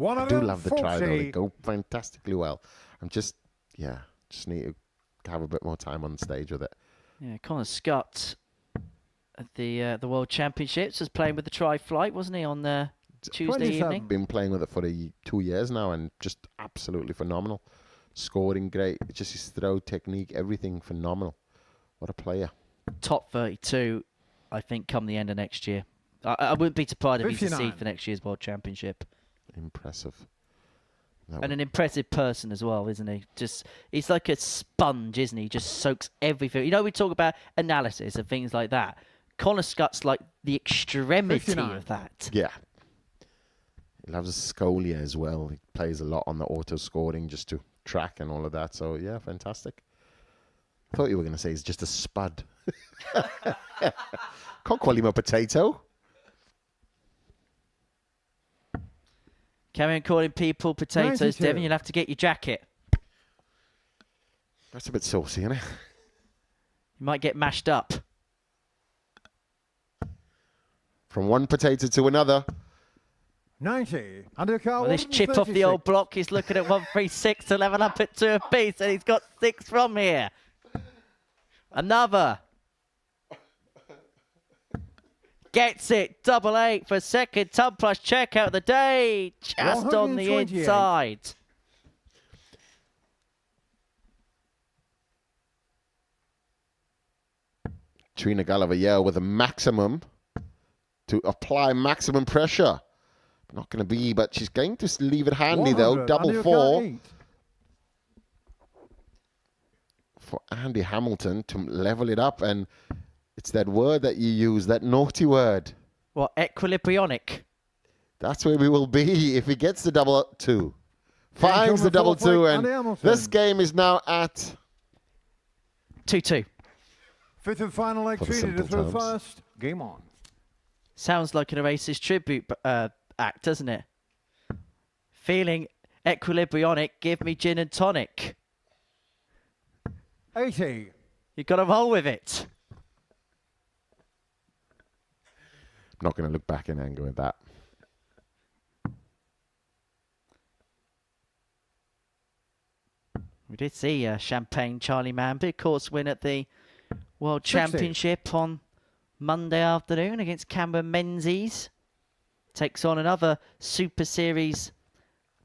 I do love the try though. They go fantastically well. Just need to have a bit more time on stage with it. Yeah, Connor Scott at the World Championships was playing with the try flight, wasn't he, on Tuesday evening? Been playing with it for 2 years now, and just absolutely phenomenal. Scoring great, just his throw technique, everything phenomenal. What a player! Top 32, I think, come the end of next year. I wouldn't be surprised if he's a seed for next year's World Championship. Impressive. And an impressive person as well, isn't he? He's like a sponge, isn't he? Just soaks everything. You know, we talk about analysis and things like that. Connor Scott's like the extremity of that. Yeah. He loves Scolia as well. He plays a lot on the auto scoring just to track and all of that. So, yeah, fantastic. I thought you were going to say he's just a spud. Can't call him a potato. Carry on calling people potatoes, 92. Devin. You'll have to get your jacket. That's a bit saucy, isn't it? You might get mashed up. From one potato to another. 90. Well, this chip off the old block, he's looking at 136 to level up at 2 apiece, and he's got 6 from here. Another. Gets it. 888 for second. Ton plus checkout of the day. Just on the inside. Trina Gulliver, yeah, with a maximum to apply maximum pressure. Not going to be, but she's going to leave it handy, though. Double 4 for Andy Hamilton to level it up. And it's that word that you use, that naughty word. What, equilibrionic? That's where we will be if he gets the double 2. Finds the double 2, and this game is now at 2-2. Fifth and final leg, Trina to throw first. Game on. Sounds like an Oasis tribute act, doesn't it? Feeling equilibrionic, give me gin and tonic. 80. You got to roll with it. I'm not going to look back in anger with that. We did see Champagne Charlie Manby, of course, win at the World Championship on Monday afternoon against Cameron Menzies. Takes on another Super Series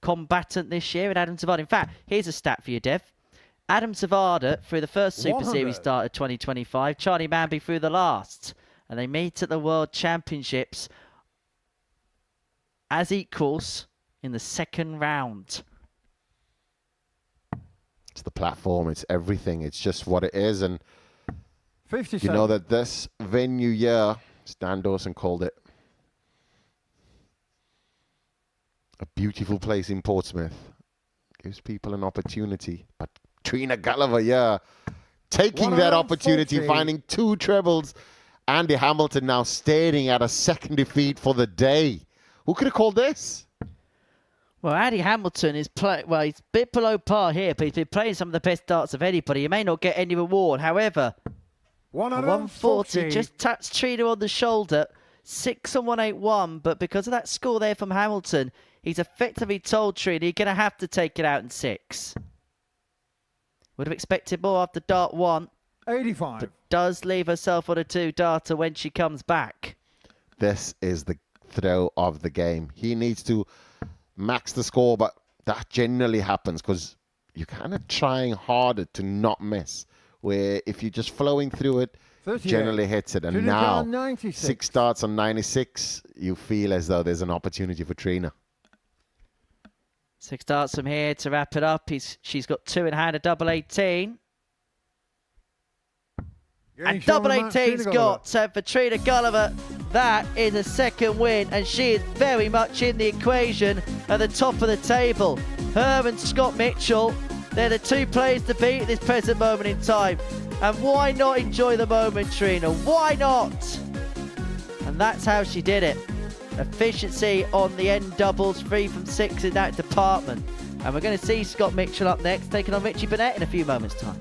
combatant this year in Adam Zavada. In fact, here's a stat for you, Dev. Adam Zavada through the first Super Series start of 2025. Charlie Manby through the last. And they meet at the World Championships as equals in the second round. It's the platform. It's everything. It's just what it is. And 57. You know that this venue here, Stan Dawson called it a beautiful place in Portsmouth. Gives people an opportunity. But Trina Gulliver, yeah, taking that opportunity, finding 2 trebles. Andy Hamilton now staring at a second defeat for the day. Who could have called this? Well, Andy Hamilton is he's a bit below par here, but he's been playing some of the best darts of anybody. He may not get any reward. However, 140 just taps Trina on the shoulder. 6 on 181, but because of that score there from Hamilton, he's effectively told Trina you're going to have to take it out in 6. Would have expected more after dart 1. 85. but does leave herself on a 2-darter when she comes back. This is the throw of the game. He needs to max the score, but that generally happens because you're kind of trying harder to not miss, where if you're just flowing through it, 38. generally hits it. And Trina now, on 96. 6 darts on 96, you feel as though there's an opportunity for Trina. 6 darts from here to wrap it up. She's got 2 in hand, a double 18. And double 18's got for Trina Gulliver. That is a second win, and she is very much in the equation at the top of the table. Her and Scott Mitchell, they're the 2 players to beat at this present moment in time. And why not enjoy the moment, Trina? Why not? And that's how she did it. Efficiency on the end doubles, 3 from 6 in that department. And we're going to see Scott Mitchell up next, taking on Richie Burnett in a few moments' time.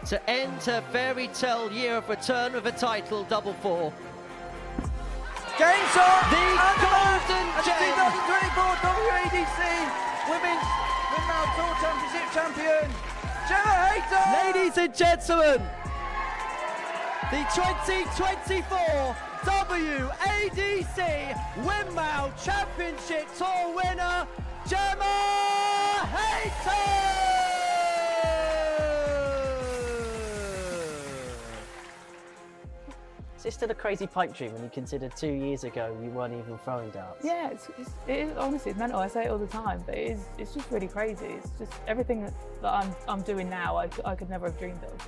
To end her fairy tale year of return with a title, double 4. Game's on! The Golden Gem! 2024 WADC Women's Women's Tour Championship champion, Gemma Hayter! Ladies and gentlemen, the 2024 WADC Windmill Championship Tour winner, Gemma Hayter! Is it still a crazy pipe dream when you consider 2 years ago you weren't even throwing darts? Yeah, it is honestly, it's mental. I say it all the time, but it's just really crazy. It's just everything that I'm doing now, I could never have dreamed of.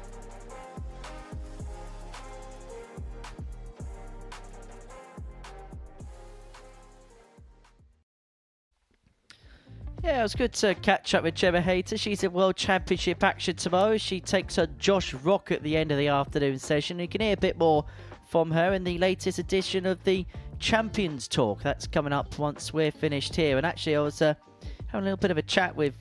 Yeah, it was good to catch up with Gemma Hayter. She's at World Championship action tomorrow. She takes on Josh Rock at the end of the afternoon session. You can hear a bit more from her in the latest edition of the Champions Talk. That's coming up once we're finished here. And actually, I was having a little bit of a chat with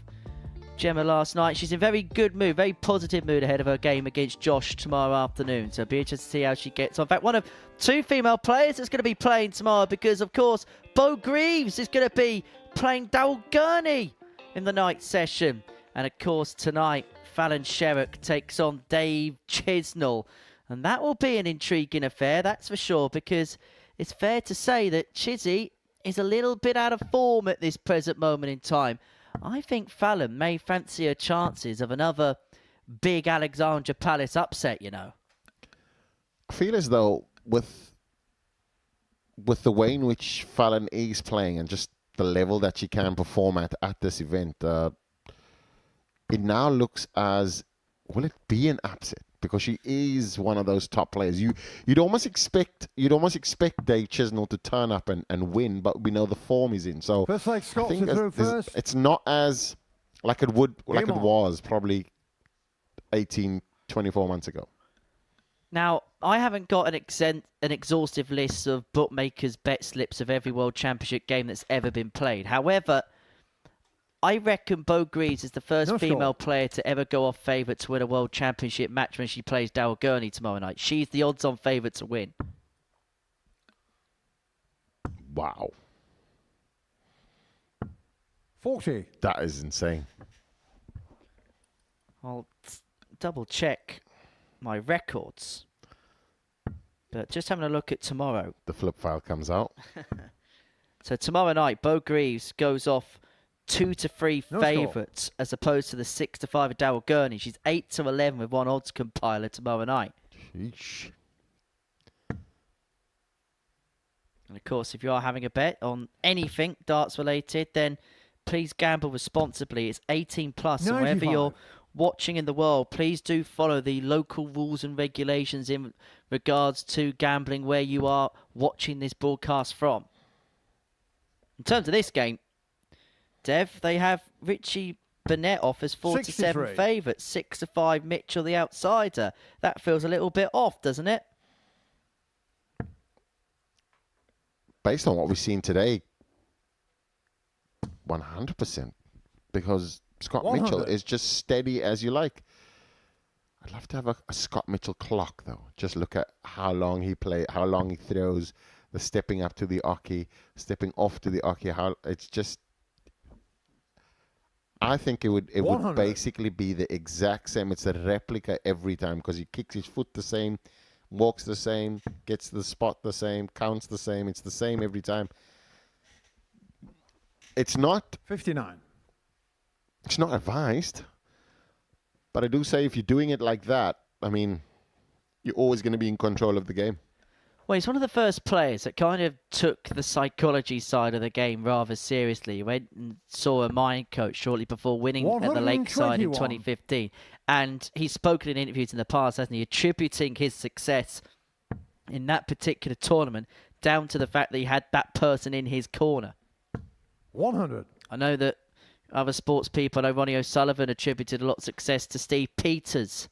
Gemma last night. She's in very good mood, very positive mood ahead of her game against Josh tomorrow afternoon. So it'll be interesting to see how she gets on. In fact, one of 2 female players that's going to be playing tomorrow because, of course, Bo Greaves is going to be playing Daryl Gurney in the night session. And, of course, tonight, Fallon Sherrock takes on Dave Chisnell. And that will be an intriguing affair, that's for sure, because it's fair to say that Chizzy is a little bit out of form at this present moment in time. I think Fallon may fancy her chances of another big Alexandra Palace upset, you know. I feel as though with the way in which Fallon is playing and just the level that she can perform at this event, it now looks as, will it be an upset? Because she is one of those top players. You'd almost expect Dave Chisnell to turn up and win, but we know the form he's in. So First leg, Scots I think through first. it's not as like it was probably 18, 24 months ago. Now, I haven't got an exhaustive list of bookmakers' bet slips of every World Championship game that's ever been played. However, I reckon Bo Greaves is the first female player to ever go off favourite to win a World Championship match when she plays Daryl Gurney tomorrow night. She's the odds-on favourite to win. Wow. 40. That is insane. I'll double-check my records. But just having a look at tomorrow. The flip file comes out. So tomorrow night, Bo Greaves goes off 2-3 favourites as opposed to the 6-5 of Daryl Gurney. She's 8-11 with one odds compiler tomorrow night. Sheesh. And of course, if you are having a bet on anything darts related, then please gamble responsibly. It's 18 plus, and wherever you're watching in the world, please do follow the local rules and regulations in regards to gambling where you are watching this broadcast from. In terms of this game, Dev, they have Richie Burnett off as 4-7 favourite, 6-5 Mitchell the outsider. That feels a little bit off, doesn't it? Based on what we've seen today, 100%. Because Scott 100. Mitchell is just steady as you like. I'd love to have a Scott Mitchell clock, though. Just look at how long he throws, the stepping up to the oche, stepping off to the oche. How it's just. I think it would basically be the exact same. It's a replica every time because he kicks his foot the same, walks the same, gets the spot the same, counts the same. It's the same every time. It's not 59. It's not advised, but I do say if you're doing it like that, I mean, you're always going to be in control of the game. Well, he's one of the first players that kind of took the psychology side of the game rather seriously. He went and saw a mind coach shortly before winning at the Lakeside in 2015. And he's spoken in interviews in the past, hasn't he, attributing his success in that particular tournament down to the fact that he had that person in his corner. 100. I know that other sports people, I know Ronnie O'Sullivan attributed a lot of success to Steve Peters.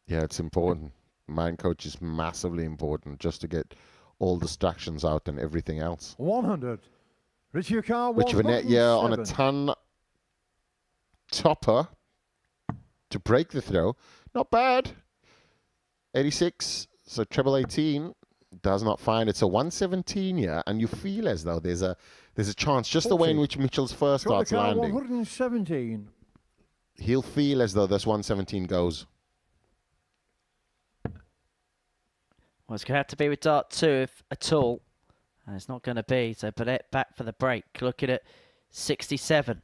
Yeah, it's important. Mind coach is massively important just to get all distractions out and everything else. 100. Richie Carr, Richie Burnett, yeah, on a ton topper to break the throw. Not bad. 86, so treble 18 does not find it's a 117 here, and you feel as though there's a chance, just 40. The way in which Mitchell's first starts landing. 117. He'll feel as though this 117 goes. Well, it's going to have to be with dart 2 if at all. And it's not going to be. So Burnett back for the break. Looking at 67.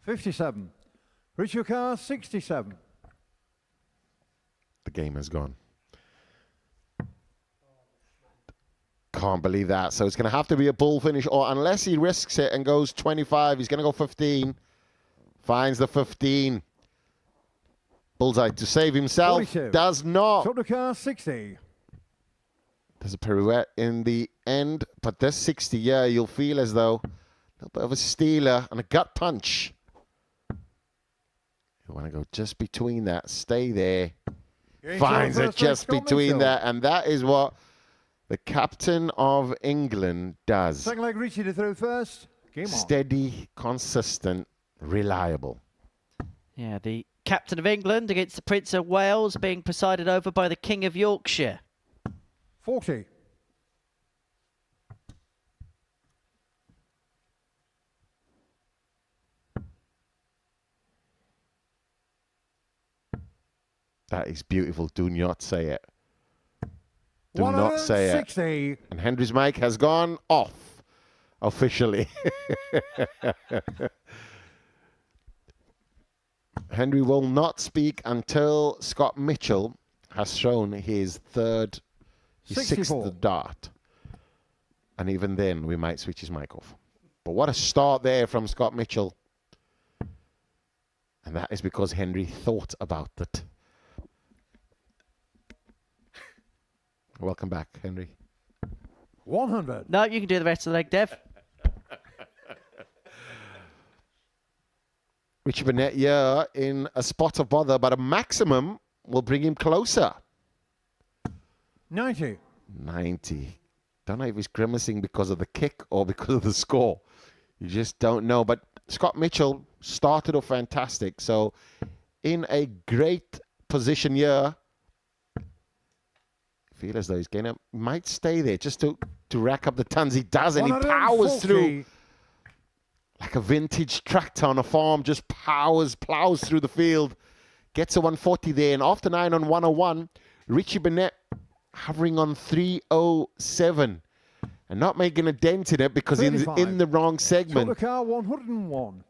57. Richie car 67. The game has gone. Can't believe that. So it's going to have to be a bull finish, or unless he risks it and goes 25, he's going to go 15. Finds the 15. Bullseye to save himself. 42. Does not. Short car 60. There's a pirouette in the end, but this 60, yeah, you'll feel as though a little bit of a stealer and a gut punch. You want to go just between that. Stay there. Finds it just between that, and that is what the captain of England does. Second leg, Richie to throw first. Game on. Steady, consistent, reliable. Yeah, the captain of England against the Prince of Wales, being presided over by the King of Yorkshire. 40. That is beautiful. Do not say it. Do not say it. And Henry's mic has gone off officially. Henry will not speak until Scott Mitchell has shown his sixth dart. And even then, we might switch his mic off. But what a start there from Scott Mitchell. And that is because Henry thought about it. Welcome back, Henry. 100. No, you can do the rest of the leg, Dev. Richie Burnett, yeah, in a spot of bother, but a maximum will bring him closer. 90. 90. Don't know if he's grimacing because of the kick or because of the score. You just don't know. But Scott Mitchell started off fantastic. So in a great position here. Feel as though he's going to might stay there just to rack up the tons. He does, and he powers through like a vintage tractor on a farm. Just plows through the field, gets a 140 there, and after 9 on 101, Richie Burnett hovering on 307 and not making a dent in it because he's in the wrong segment. Short car 101.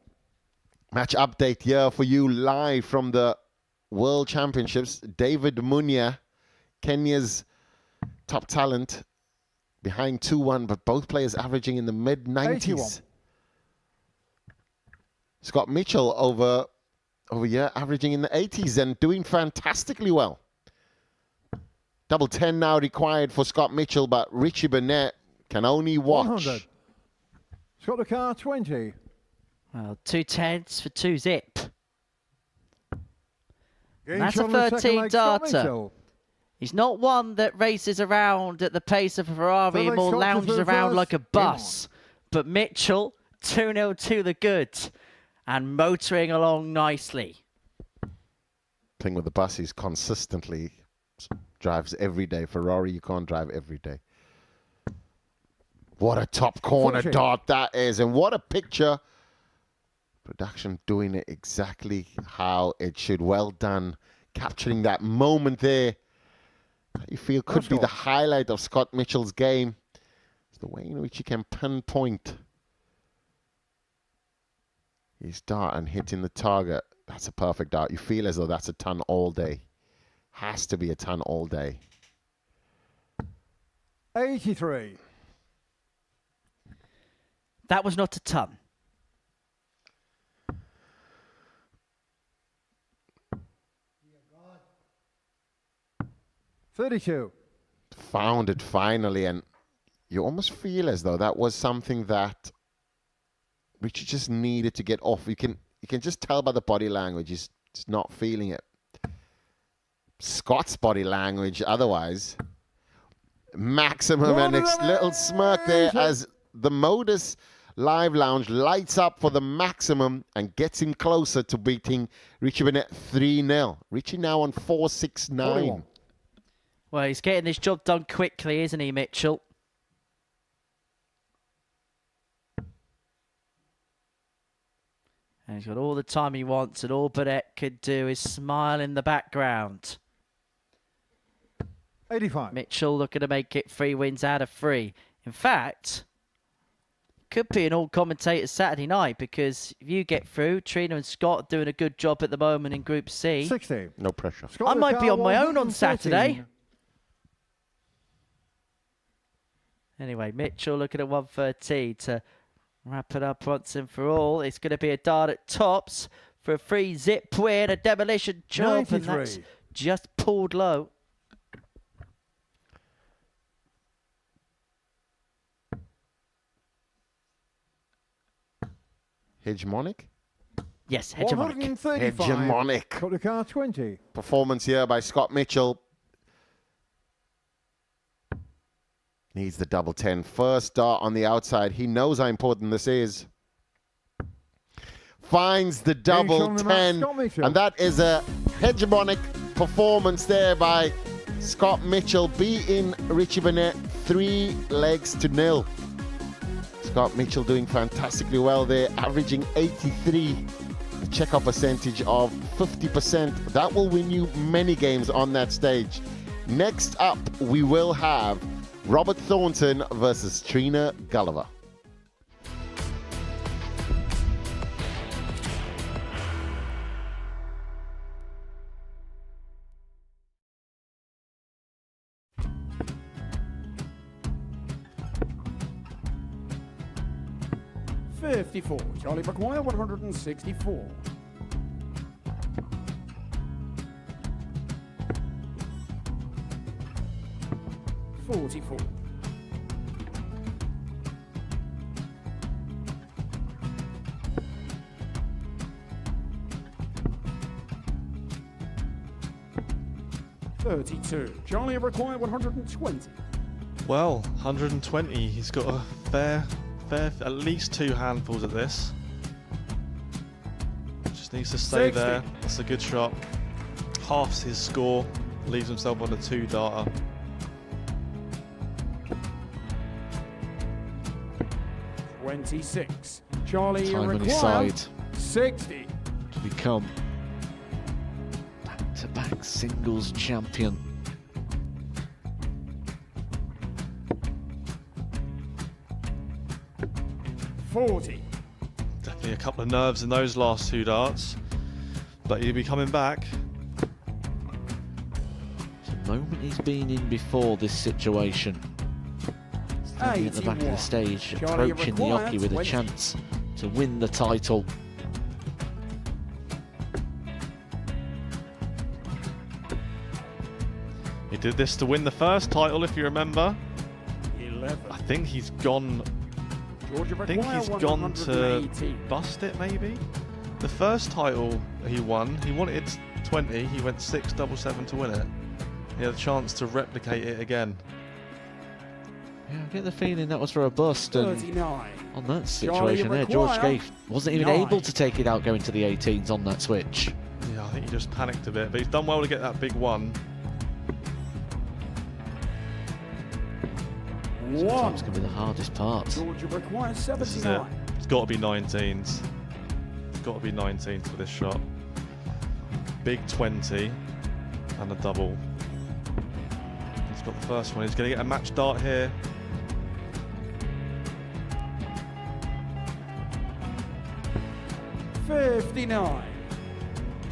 Match update here for you live from the World Championships. David Munya, Kenya's top talent, behind 2-1, but both players averaging in the mid-90s. Scott Mitchell over here averaging in the 80s and doing fantastically well. Double 10 now required for Scott Mitchell, but Richie Burnett can only watch. 100. Scott the car 20. Well, 2 10s for 2 zip. Game That's a shot on the second 13 leg, Scott darter. Mitchell. He's not one that races around at the pace of a Ferrari and more lounges around like a bus. But Mitchell, 2-0 to the good and motoring along nicely. Thing with the bus, he's consistently drives every day. Ferrari, you can't drive every day. What a top corner dart that is, and what a picture. Production doing it exactly how it should. Well done. Capturing that moment there. You feel could be the highlight of Scott Mitchell's game. It's the way in which he can pinpoint his dart and hitting the target. That's a perfect dart. You feel as though that's a ton all day. Has to be a ton all day. 83. That was not a ton. Found it finally, and you almost feel as though that was something that Richie just needed to get off. You can just tell by the body language he's just not feeling it. Scott's body language, otherwise, maximum, and a little smirk there as the Modus Live Lounge lights up for the maximum and gets him closer to beating Richie Burnett 3-0. Richie now on 469. Well, he's getting this job done quickly, isn't he, Mitchell? And he's got all the time he wants, and all Burnett could do is smile in the background. 85. Mitchell looking to make it 3 wins out of 3. In fact, could be an all-commentator Saturday night, because if you get through, Trina and Scott are doing a good job at the moment in Group C. 60. No pressure. I might be on my own on 113. Saturday. Anyway, Mitchell looking at 113 to wrap it up once and for all. It's going to be a dart at tops for a free zip win, a demolition job, 93. and that's just pulled low. Hegemonic? Yes, hegemonic. 135. Hegemonic. Cut the car 20. Performance here by Scott Mitchell. Needs the double 10. First dart on the outside. He knows how important this is. Finds the double 10. And that is a hegemonic performance there by Scott Mitchell, beating Richie Burnett 3-0. Scott Mitchell doing fantastically well there, averaging 83. A checkout percentage of 50%. That will win you many games on that stage. Next up, we will have Robert Thornton versus Trina Gulliver. $54. Charlie McGuire, 164. $44. $32. Charlie required 120. Well, 120. He's got a fair, at least 2 handfuls at this. Just needs to stay 60. there. That's a good shot. Halves his score. Leaves himself on a 2-darter. $26. Charlie Time on his required side 60. to become back-to-back singles champion. $40. Definitely a couple of nerves in those last 2 darts. But he'll be coming back. It's a moment he's been in before this situation. Standing at the back of the stage, Charlie approaching the required hockey with a 20. chance to win the title. He did this to win the first title, if you remember. 11. I think he's gone. Georgia I think he's gone to 118. bust it, maybe. The first title he won, he wanted 20. He went 6-7-7 to win it. He had a chance to replicate it again. Yeah, I get the feeling that was for a bust, and 39. on that situation there, George Scaife wasn't even 9. able to take it out going to the 18s on that switch. Yeah, I think he just panicked a bit, but he's done well to get that big one. Sometimes can be the hardest part. Georgia requires This is it. 79. It's got to be 19s. It's got to be 19s for this shot. Big 20 and a double. He's got the first one. He's going to get a match dart here. $59.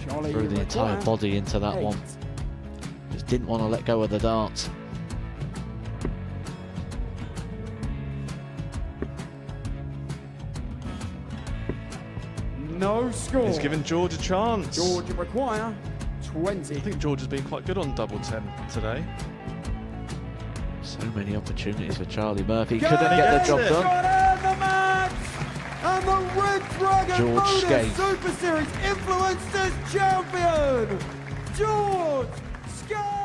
Charlie Threw the entire required body into that 8. one. Just didn't want to let go of the dart. No score. He's giving George a chance. Georgia require 20. I think George has been quite good on double 10 today. So many opportunities for Charlie Murphy. Go Couldn't get the job it. done. Got in the match. And the Red Dragon George Modus Scaife. Super Series Influencers Champion, George Scaife.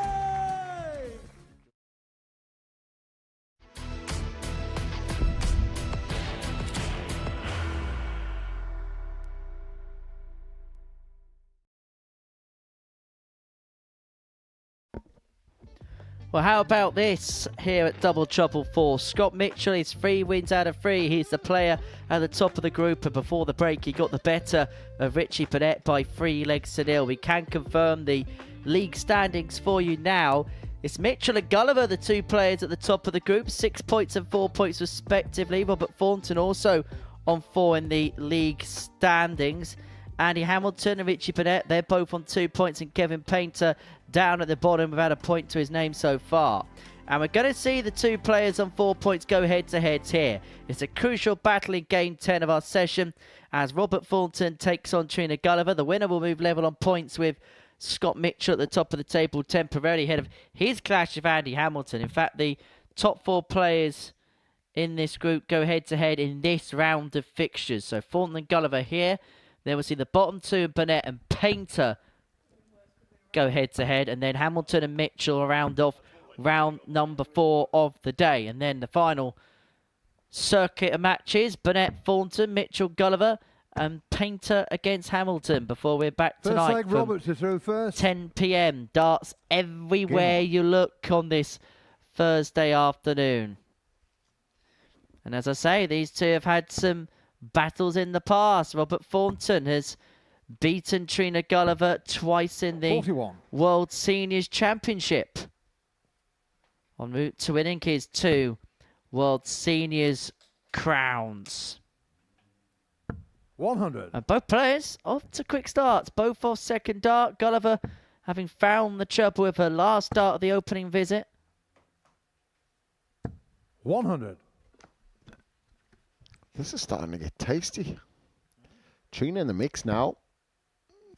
Well, how about this here at Double Trouble 4? Scott Mitchell is 3 wins out of 3. He's the player at the top of the group, and before the break he got the better of Richie Burnett by 3 legs to nil. We can confirm the league standings for you now. It's Mitchell and Gulliver, the two players at the top of the group, 6 points and 4 points respectively. Robert Thornton also on 4 in the league standings. Andy Hamilton and Richie Burnett, they're both on 2 points, and Kevin Painter down at the bottom without a point to his name so far. And we're going to see the two players on 4 points go head-to-head here. It's a crucial battle in Game 10 of our session as Robert Thornton takes on Trina Gulliver. The winner will move level on points with Scott Mitchell at the top of the table, temporarily ahead of his clash with Andy Hamilton. In fact, the top 4 players in this group go head-to-head in this round of fixtures. So Thornton and Gulliver here. Then we'll see the bottom 2, Burnett and Painter, go head-to-head. And then Hamilton and Mitchell round off round number 4 of the day. And then the final circuit of matches, Burnett, Thornton, Mitchell, Gulliver, and Painter against Hamilton before we're back tonight from 10 p.m. Darts everywhere you look on this Thursday afternoon. And as I say, these two have had some battles in the past. Robert Thornton has beaten Trina Gulliver twice in the 41. World Seniors Championship, en route to winning his 2 World Seniors crowns. 100. And both players off to quick starts, both off second dart. Gulliver having found the trouble with her last dart of the opening visit. 100. This is starting to get tasty. Trina in the mix now.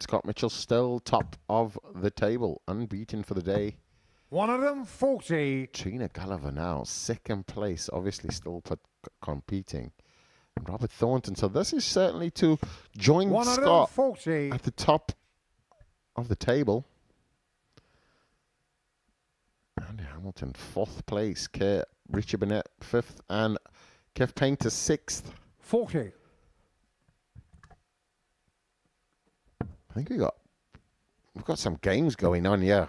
Scott Mitchell still top of the table, unbeaten for the day. 140. Trina Gulliver now, second place, obviously still competing. And Robert Thornton. So this is certainly to join Scott at the top of the table. Andy Hamilton, 4th place. Richie Burnett, 5th. And Kev Painter, 6th. 40. I think we've got some games going on, yeah.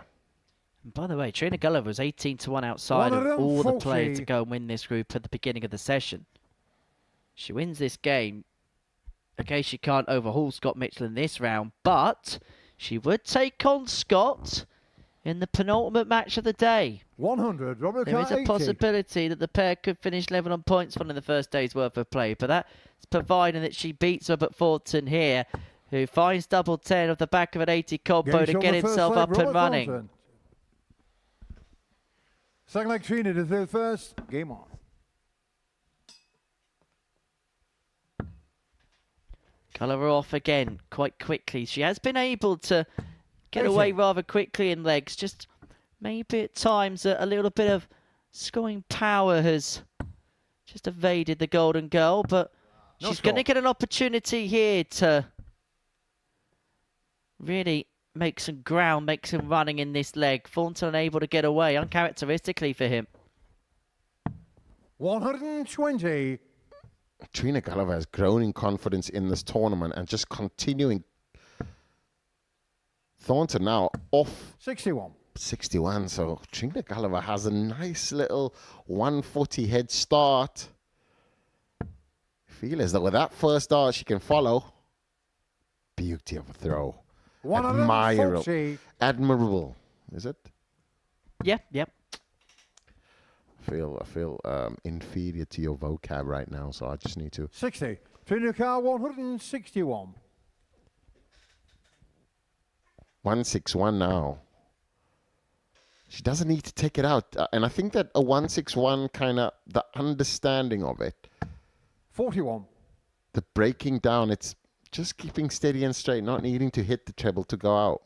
And by the way, Trina Gulliver was 18-1 outside of all the players to go and win this group at the beginning of the session. She wins this game. Okay, she can't overhaul Scott Mitchell in this round, but she would take on Scott in the penultimate match of the day. 100. Robert There is a possibility that the pair could finish level on points following the first day's worth of play, but that's providing that she beats Robert Thornton here, who finds double 10 off the back of an 80 combo to get himself up and running. Thornton. Second leg, Trina to third first. Game on. Gulliver off again quite quickly. She has been able to get away rather quickly in legs. Just maybe at times a little bit of scoring power has just evaded the Golden Girl, but she's going to get an opportunity here to really make some ground, make some running in this leg. Thornton unable to get away, uncharacteristically for him. 120. Trina Gulliver has grown in confidence in this tournament and just continuing. Thornton now off 61. So Trina Gulliver has a nice little 140 head start. Feel as though with that first dart she can follow. Beauty of a throw. Admirable. Is it? Yeah, yep. I feel inferior to your vocab right now, so I just need to. 60. Trina Car 161. 161 now. She doesn't need to take it out, and I think that a 161 kind of the understanding of it. 41. The breaking down, it's just keeping steady and straight, not needing to hit the treble to go out.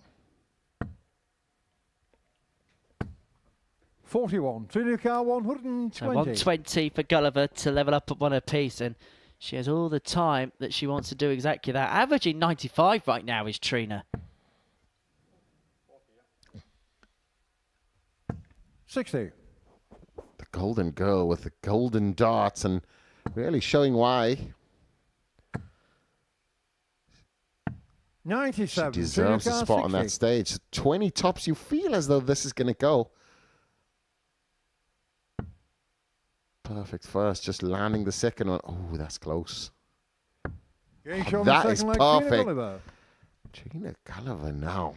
41. Trina Car 120. So 120 for Gulliver to level up at 1 apiece, and she has all the time that she wants to do exactly that. Averaging 95 right now is Trina. 60. The golden girl with the golden darts and really showing why. 97. She deserves a spot on that stage. 20 tops, you feel as though this is going to go. Perfect first, just landing the second one. Oh, that's close. Oh, that is perfect. Trina Gulliver now.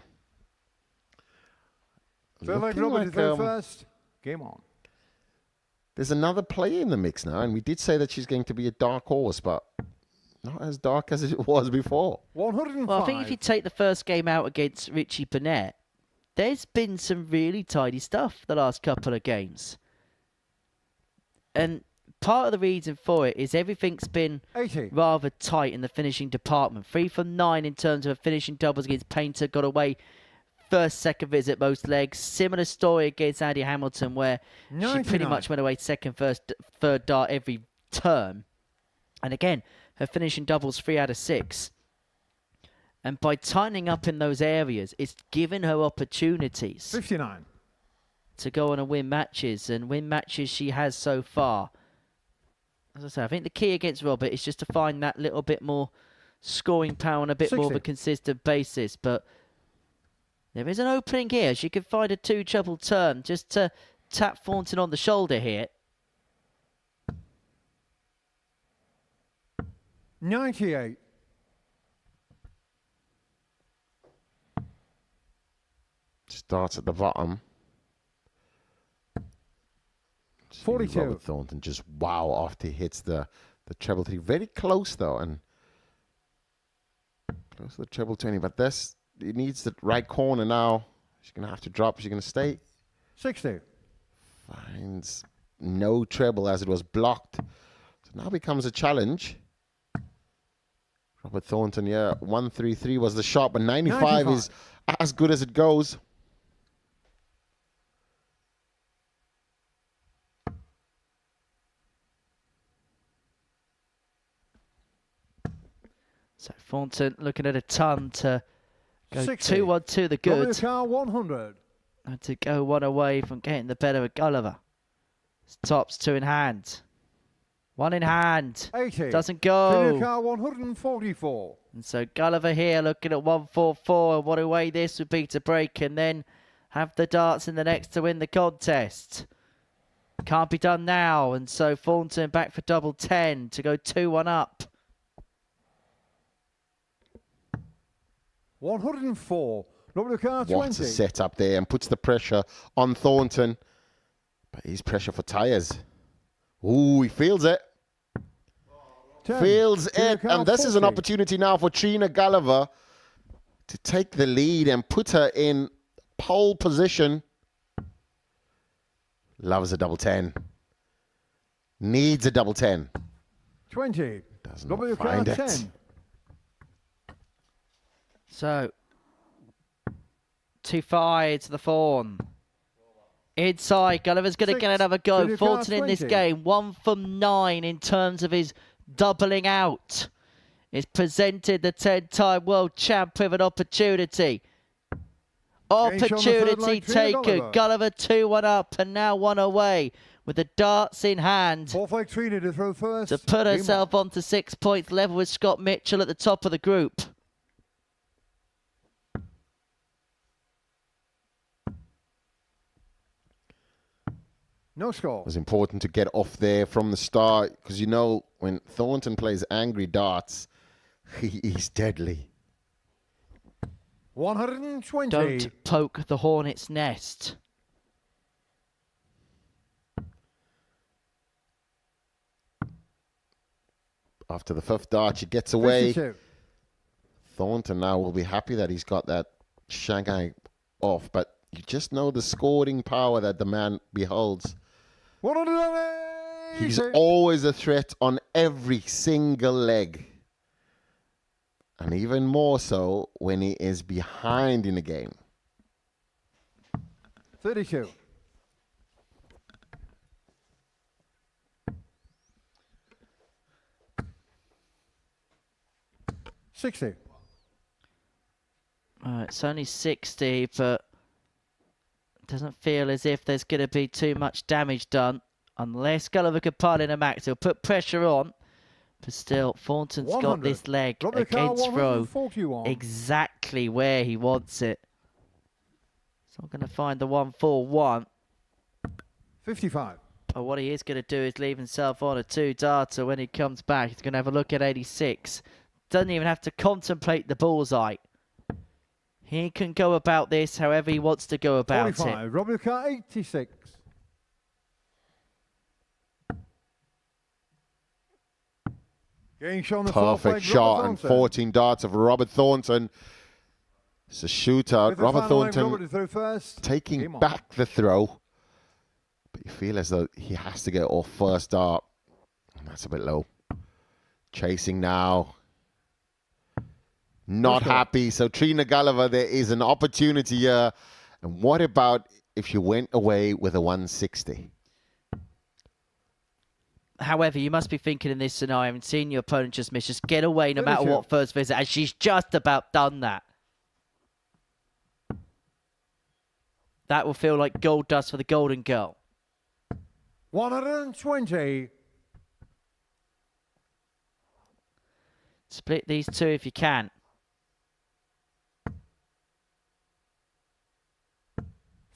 Feel like looking Robert like, through first. Game on. there's another player in the mix now, and we did say that she's going to be a dark horse, but not as dark as it was before. 105. Well, I think if you take the first game out against Richie Burnett, there's been some really tidy stuff the last couple of games. And part of the reason for it is everything's been 80. rather tight in the finishing department. 3 from 9 in terms of a finishing doubles against Painter. Got away first, second visit, most legs. Similar story against Andy Hamilton, where she pretty 99. much went away second, first, third dart every turn. And again, her finishing doubles 3 out of 6. And by tightening up in those areas, it's given her opportunities 59. to go on and win matches. And win matches she has so far. As I say, I think the key against Robert is just to find that little bit more scoring power on a bit more of a 60. consistent basis. But there is an opening here. She could find a 2-treble turn just to tap Thornton on the shoulder here. 98. Starts at the bottom. 42. Robert Thornton just wow after he hits the treble 3. Very close though, and close to the treble 20. But this, it needs the right corner now. She's gonna have to drop. She's gonna stay. 60. Finds no treble as it was blocked. So now becomes a challenge. Robert Thornton, yeah, 133 was the shot, but 95 is as good as it goes. So Thornton looking at a ton to go 60. 2-1 to the good. WK 100. And to go one away from getting the better of Gulliver. Tops 2 in hand. 1 in hand. 80. Doesn't go. WK 144. And so Gulliver here looking at 144. And what a way this would be to break and then have the darts in the next to win the contest. Can't be done now. And so Thornton back for double 10 to go 2-1 up. 104. WK 20. What a set up there, and puts the pressure on Thornton. But he's pressure for tyres. Ooh, he feels it. 10. Feels it. WK And this is an 40. opportunity now for Trina Gulliver to take the lead and put her in pole position. Loves a double 10. Needs a double 10. 20. Doesn't WK find 10. it. So 2-5 to the Fawn. Inside, Gulliver's going to get 6. another go. WK Thornton in this 20. game, 1 from 9 in terms of his doubling out. He's presented the 10-time world champ with an opportunity. Opportunity leg, Trina taken. Gulliver. Gulliver 2-1 up and now 1 away with the darts in hand Fourth leg Trina to throw first. to put Game herself onto 6 points, level with Scott Mitchell at the top of the group. No score. It was important to get off there from the start, because you know when Thornton plays angry darts, he's deadly. 120. Don't poke the hornet's nest. After the 5th dart, she gets away. 52. Thornton now will be happy that he's got that Shanghai off, but you just know the scoring power that the man beholds. 180. He's always a threat on every single leg. And even more so when he is behind in a game. 32. $60. It's only 60, but it doesn't feel as if there's going to be too much damage done. Unless Gulliver could pile in a max, he'll put pressure on. But still, Thornton's got 100. this leg Drop the car, against throw 141. exactly where he wants it. So I'm going to find the 141. 55. But what he is going to do is leave himself on a 2-darter when he comes back. He's going to have a look at 86. Doesn't even have to contemplate the bullseye. He can go about this however he wants to go about it. 45, Robica 86. Getting shown the Perfect shot and 14 darts of Robert Thornton. It's a shootout. Robert Thornton taking back the throw. But you feel as though he has to get off first dart. And that's a bit low. Chasing now. Not happy. So Trina Gulliver, there is an opportunity here. And what about if you went away with a 160? However, you must be thinking in this scenario and seeing your opponent just miss, just get away no matter what first visit, and she's just about done that. That will feel like gold dust for the Golden Girl. 120. Split these two if you can.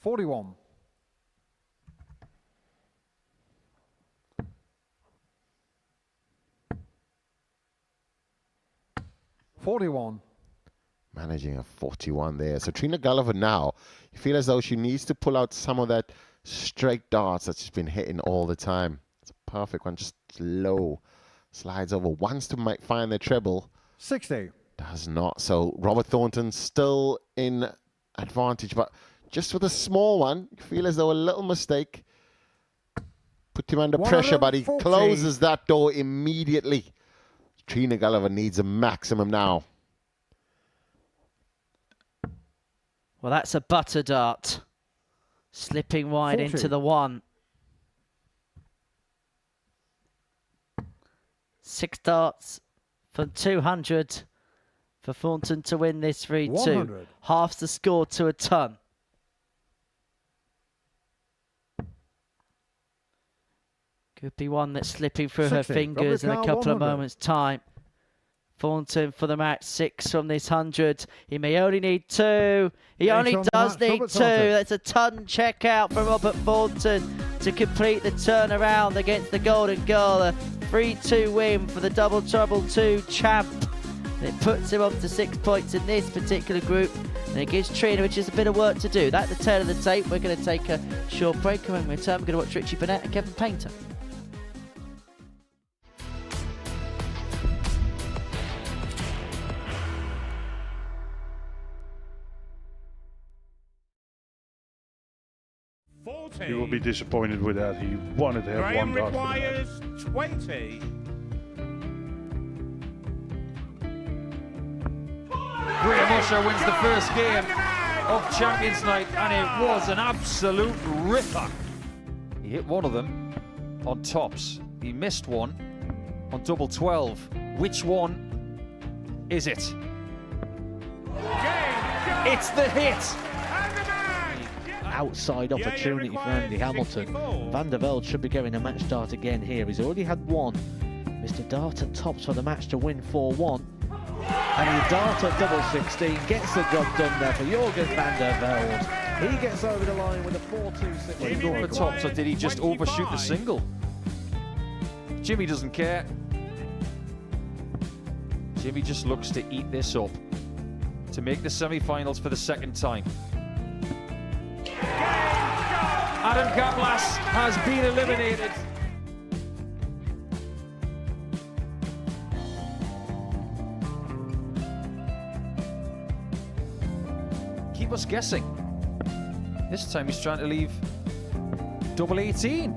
$41. $41. Managing a 41 there. So Trina Gulliver now, you feel as though she needs to pull out some of that straight darts that she's been hitting all the time. It's a perfect one, just low. Slides over, wants to find the treble. 60. Does not. So Robert Thornton still in advantage, but just with a small one, you feel as though a little mistake put him under pressure, but he closes that door immediately. Trina Gulliver needs a maximum now. Well, that's a butter dart. Slipping wide 40. into the one. 6 darts for 200 for Thornton to win this 3-2. Halves the score to a ton. Could be one that's slipping through her fingers in a couple of moments' time. Thornton for the match, 6 from this 100. He may only need 2. He only does need 2. That's a ton check out for Robert Thornton to complete the turnaround against the Golden Girl. A 3-2 win for the Double Trouble 2 champ. And it puts him up to 6 points in this particular group. And it gives Trina, which is a bit of work to do. That's the tail of the tape. We're going to take a short break. And when we return, we're going to watch Richie, Burnett and Kevin Painter. He will be disappointed with that. He wanted to have one dart. Requires 20. Graham Usher wins the first game of Champions Night, and it was an absolute ripper. He hit one of them on tops. He missed one on double 12. Which one is it? It's the hit. Outside opportunity for Andy Hamilton. Van der Velde should be getting a match start again here. He's already had one. Mr. Dart at tops for the match to win 4-1. And he Dart at double 16 gets the job done there for Jürgen van der Velde. He gets over the line with a 4-2-6. Did he go for tops, or did he just overshoot the single? Jimmy doesn't care. Jimmy just looks to eat this up to make the semi-finals for the second time. Adam Kaplas has been eliminated. Keep us guessing. This time he's trying to leave double 18.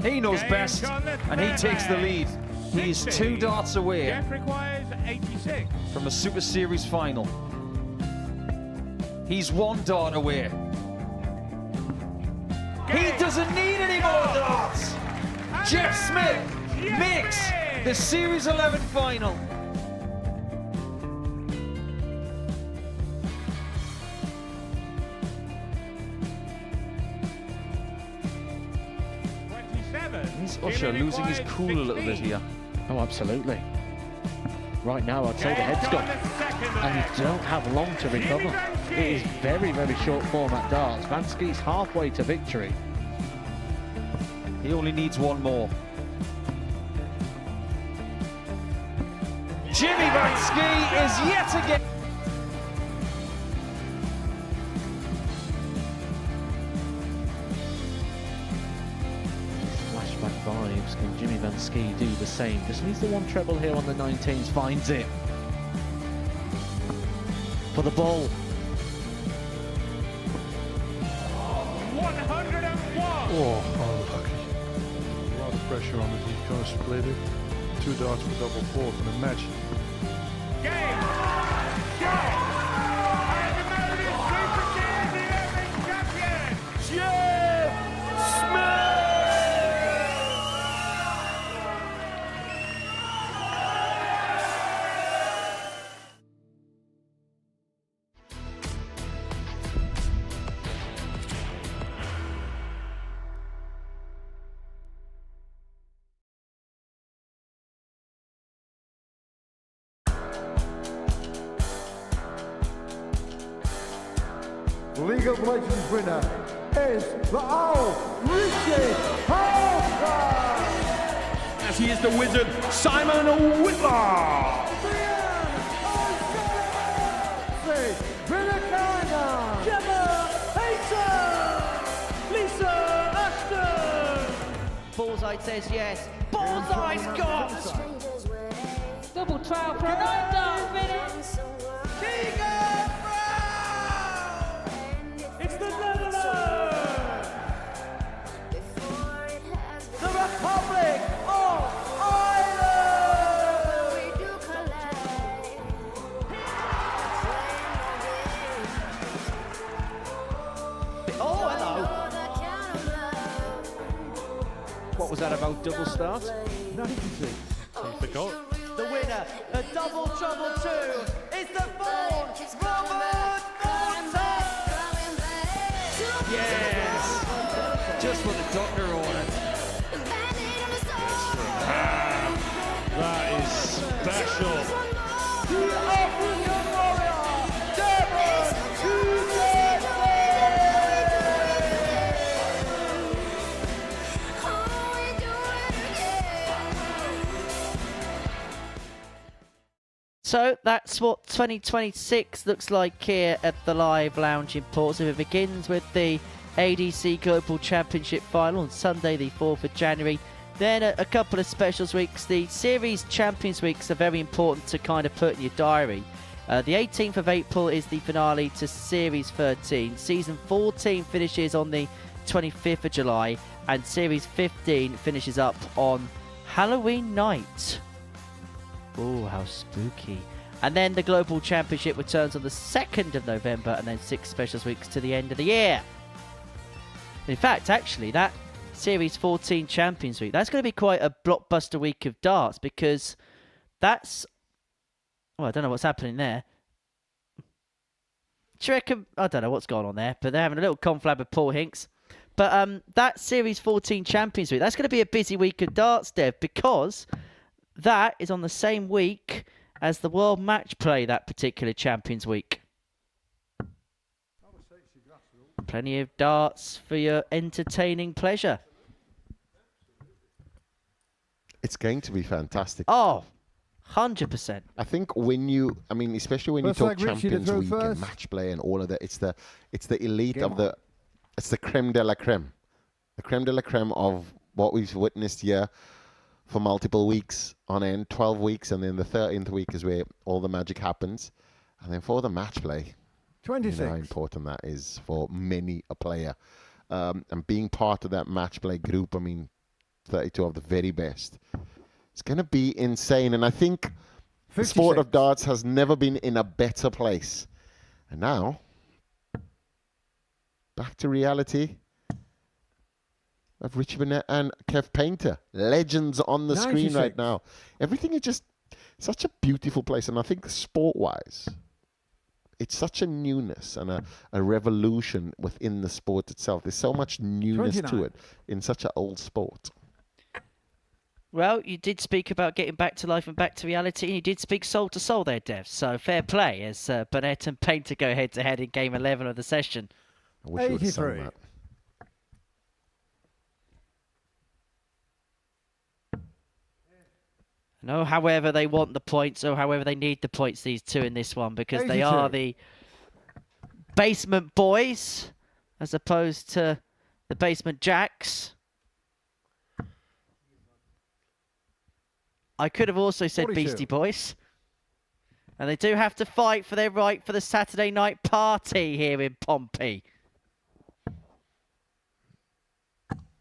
He knows best, and he takes the lead. He's 2 darts away from a Super Series final. He's 1 dart away. He doesn't need any more darts. Jeff Smith makes the Series 11 final. Is Usher losing his cool a little bit here? Oh, absolutely. Right now, I'd say the head's gone. And you don't have long to recover. It is very, very short format darts. Van Skee's halfway to victory. He only needs 1 more. Jimmy Van Ski is yet again. Ski do the same. Just needs the one treble here on the 19s, finds it. For the ball. 101! Oh, unlucky. A lot of pressure on it. He's going to split it. 2 darts for double 4 for the match. Game! Shot! And the Modus Super King, the Epic Champion! Jeff Smith! League of Legends winner is the Owl, Richie Hayter. As he is the wizard, Simon Whitlaw! Gemma Hayter. Lisa Ashton. Bullseye says yes. Bullseye's got! Double trial for a 9-dart finish. It's the Netherlands. The Republic of Ireland. Oh, hello. What was that about double start? He forgot. The winner, a double trouble 2, is the Vaughan Robert Thornton. Yes! Just what the doctor ordered. That is special. The African warrior, Devon So that's what 2026 looks like here at the Live Lounge in Portsmouth. It begins with the ADC Global Championship final on Sunday the 4th of January. Then a couple of specials weeks. The Series Champions Weeks are very important to kind of put in your diary. The 18th of April is the finale to Series 13. Season 14 finishes on the 25th of July, and Series 15 finishes up on Halloween night. Oh, how spooky. And then the Global Championship returns on the 2nd of November, and then 6 specials weeks to the end of the year. In fact, actually, that Series 14 Champions Week, that's going to be quite a blockbuster week of darts, because that's... Well, I don't know what's happening there. Do you reckon... I don't know what's going on there, but they're having a little conflab with Paul Hinks. But that Series 14 Champions Week, that's going to be a busy week of darts, Dev, because that is on the same week as the World Match Play that particular Champions Week. Plenty of darts for your entertaining pleasure. It's going to be fantastic. Oh, 100%. I think when you, I mean, especially when you Looks talk like Richie to Champions throw Week and first. match play and all of that, it's the elite of the, it's the creme de la creme of what we've witnessed here for multiple weeks on end, 12 weeks, and then the 13th week is where all the magic happens. And then for the match play, 26. you know how important that is for many a player. And being part of that match play group, I mean, 32 of the very best. It's going to be insane. And I think the sport of darts has never been in a better place. And now, back to reality of Richie Burnett and Kev Painter. Legends on the screen right now. Everything is just such a beautiful place. And I think sport-wise, it's such a newness and a revolution within the sport itself. There's so much newness 29. to it in such an old sport. Well, you did speak about getting back to life and back to reality, and you did speak soul to soul there, Dev. So fair play as Burnett and Painter go head-to-head in Game 11 of the session. I wish you would have sung 83. that. No, however they want the points, or however they need the points, these two in this one, because they are the basement boys, as opposed to the basement jacks. I could have also said 42. Beastie Boys. And they do have to fight for their right for the Saturday night party here in Pompey.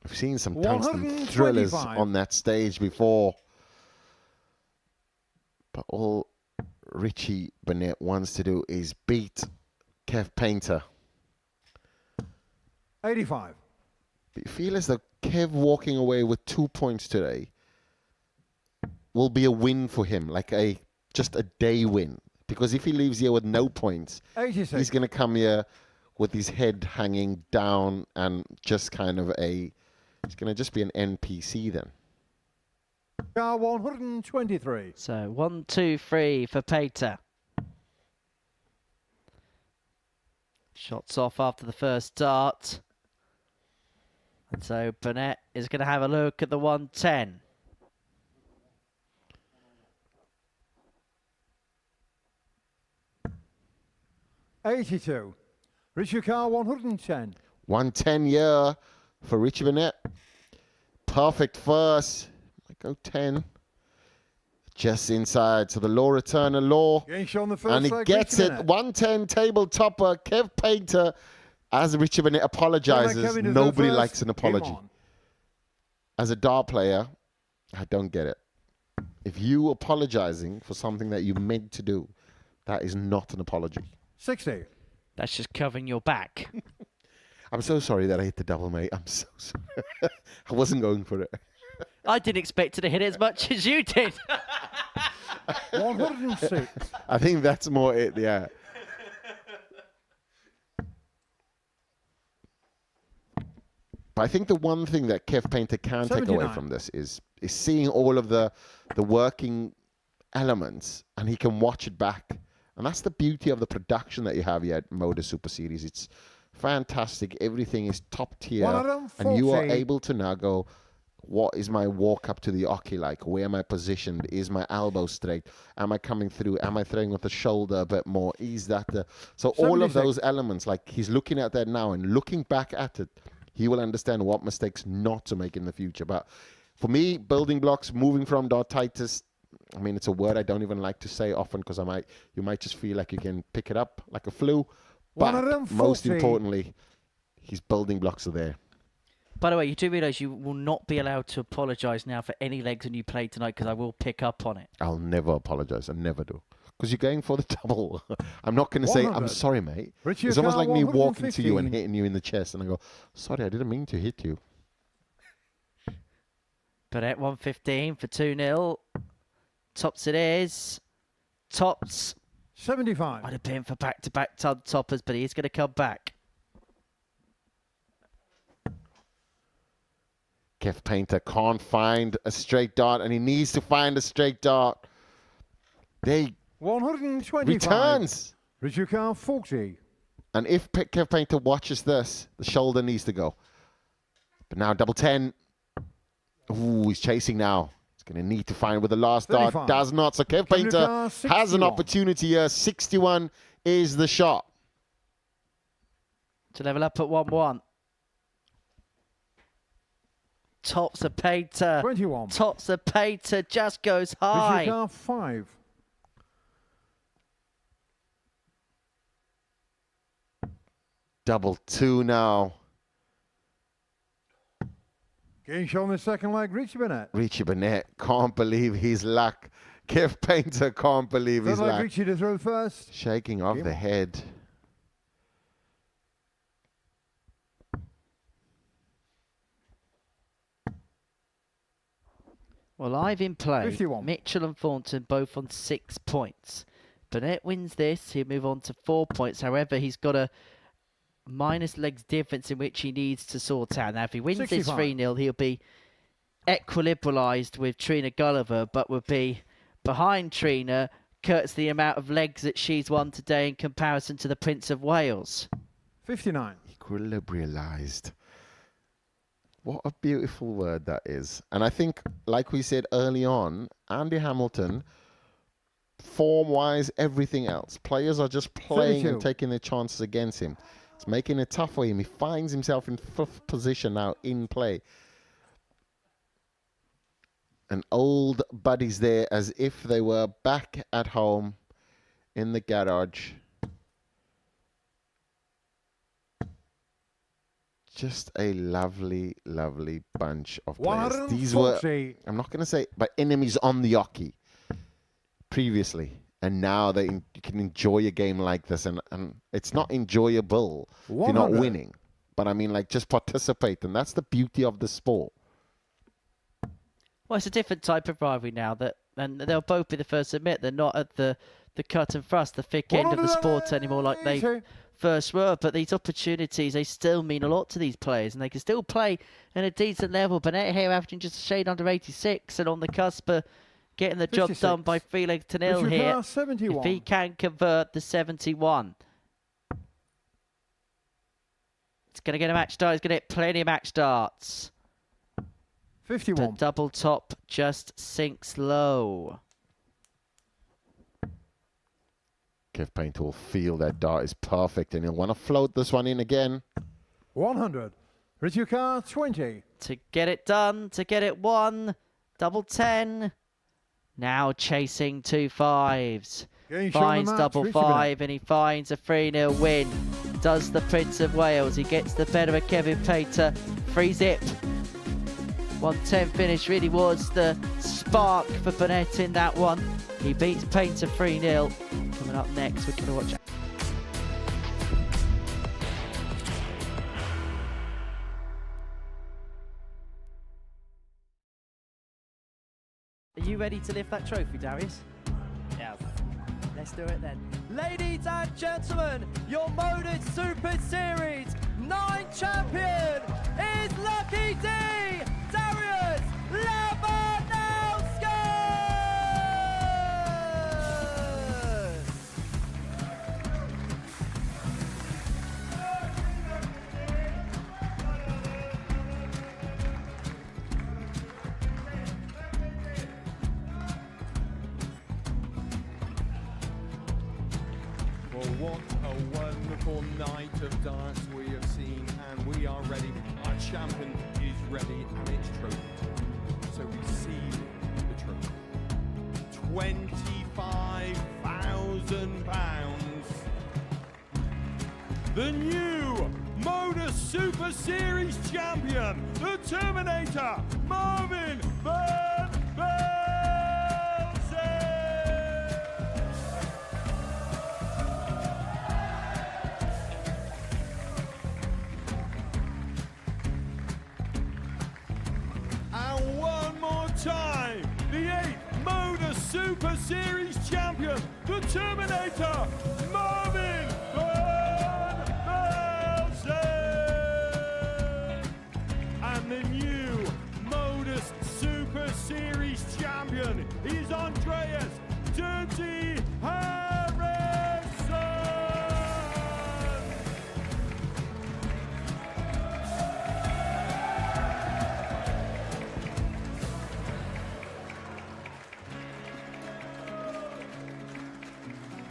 We've seen some tungsten thrillers 125. on that stage before. But all Richie Burnett wants to do is beat Kev Painter. 85. But you feel as though Kev walking away with 2 points today will be a win for him, like just a day win. Because if he leaves here with no points, 86. he's going to come here with his head hanging down and just kind of it's going to just be an NPC then. Car 123. So 1, 2, 3 for Pater. Shots off after the first dart. And so Burnett is going to have a look at the 110. $82. Richie Car 110. 110 year for Richie Burnett. Perfect first. Might go 10. Just inside. So the law returner law. Getting shown the first And he leg, gets Richie it. Burnett. 110 table topper. Kev Painter. As Richie Burnett apologizes, Kevin is nobody the first. likes an apology. Game on. As a dart player, I don't get it. If you apologizing for something that you meant to do, that is not an apology. 60. That's just covering your back. I'm so sorry that I hit the double, mate. I'm so sorry. I wasn't going for it. I didn't expect it to hit as much as you did. 106. I think that's more it, yeah. But I think the one thing that Kev Painter can take away 79. from this is seeing all of the working elements, and he can watch it back. And that's the beauty of the production that you have here at Modus Super Series. It's fantastic. Everything is top tier. And you are 140. able to now go, what is my walk up to the oki like? Where am I positioned? Is my elbow straight? Am I coming through? Am I throwing with the shoulder a bit more? Is that the... So all of 76. those elements, like he's looking at that now and looking back at it, he will understand what mistakes not to make in the future. But for me, building blocks, moving from dartitis, I mean, it's a word I don't even like to say often because you might just feel like you can pick it up like a flu. But 140. most importantly, his building blocks are there. By the way, you do realise you will not be allowed to apologise now for any legs when you play tonight because I will pick up on it. I'll never apologize. I never do. Because you're going for the double. I'm not going to say, I'm 100. sorry, mate. Richie It's almost Car like me walking to you and 115. hitting you in the chest. And I go, sorry, I didn't mean to hit you. Burnett 115 for 2-0. Tops it is. Tops. 75. Might have been for back-to-back toppers, but he is going to come back. Kev Painter can't find a straight dart, and he needs to find a straight dart. They 125. returns. Richie Car 40. And if Kev Painter watches this, the shoulder needs to go. But now double 10. Ooh, he's chasing now. He's going to need to find where the last 35. dart does not. So Kev Kevin Painter Car, has 61. an opportunity here. 61 is the shot. To level up at 1-1. Tops of Pater. 21. Tops of Pater just goes Richie high. Car 5. Double 2 now. Getting shown the second leg, Richie Burnett. Richie Burnett can't believe his luck. Kev Painter can't believe Third his leg, luck. Richie to throw first. Shaking off Game the on. head. Well, live in play, 51. Mitchell and Thornton both on 6 points. Burnett wins this, he'll move on to 4 points. However, he's got a minus legs difference in which he needs to sort out. Now, if he wins 65. this 3-0, he'll be equilibralised with Trina Gulliver, but will be behind Trina, courtesy the amount of legs that she's won today in comparison to the Prince of Wales. 59. Equilibrialized. What a beautiful word that is. And I think, like we said early on, Andy Hamilton, form-wise, everything else, players are just playing 32. and taking their chances against him. It's making it tough for him. He finds himself in fifth position now in play. and old buddies there as if they were back at home in the garage. Just a lovely, lovely bunch of players. These were, I'm not going to say, but enemies on the hockey previously. And now you can enjoy a game like this. And it's not enjoyable if you're not winning. But I mean, like, just participate. And that's the beauty of the sport. Well, it's a different type of rivalry now. And they'll both be the first to admit they're not at the cut and thrust, the thick end of the sport anymore like they first were. But these opportunities, they still mean a lot to these players. And they can still play at a decent level. Burnett here averaging just a shade under 86 and on the cusp of getting the job done by 3-0 here. 71. If he can convert the 71. It's going to get a match start. He's going to get plenty of match starts. 51. The double top just sinks low. Kev Painter will feel that dart is perfect and he'll want to float this one in again. 100. Richie 20. To get it done, to get it won. Double 10. Now chasing 2 5s. Finds double 5 and he finds a 3-0 win. Does the Prince of Wales. He gets the better of Kevin Painter. 3-zip. 110 finish really was the spark for Burnett in that one. He beats Painter 3-0. Coming up next, we're going to watch. Are you ready to lift that trophy, Darius? Yes. Let's do it then. Ladies and gentlemen, your Modus Super Series 9 champion is Lucky D, Darius Labanowski! Well, what a wonderful night of darts we have seen, and we are ready. Our champion is ready, and it's trophy. So receive the trophy. £25,000. The new Modus Super Series champion, the Terminator, Marvin Van time, the 8th Modus Super Series champion, the Terminator, Marvin Van Velzen. And the new Modus Super Series champion is Andreas Dirty Harrison.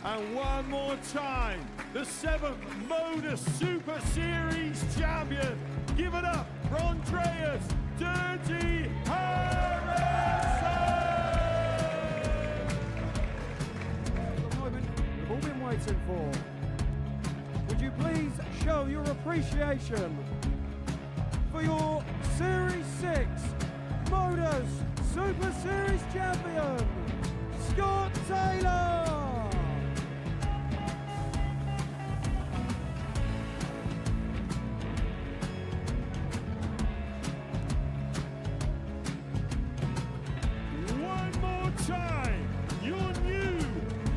And one more time, the 7th Modus Super Series champion. Give it up for Andreas Dirty Harrison! The moment we've all been waiting for. Would you please show your appreciation for your Series 6 Modus Super Series champion, Scott Taylor! Time, your new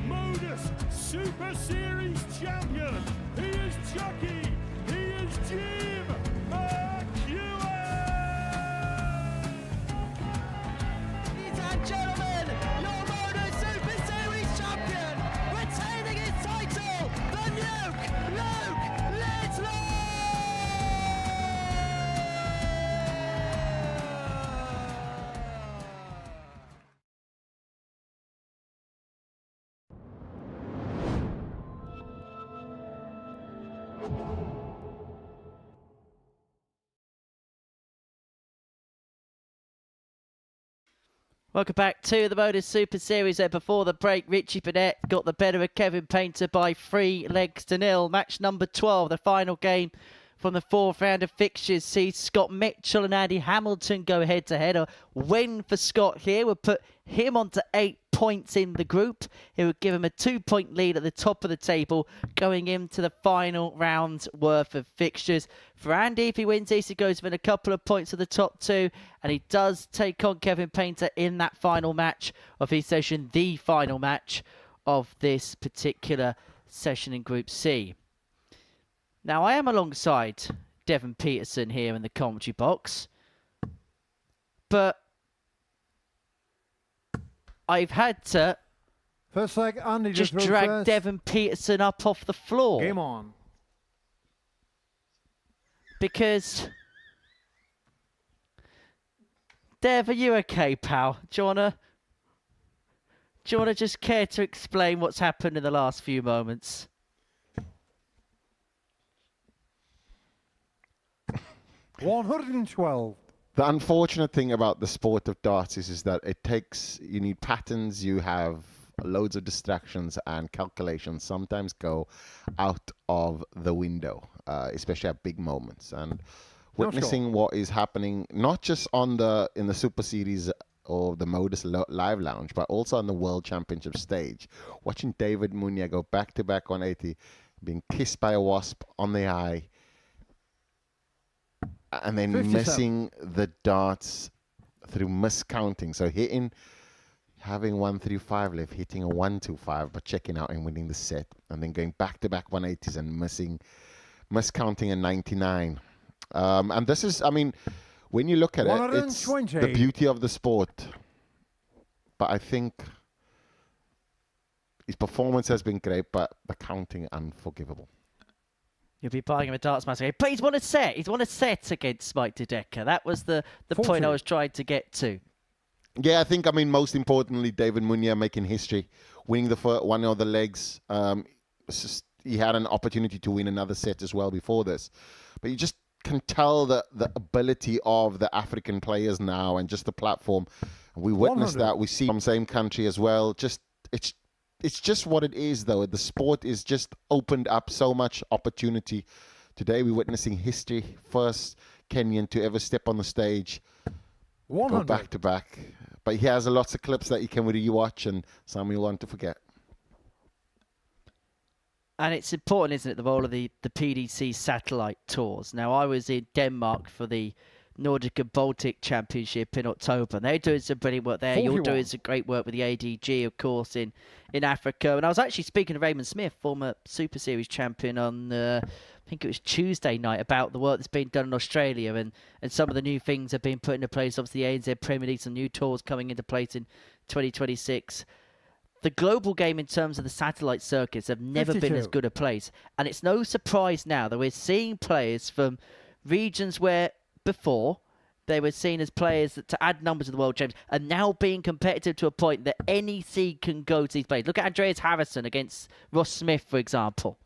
Modus Super Series champion. He is Chucky. He is Jim McGuire. Ladies and gentlemen, your Modus Super Series Welcome back to the Modus Super Series. There before the break, Richie Burnett got the better of Kevin Painter by 3-0. Match number 12, the final game from the fourth round of fixtures, sees Scott Mitchell and Andy Hamilton go head-to-head. A win for Scott here would put him onto 8 points in the group. It would give him a 2-point lead at the top of the table going into the final round's worth of fixtures. For Andy, if he wins this, he goes within a couple of points of the top 2, and he does take on Kevin Painter in that final match of his session, the final match of this particular session in Group C. Now, I am alongside Devon Peterson here in the commentary box, but I've had to First leg, Andy just drag first. Devon Peterson up off the floor. Game on. Because... Dev, are you okay, pal? Do you wanna just care to explain what's happened in the last few moments? 112. The unfortunate thing about the sport of darts is that you need patterns, you have loads of distractions, and calculations sometimes go out of the window, especially at big moments. And witnessing what is happening, not just in the Super Series or the Modus Live Lounge, but also on the World Championship stage, watching David Munya go back-to-back 180, being kissed by a wasp on the eye, and then 57. missing the darts through miscounting. So having 135 left, hitting a 125, but checking out and winning the set, and then going back-to-back 180s and miscounting a 99. And this is, I mean, when you look at it, it's the beauty of the sport. But I think his performance has been great, but the counting unforgivable. You'll be buying him a darts match. But he's won a set. He's won a set against Mike Dedeker. That was the point I was trying to get to. Yeah, I think, I mean, most importantly, David Munya making history, winning the one of the legs. He had an opportunity to win another set as well before this. But you just can tell the ability of the African players now and just the platform. We witnessed that. We see from same country as well. It's just what it is, though. The sport is just opened up so much opportunity. Today we're witnessing history. First Kenyan to ever step on the stage, 100. Go back to back. But he has lots of clips that you can rewatch, and some you want to forget. And it's important, isn't it, the role of the PDC satellite tours. Now, I was in Denmark for the Nordic and Baltic Championship in October, and they're doing some brilliant work there. 41. You're doing some great work with the ADG, of course, in Africa. And I was actually speaking to Raymond Smith, former Super Series champion, on I think it was Tuesday night, about the work that's been done in Australia and some of the new things that have been put into place. Obviously, the ANZ Premier League, some new tours coming into place in 2026. The global game in terms of the satellite circuits have never 52. been as good a place. And it's no surprise now that we're seeing players from regions where before they were seen as players that, to add numbers to the World Champs, are now being competitive to a point that any seed can go to these players. Look at Andreas Harrison against Ross Smith, for example.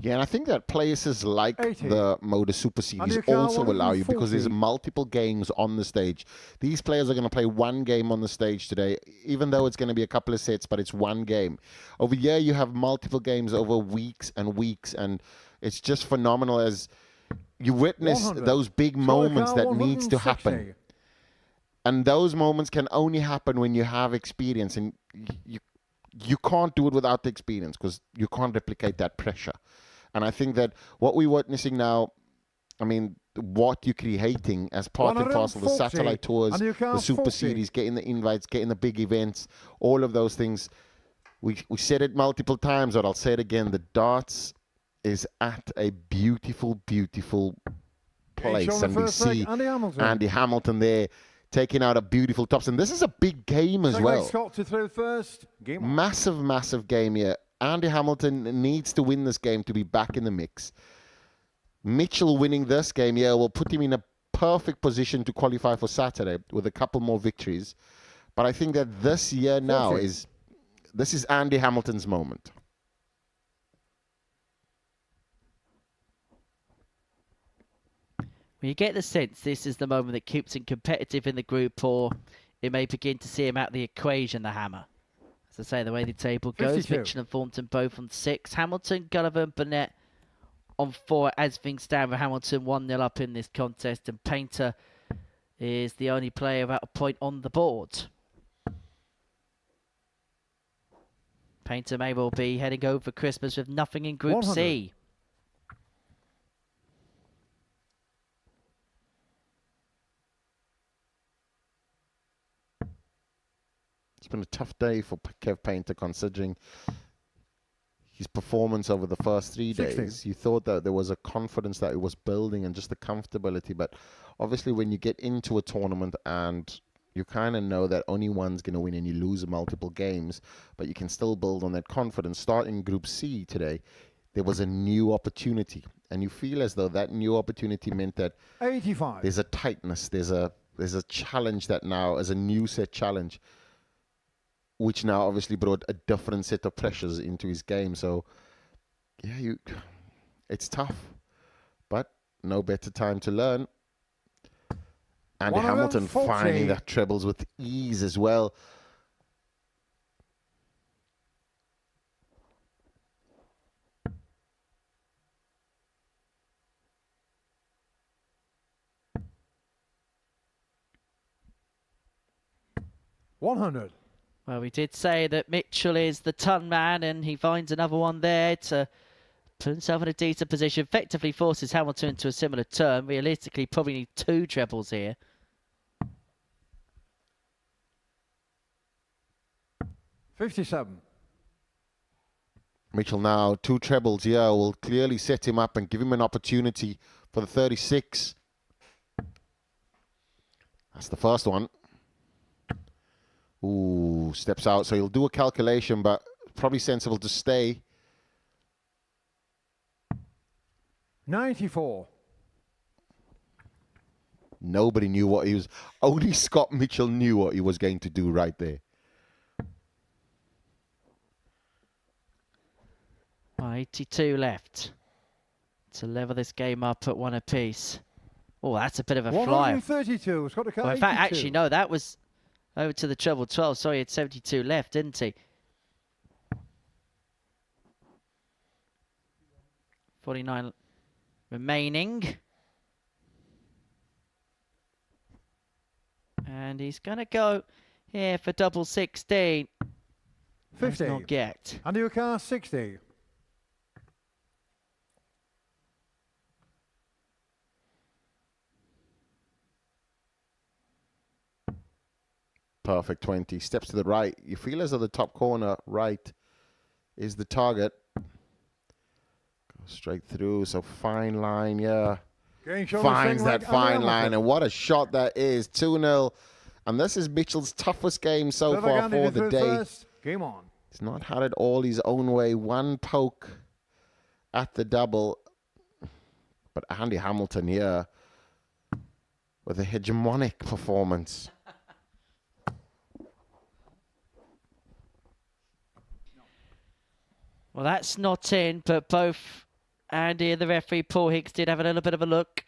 Yeah, and I think that places like 80. the Modus Super Series also allow you, because there's multiple games on the stage. These players are going to play one game on the stage today, even though it's going to be a couple of sets, but it's one game. Over here, you have multiple games over weeks and weeks, and it's just phenomenal as you witness 100. those big moments that needs to happen. And those moments can only happen when you have experience, and you can't do it without the experience, because you can't replicate that pressure. And I think that what we're witnessing now, I mean, what you're creating as part and parcel of the satellite tours, the Super Series, getting the invites, getting the big events, all of those things. We said it multiple times, but I'll say it again. The darts is at a beautiful, beautiful place. And we see Andy Hamilton there taking out a beautiful tops. And this is a big game as well. Scott to throw first. Game massive, massive game here. Andy Hamilton needs to win this game to be back in the mix. Mitchell winning this game here will put him in a perfect position to qualify for Saturday with a couple more victories. But I think that this year now is Andy Hamilton's moment. Well, you get the sense this is the moment that keeps him competitive in the group, or it may begin to see him out the equation, the Hammer. As I say, the way the table goes, 52. Mitchell and Thornton both on 6. Hamilton, Gulliver and Burnett on 4 as things stand with Hamilton 1-0 up in this contest, and Painter is the only player without a point on the board. Painter may well be heading over Christmas with nothing in Group 100. C. It's been a tough day for Kev Painter considering his performance over the first 3 days. 16. You thought that there was a confidence that it was building and just the comfortability, but obviously when you get into a tournament and you kind of know that only one's going to win and you lose multiple games, but you can still build on that confidence. Starting Group C today, there was a new opportunity, and you feel as though that new opportunity meant that 85. there's a tightness, there's a challenge that now is a new set challenge, which now obviously brought a different set of pressures into his game. So, yeah, it's tough, but no better time to learn. Andy Hamilton 140. finding that trebles with ease as well. $100. Well, we did say that Mitchell is the ton man, and he finds another one there to put himself in a decent position. Effectively forces Hamilton into a similar turn. Realistically, probably need 2 trebles here. $57. Mitchell now 2 trebles here will clearly set him up and give him an opportunity for the 36. That's the first one. Ooh, steps out. So he'll do a calculation, but probably sensible to stay. 94. Nobody knew what he was. Only Scott Mitchell knew what he was going to do right there. 82 left to level this game up at 1 apiece. Oh, that's a bit of a flyer. 132. It's got to cut. Well, in fact, 82. actually, no, that was over to the treble 12. Sorry, he had 72 left, didn't he? 49 remaining. And he's going to go here for double 16. 50. Not yet. And your car 60. Perfect 20. Steps to the right. You feel as though the top corner right is the target. Go straight through. So fine line, yeah. Finds that fine line. And what a shot that is. 2-0. And this is Mitchell's toughest game so far for the day. Game on. He's not had it all his own way. 1 poke at the double. But Andy Hamilton here with a hegemonic performance. Well, that's not in, but both Andy and the referee, Paul Hicks, did have a little bit of a look.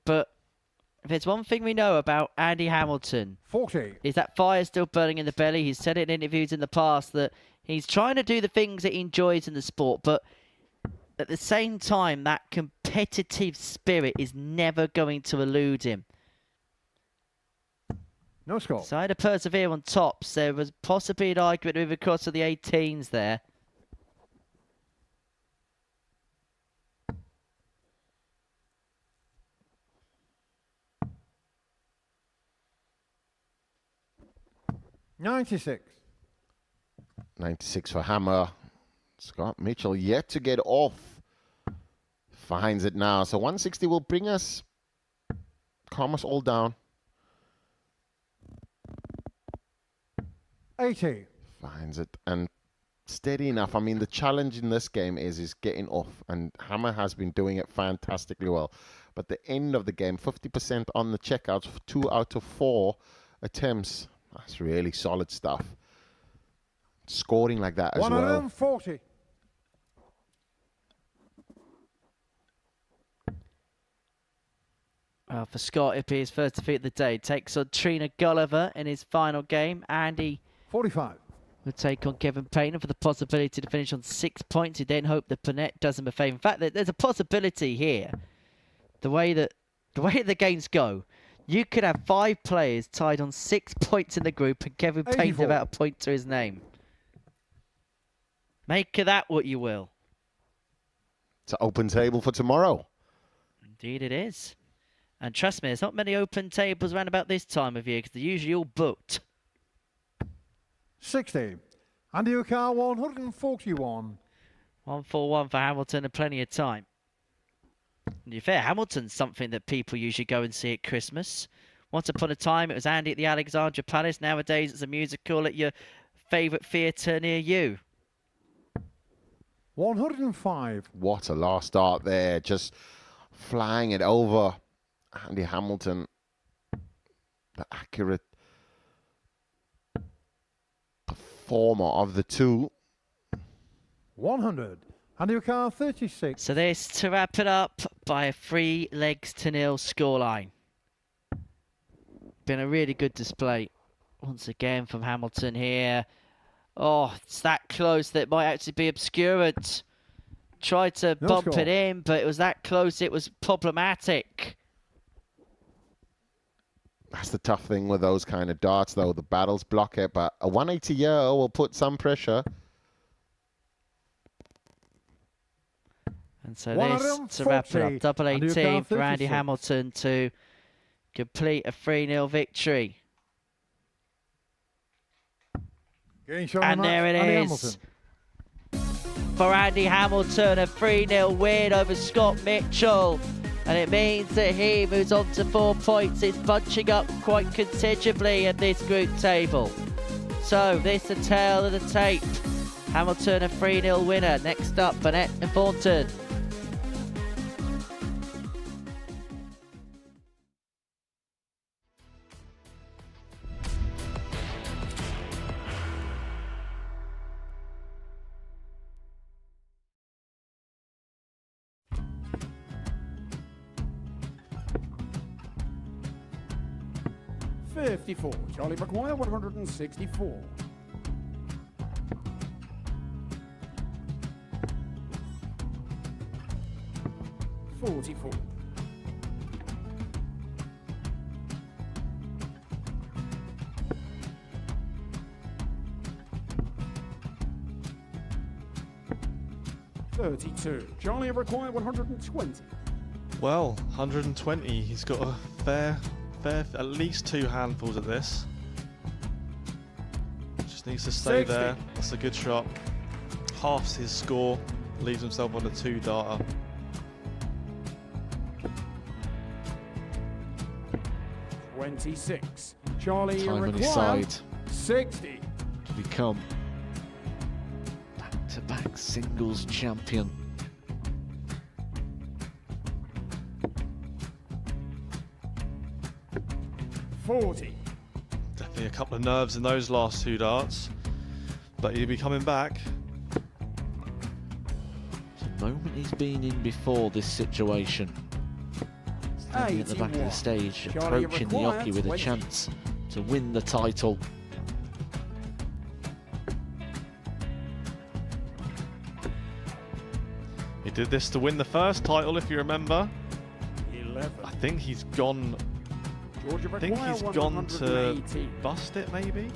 But if there's one thing we know about Andy Hamilton, 40, is that fire's still burning in the belly. He's said it in interviews in the past that he's trying to do the things that he enjoys in the sport, but at the same time, that competitive spirit is never going to elude him. No score. Decided to persevere on tops. There was possibly an argument to move across to the 18s there. $96. 96 for Hammer. Scott Mitchell yet to get off. Finds it now. So 160 will bring us, calm us all down. 80. Finds it and steady enough. I mean, the challenge in this game is getting off, and Hammer has been doing it fantastically well. But the end of the game, 50% on the checkouts for 2 out of 4 attempts. That's really solid stuff. Scoring like that as well. 140. Now for Scaife, his first defeat of the day, takes on Trina Gulliver in his final game. Andy 45. will take on Kevin Payton for the possibility to finish on 6 points. He then hope that Burnett does him a favour. In fact, there's a possibility here. The way the games go, you could have 5 players tied on 6 points in the group and Kevin Payton without a point to his name. Make of that what you will. It's an open table for tomorrow. Indeed it is. And trust me, there's not many open tables around about this time of year because they're usually all booked. 60. Andy O'Carr 141. 141 for Hamilton and plenty of time. And to be fair, Hamilton's something that people usually go and see at Christmas. Once upon a time, it was Andy at the Alexandra Palace. Nowadays, it's a musical at your favourite theatre near you. 105. What a last start there. Just flying it over Andy Hamilton. The accurate performer of the two. 100. Andy O'Carr 36. So this to wrap it up by a 3-0 scoreline. Been a really good display once again from Hamilton here. Oh, it's that close that it might actually be obscured. Tried to bump it in, but it was that close it was problematic. That's the tough thing with those kind of darts, though. The battles block it, but a 180 euro will put some pressure. And so this to wrap it up. Double 18 for Andy Hamilton to complete a 3-0 victory. And there it is. For Andy Hamilton, a 3-0 win over Scott Mitchell. And it means that he moves on to 4 points. It's bunching up quite considerably at this group table. So this is the tail of the tape. Hamilton a 3-0 winner. Next up, Burnett and Thornton. Charlie McGuire 164. 44. 32. Charlie required 120. Well, 120. He's got a fair, at least 2 handfuls at this. Just needs to stay 60. there. That's a good shot. Halves his score. Leaves himself on a 2-darter. $26. Charlie Time on his required side 60. to become back-to-back singles champion. $40. Definitely a couple of nerves in those last 2 darts. But he'll be coming back. The moment he's been in before this situation. Standing at the back of the stage, approaching the Yoki with a chance to win the title. He did this to win the first title, if you remember. 11. I think he's gone. I think he's gone to bust it, maybe.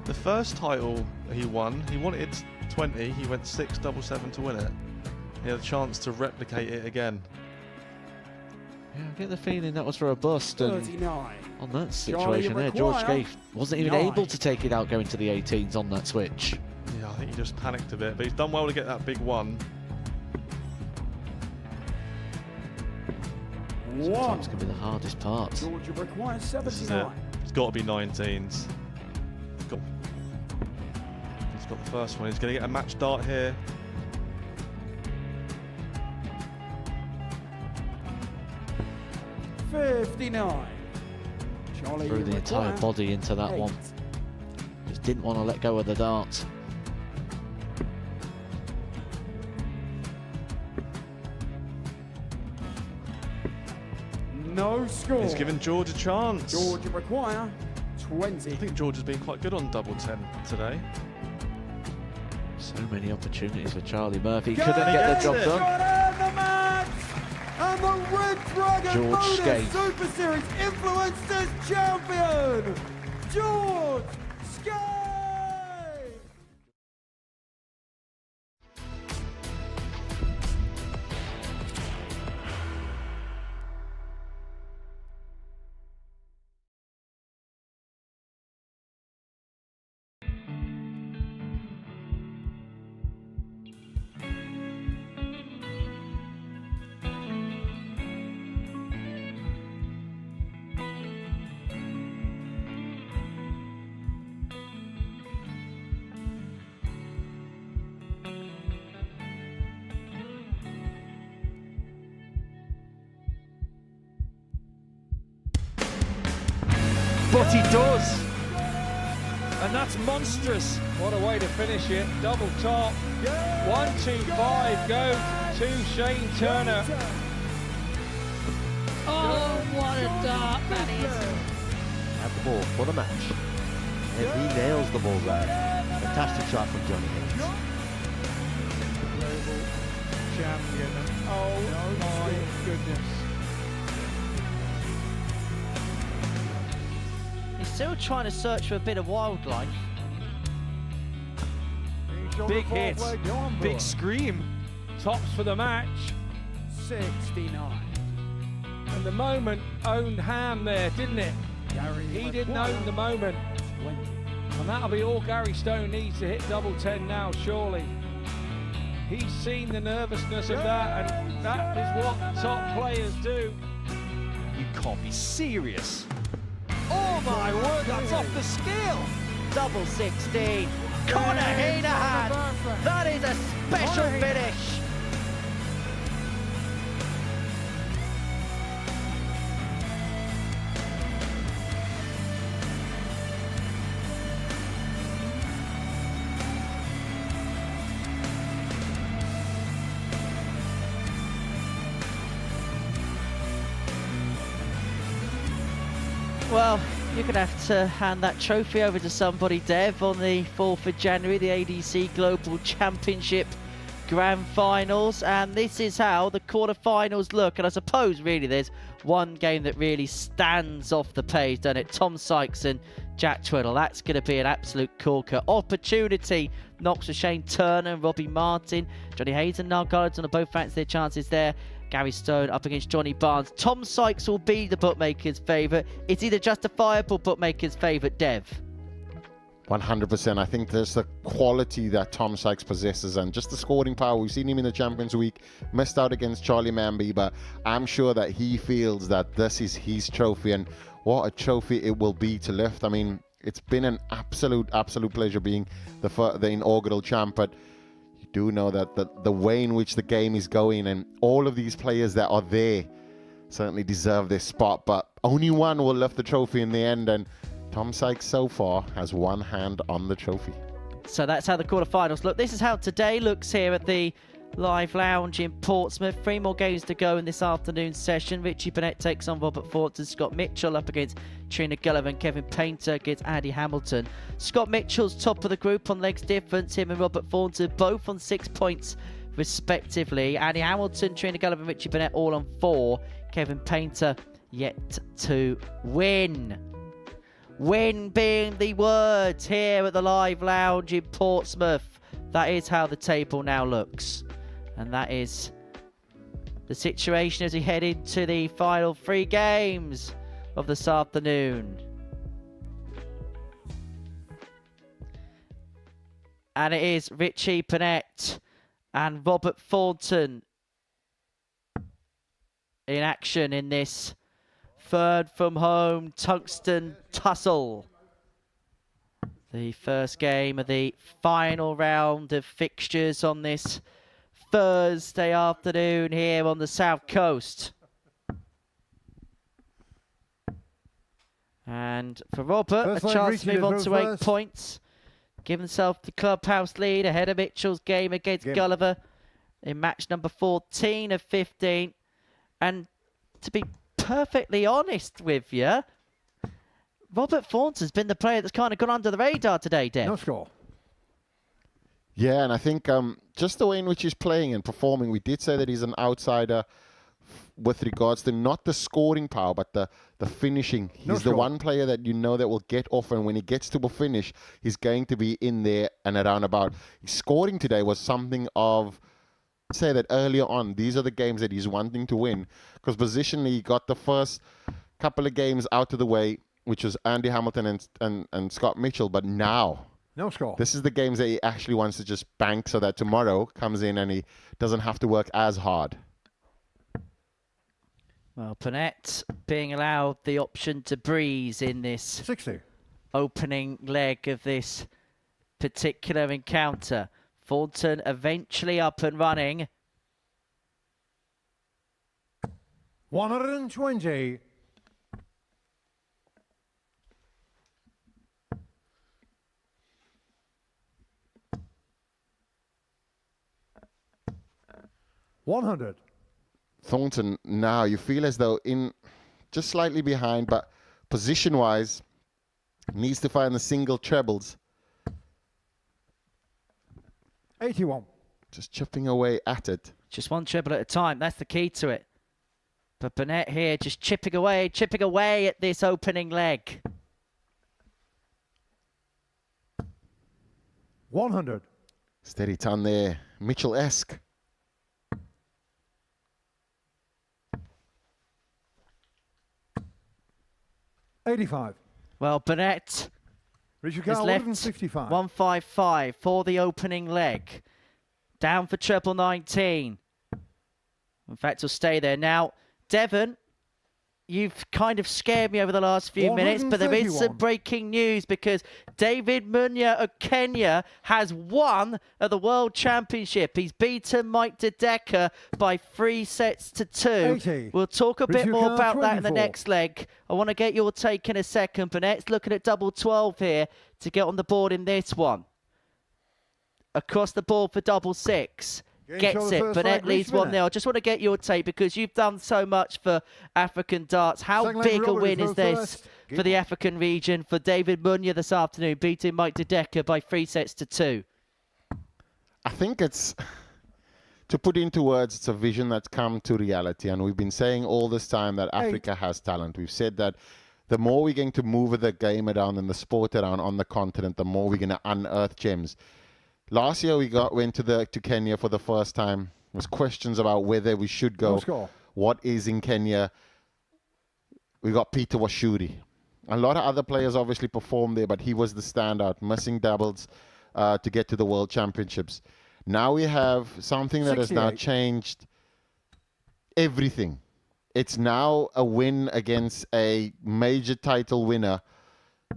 The first title he wanted 20. He went 6-7-7 to win it. He had a chance to replicate it again. Yeah, I get the feeling that was for a bust. And 39. on that situation there, George Scaife wasn't even able to take it out going to the 18s on that switch. Yeah, I think he just panicked a bit, but he's done well to get that big one. Sometimes can be the hardest part. Georgia requires 79. This is it. It's got to be 19s. He's got the first one. He's going to get a match dart here. $59. Charlie Threw the entire body into that 8. one. Just didn't want to let go of the dart. No score. He's given George a chance. George McGuire, 20. I think George has been quite good on double 10 today. So many opportunities for Charlie Murphy. Couldn't get the job done. The match! And the Red Dragon George Modus Scaife. Super Series Influencers Champion, George Scaife! But he does. And that's monstrous. What a way to finish it. Double top. 1-2-5 go to Shane Turner. Oh, what a dart that is. Have the ball for the match. And he nails the ball there. Fantastic shot from Johnny Hayes. Global champion. Oh my goodness. He's still trying to search for a bit of wildlife. Big hit. Big scream. Tops for the match. 69. And the moment owned Ham there, didn't it? He didn't own the moment. 20. And that'll be all Gary Stone needs to hit double 10 now, surely. He's seen the nervousness of that, and that is what top players do. You can't be serious. Oh my word, that's off the scale. Double 16. Corner Heenahan. That is a special finish. Well, you're going to have to hand that trophy over to somebody, Dev, on the 4th of January, the ADC Global Championship Grand Finals. And this is how the quarterfinals look. And I suppose, really, there's one game that really stands off the page, doesn't it? Tom Sykes and Jack Twiddle. That's going to be an absolute corker. Opportunity knocks for Shane Turner and Robbie Martin. Johnny Hayes and Niall Garrison both fancy their chances there. Gary Stone up against Johnny Barnes. Tom Sykes will be the bookmaker's favourite. It's either justifiable bookmaker's favourite, Dev. 100%. I think there's the quality that Tom Sykes possesses and just the scoring power. We've seen him in the Champions Week, missed out against Charlie Mamby, but I'm sure that he feels that this is his trophy, and what a trophy it will be to lift. I mean, it's been an absolute pleasure being the inaugural champ, but you do know that the way in which the game is going and all of these players that are there certainly deserve this spot, but only one will lift the trophy in the end, and Tom Sykes so far has one hand on the trophy. So that's how the quarterfinals look. This is how today looks here at the Live Lounge in Portsmouth. 3 more games to go in this afternoon session. Richie Burnett takes on Robert Thornton. Scott Mitchell up against Trina Gulliver, and Kevin Painter against Andy Hamilton. Scott Mitchell's top of the group on legs difference. Him and Robert Thornton both on 6 points respectively. Andy Hamilton, Trina Gulliver and Richie Burnett all on 4. Kevin Painter yet to win. Win being the words here at the Live Lounge in Portsmouth. That is how the table now looks. And that is the situation as we head into the final 3 games of this afternoon. And it is Richie Burnett and Robert Thornton in action in this third from home tungsten tussle. The first game of the final round of fixtures on this Thursday afternoon here on the South Coast. And for Robert, a chance to move on to 8 points. Give himself the clubhouse lead ahead of Mitchell's game against Gulliver in match number 14 of 15. And to be perfectly honest with you, Robert Thornton's been the player that's kind of gone under the radar today, Dev. No score. Yeah, and I think just the way in which he's playing and performing, we did say that he's an outsider with regards to not the scoring power, but the finishing. He's the one player that you know that will get off, and when he gets to a finish, he's going to be in there and around about. His scoring today was something of, say that earlier on, these are the games that he's wanting to win, because positionally he got the first couple of games out of the way, which was Andy Hamilton and Scott Mitchell, but now no score. This is the games that he actually wants to just bank so that tomorrow comes in and he doesn't have to work as hard. Well, Burnett being allowed the option to breeze in this 60. Opening leg of this particular encounter. Thornton eventually up and running. 120. $100. Thornton now, you feel as though in just slightly behind, but position-wise, needs to find the single trebles. 81. Just chipping away at it. Just one treble at a time. That's the key to it. But Burnett here just chipping away at this opening leg. 100. Steady ton there. Mitchell-esque. 85. Well, Burnett Richie has left 155. 155 for the opening leg. Down for treble 19. In fact, he'll stay there. Now, Devon, you've kind of scared me over the last few minutes, but there is some breaking news because David Munya of Kenya has won at the World Championship. He's beaten Mike DeDecker by 3-2. 80. We'll talk a bit Richie more about 24. that in the next leg. I want to get your take in a second. Burnett's looking at double 12 here to get on the board in this one. Across the board for double 6. Gets it. Burnett leads 1-0. I just want to get your take because you've done so much for African darts. How big a win is this for the African region for David Munya this afternoon, beating Mike DeDecker by 3-2? I think it's, to put into words, it's a vision that's come to reality. And we've been saying all this time that Africa has talent. We've said that the more we're going to move the game around and the sport around on the continent, the more we're going to unearth gems. Last year we went to Kenya for the first time. There was questions about whether we should go. What is in Kenya? We got Peter Washuri. A lot of other players obviously performed there, but he was the standout, missing doubles to get to the World Championships. Now we have something that has now changed everything. It's now a win against a major title winner,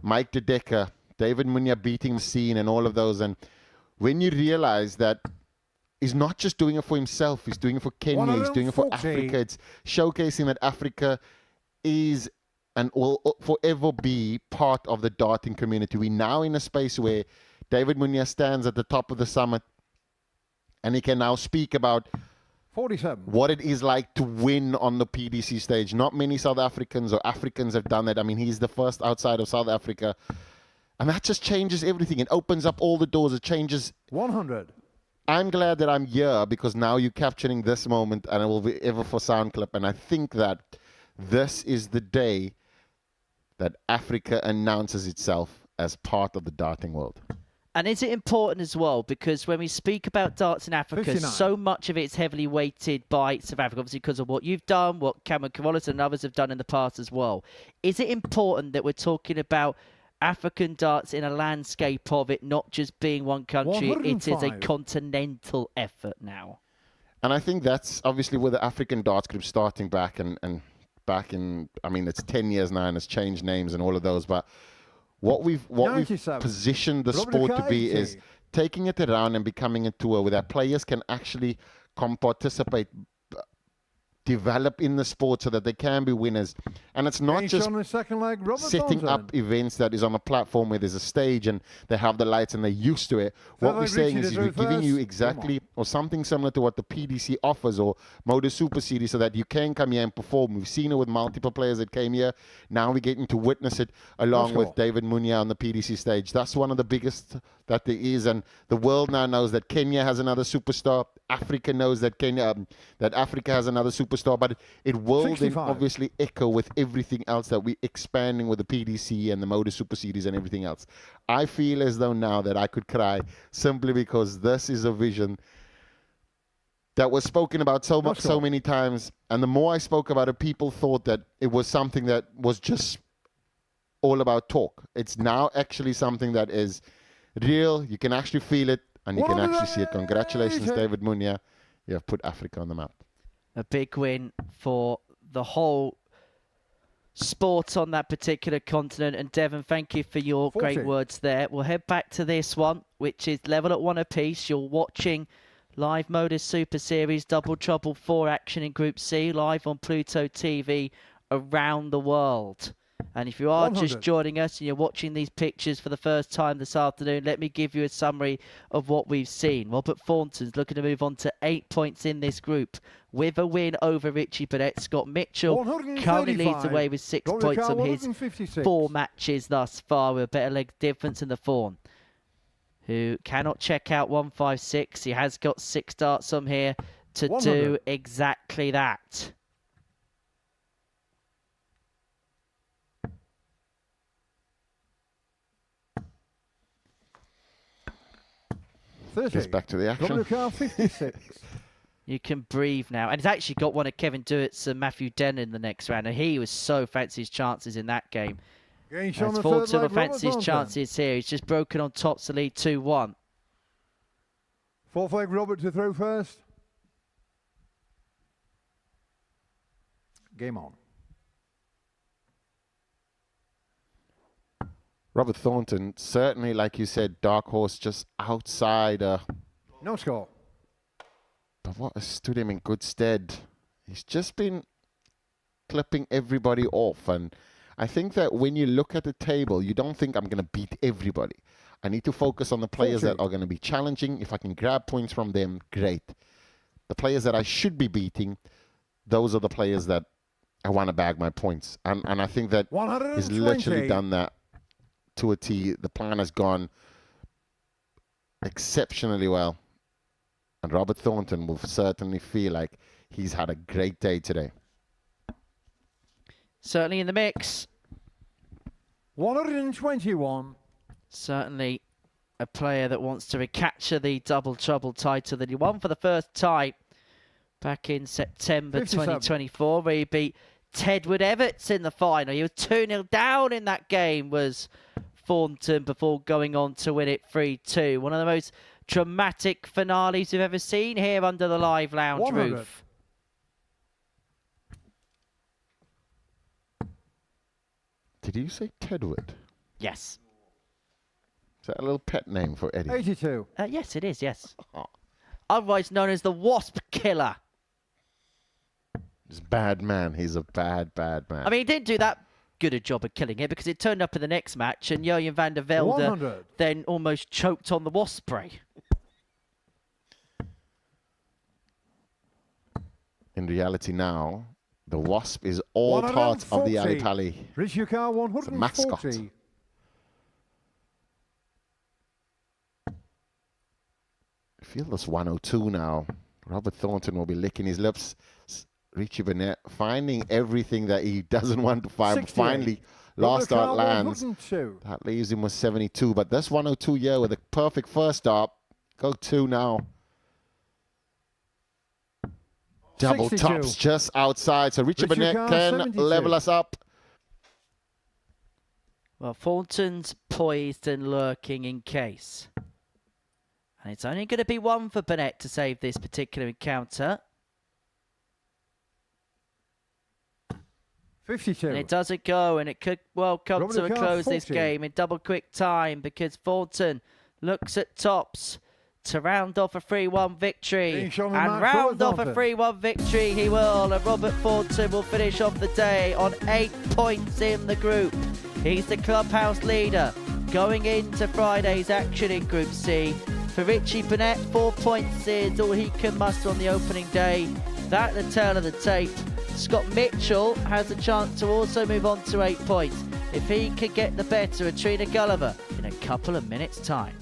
Mike DeDecker, David Munya beating Scene and all of those. And when you realize that he's not just doing it for himself, he's doing it for Kenya, he's doing it for Africa. It's showcasing that Africa is and will forever be part of the darting community. We're now in a space where David Munya stands at the top of the summit and he can now speak about 47. What it is like to win on the PDC stage. Not many South Africans or Africans have done that. I mean, he's the first outside of South Africa. And that just changes everything. It opens up all the doors. It changes. 100. I'm glad that I'm here because now you're capturing this moment and it will be ever for sound clip. And I think that this is the day that Africa announces itself as part of the darting world. And is it important as well? Because when we speak about darts in Africa, 59. so much of it's heavily weighted by South Africa, obviously because of what you've done, what Cameron Carolus and others have done in the past as well. Is it important that we're talking about African darts in a landscape of it not just being one country, 105. it is a continental effort now? And I think that's obviously with the African darts group starting back and back in, I mean, it's 10 years now and it's changed names and all of those, but what we've positioned the sport to be is taking it around and becoming a tour where that players can actually participate develop in the sport so that they can be winners. And it's not just on the second leg, Robert setting Thornton. up events that is on a platform where there's a stage and they have the lights and they're used to it. What we're saying is we're giving you exactly or something similar to what the PDC offers or Modus Super Series so that you can come here and perform. We've seen it with multiple players that came here. Now we're getting to witness it along with David Munya on the PDC stage. That's one of the biggest that there is, and the world now knows that Kenya has another superstar. Africa knows that that Africa has another superstar, but it will 65. then obviously echo with everything else that we're expanding with the PDC and the Modus Super Series and everything else. I feel as though now that I could cry simply because this is a vision that was spoken about so many times, and the more I spoke about it, people thought that it was something that was just all about talk. It's now actually something that is real. You can actually feel it, and you can actually see it. Congratulations, David Munya. You have put Africa on the map. A big win for the whole sport on that particular continent. And Devon, thank you for your great words there. We'll head back to this one, which is level at 1 apiece. You're watching live Modus Super Series Double Trouble 4 action in Group C, live on Pluto TV around the world. And if you are 100. just joining us and you're watching these pictures for the first time this afternoon, let me give you a summary of what we've seen. Robert Thornton's looking to move on to 8 points in this group with a win over Richie Burnett. Scott Mitchell currently leads away with 6 points on his 4 matches thus far, with a better leg difference in the Fawn, who cannot check out 156. He has got 6 darts on here to 100. do exactly that. Just back to the action. 56. You can breathe now. And he's actually got one of Kevin Dewitt's and Matthew Dennon in the next round. And he was so fancy his chances in that game. As Thornton will fancy his chances here. He's just broken on top to lead 2-1. Fourth leg, Robert to throw first. Game on. Robert Thornton, certainly, like you said, dark horse just outside. No score. But what has stood him in good stead? He's just been clipping everybody off. And I think that when you look at the table, you don't think I'm going to beat everybody. I need to focus on the players that are going to be challenging. If I can grab points from them, great. The players that I should be beating, those are the players that I want to bag my points. And I think that he's literally done that to a T. The plan has gone exceptionally well. And Robert Thornton will certainly feel like he's had a great day today. Certainly in the mix. 121. Certainly a player that wants to recapture the Double Trouble title that he won for the first time back in September 2024, where he beat Tedward Everts in the final. He was 2-0 down in that game, was Thornton, before going on to win it 3-2. One of the most dramatic finales we've ever seen here under the Live Lounge 100. roof. Did you say Tedward? Yes. Is that a little pet name for Eddie? 82. Yes, it is, yes. Otherwise known as the Wasp Killer. He's a bad man. He's a bad, bad man. I mean, he didn't do that good a job of killing it, because it turned up in the next match and Jurjen van der Velde 100. then almost choked on the wasp spray. In reality now, the Wasp is all part of the Ali Pali. Richie Car 140. mascot. I feel this 102 now. Robert Thornton will be licking his lips. Richie Burnett finding everything that he doesn't want to find. But finally, last start lands. That leaves him with 72. But this 102 year with a perfect first start. Go 2 now. Double 62. tops just outside. So Richie Burnett can 72. level us up. Well, Thornton's poised and lurking in case. And it's only going to be 1 for Burnett to save this particular encounter. 52. And it doesn't go, and it could well come to a close this game in double quick time, because Thornton looks at tops to round off a 3-1 victory. Finish on the And match, round off a Thornton. 3-1 victory he will. And Robert Thornton will finish off the day on 8 points in the group. He's the clubhouse leader going into Friday's action in Group C. For Richie Burnett, 4 points is all he can muster on the opening day. That the tail of the tape. Scott Mitchell has a chance to also move on to 8 points if he can get the better of Trina Gulliver in a couple of minutes' time.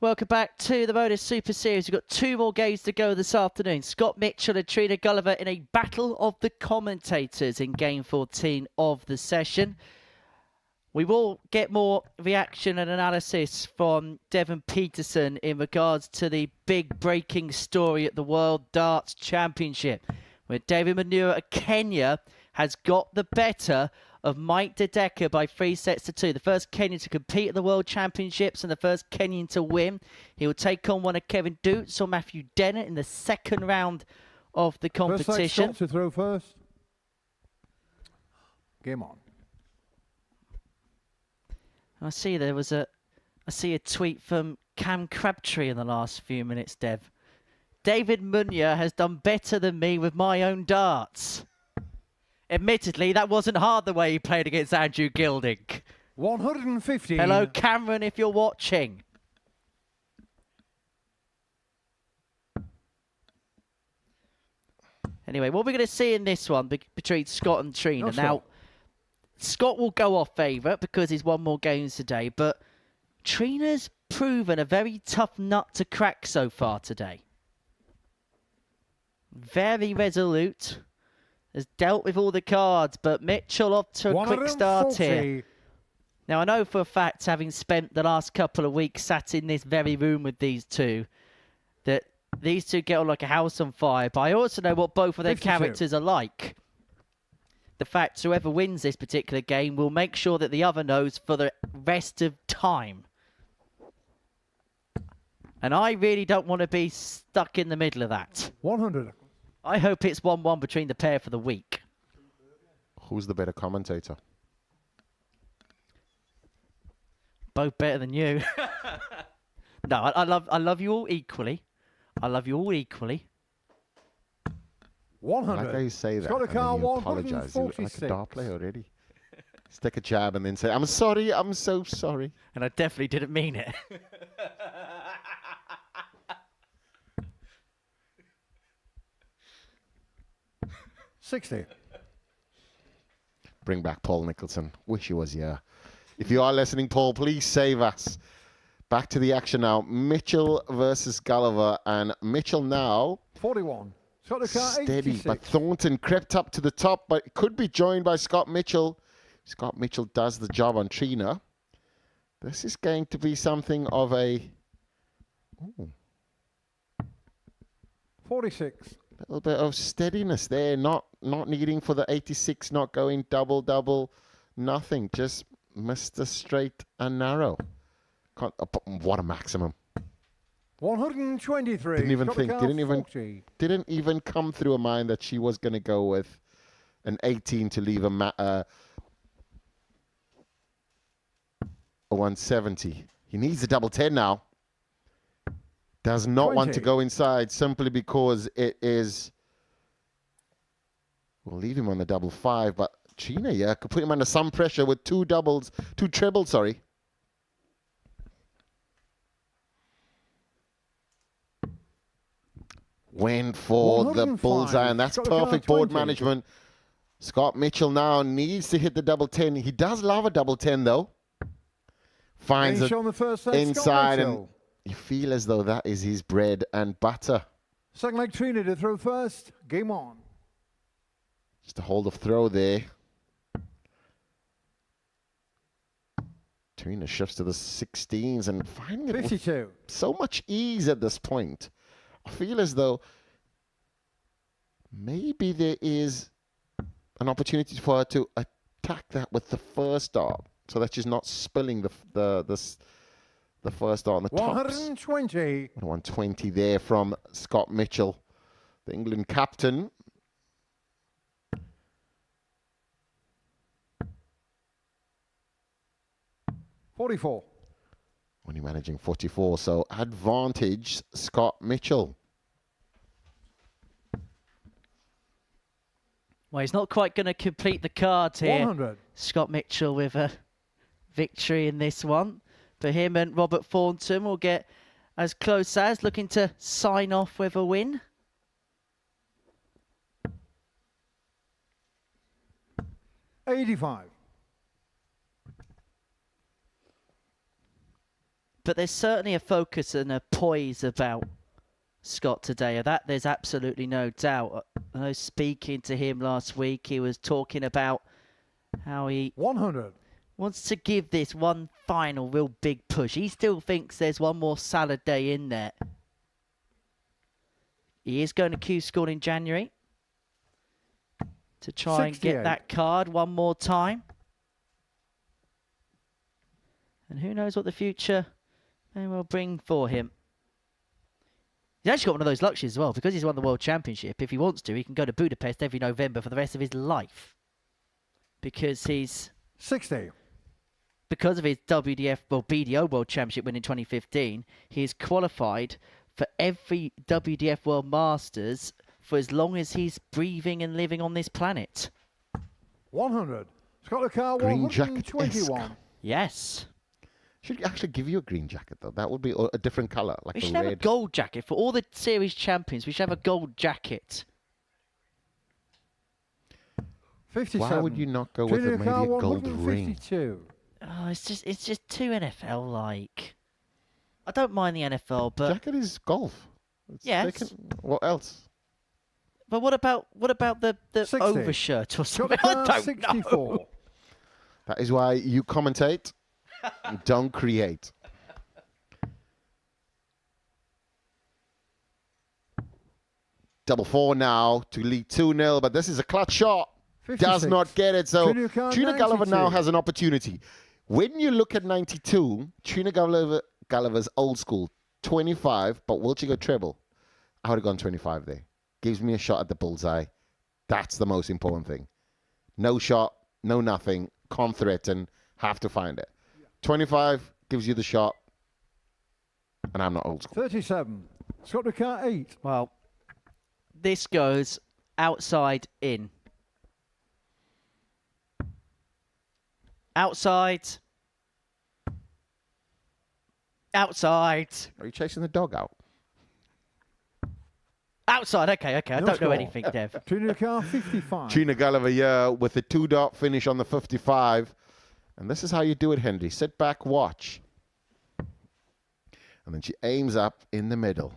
Welcome back to the Modus Super Series. We've got 2 more games to go this afternoon. Scott Mitchell and Trina Gulliver in a battle of the commentators in Game 14 of the session. We will get more reaction and analysis from Devon Peterson in regards to the big breaking story at the World Darts Championship, where David Manure of Kenya has got the better of Mike Dedeker by 3-2. The first Kenyan to compete at the World Championships and the first Kenyan to win. He will take on one of Kevin Doots or Matthew Dennett in the second round of the competition. First to throw first. Game on. I see a tweet from Cam Crabtree in the last few minutes, Dev. David Munya has done better than me with my own darts. Admittedly, that wasn't hard the way he played against Andrew Gilding. 150. Hello, Cameron, if you're watching. Anyway, what we're going to see in this one between Scott and Trina. Now, Scott will go off favourite because he's won more games today, but Trina's proven a very tough nut to crack so far today. Very resolute. Has dealt with all the cards, but Mitchell off to a quick start here. Now, I know for a fact, having spent the last couple of weeks sat in this very room with these two, that these two get on like a house on fire, but I also know what both of their 52. characters are like. The fact whoever wins this particular game will make sure that the other knows for the rest of time. And I really don't want to be stuck in the middle of that. 100. I hope it's 1-1 between the pair for the week. Who's the better commentator? Both better than you. No, I love you all equally. I love you all equally. 100. I like how you say that. Scott And then Carr, you apologize. You look like a 146. dart player already. Stick a jab and then say, I'm sorry, I'm so sorry. And I definitely didn't mean it. 60. Bring back Paul Nicholson. Wish he was here. If you are listening, Paul, please save us. Back to the action now. Mitchell versus Gulliver. And Mitchell now 41. Scott Carr, steady, 86. but Thornton crept up to the top, but could be joined by Scott Mitchell. Scott Mitchell does the job on Trina. This is going to be something of a 46. little bit of steadiness there, not needing for the 86, not going double, nothing. Just Mr. Straight and Narrow. What a maximum. 123. Didn't even Scott think, Carr, didn't even come through her mind that she was going to go with an 18 to leave a 170. He needs a double 10 now. Does not want to 20. go inside simply because it is... We'll leave him on the double 5, but Trina, yeah, could put him under some pressure with two trebles, sorry. Went for the 105. bullseye, and that's Scott Carr, perfect board 20. management. Scott Mitchell now needs to hit the double 10. He does love a double 10, though. Finds Range it on the first set, inside, Scott and Mitchell. you feel as though that is his bread and butter. Second leg Trina to throw first. Game on. Just a hold of throw there. Trina shifts to the 16s and finding it with 52. so much ease at this point. I feel as though maybe there is an opportunity for her to attack that with the first dart, so that she's not spilling the first dart on the tops. 120. 120 there from Scott Mitchell, the England captain. $44. Only managing 44, so advantage Scott Mitchell. Well, he's not quite going to complete the cards here. 100. Scott Mitchell with a victory in this one. But him and Robert Thornton will get as close as, looking to sign off with a win. $85. But there's certainly a focus and a poise about Scott today. Of that, there's absolutely no doubt. I know speaking to him last week, he was talking about how he 100. wants to give this one final real big push. He still thinks there's one more salad day in there. He is going to Q School in January to try and 68. get that card one more time. And who knows what the future may well bring for him. He's actually got one of those luxuries as well, because he's won the World Championship. If he wants to, he can go to Budapest every November for the rest of his life. Because he's... 60. Because of his WDF, well, BDO World Championship win in 2015, he is qualified for every WDF World Masters for as long as he's breathing and living on this planet. 100. Scott Carr, Green jacket-esque. 121. Yes. Should actually give you a green jacket, though. That would be a different color, like We a should have a red. gold jacket. For all the series champions, we should have a gold jacket. 57. Why would you not go with Trina maybe a Car, gold ring? 152. Oh, it's just too NFL like. I don't mind the NFL, but Jacket is golf. yes. What else? But what about the 60. overshirt or something? Car, I don't 64. know. That is why you commentate. You don't create. Double 4 now to lead 2-0, but this is a clutch shot. 56. Does not get it. So Trina Car, Trina Gulliver 92. now has an opportunity. When you look at 92, Trina Gulliver's old school, 25, but will she go treble? I would have gone 25 there. Gives me a shot at the bullseye. That's the most important thing. No shot, no nothing, can't threaten, have to find it. 25 gives you the shot, and I'm not old school. 37. Scott Car, 8. Well, this goes outside in. Outside. Outside. Are you chasing the dog out? Outside. Okay. I No don't score. know anything, Dev. Trina Car, 55. Trina Gulliver, yeah, with a 2-dot finish on the 55. And this is how you do it, Henry. Sit back, watch. And then she aims up in the middle.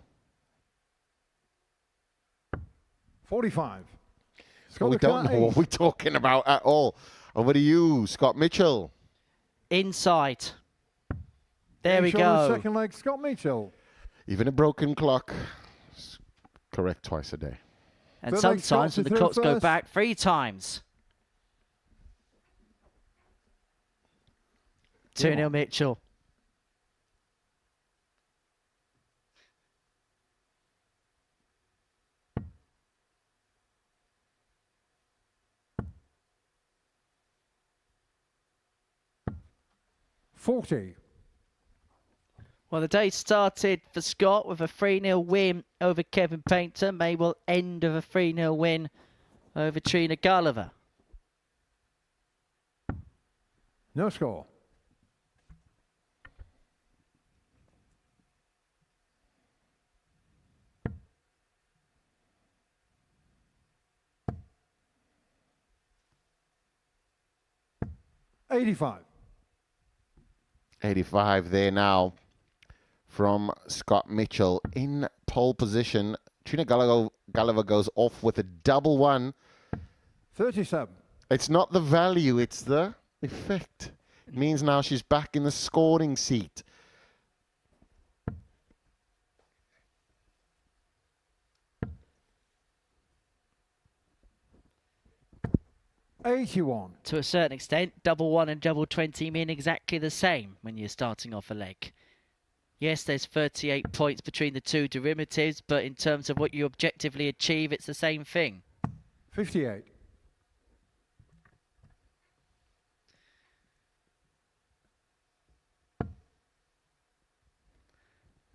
45. Well, we don't know what we're talking about at all. Over to you, Scott Mitchell. Inside. There we Mitchell on the go. second leg, Scott Mitchell. Even a broken clock is correct twice a day. And Third leg, sometimes Scott when the to clocks through go first. back 3 times. 2-0 Mitchell. Well, the day started for Scott with a 3-0 win over Kevin Painter. May well end of a 3-0 win over Trina Gulliver. No score. $85. 85 there now from Scott Mitchell in pole position. Trina Gulliver goes off with a double 1. 37. It's not the value, it's the effect. It means now she's back in the scoring seat. $81. To a certain extent, double 1 and double 20 mean exactly the same when you're starting off a leg. Yes, there's 38 points between the two derivatives, but in terms of what you objectively achieve, it's the same thing. 58.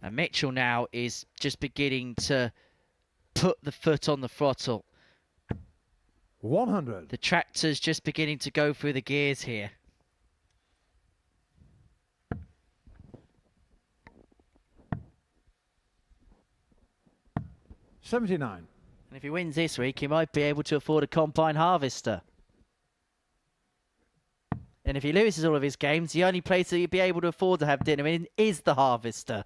And Mitchell now is just beginning to put the foot on the throttle. 100. The tractor's just beginning to go through the gears here. $79. And if he wins this week, he might be able to afford a combine harvester. And if he loses all of his games, the only place that he'd be able to afford to have dinner in is the harvester.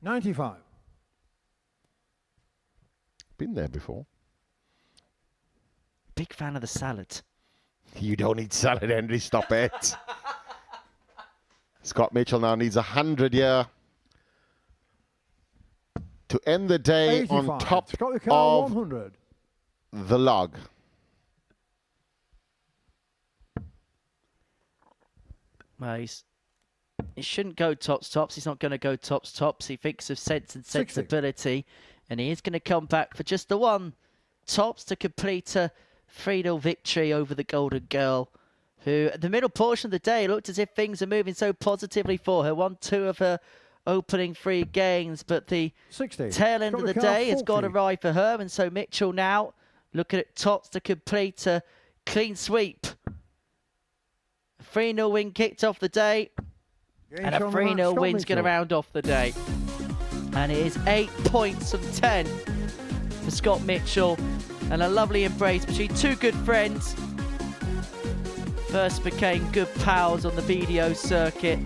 95. Been there before. Big fan of the salad. You don't need salad, Henry. Stop it. Scott Mitchell now needs 100 here to end the day 85. on top Scott the car, of 100. the log. Well, he shouldn't go tops. He's not going to go tops. He thinks of sense and 60. sensibility. And he is going to come back for just the one tops to complete a 3-0 victory over the Golden Girl, who at the middle portion of the day looked as if things are moving so positively for her. 1-2 of her opening 3 games, but the 60. tail end of the day has got to ride for her. And so Mitchell now looking at tops to complete a clean sweep. 3-0 win kicked off the day. And a 3-0 win's going to round off the day. And it is 8 points from 10 for Scott Mitchell. and a lovely embrace between two good friends. First became good pals on the video circuit,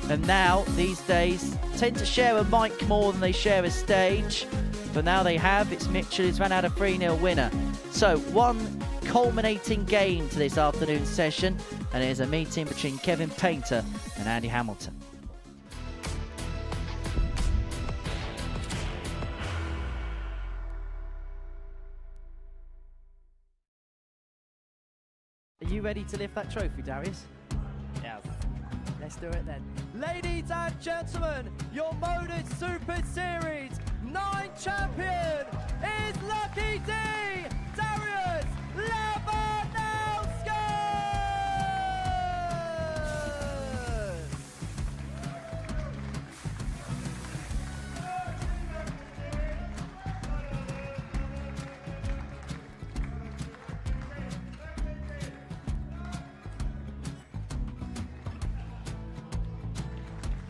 and now, these days, tend to share a mic more than they share a stage. But now they have. It's Mitchell who's ran out a 3-0 winner. So, one culminating game to this afternoon session, and it is a meeting between Kevin Painter and Andy Hamilton. Are you ready to lift that trophy, Darius? Yes. Let's do it then. Ladies and gentlemen, your Modus Super Series 9 champion is Lucky D, Darius Labanowski!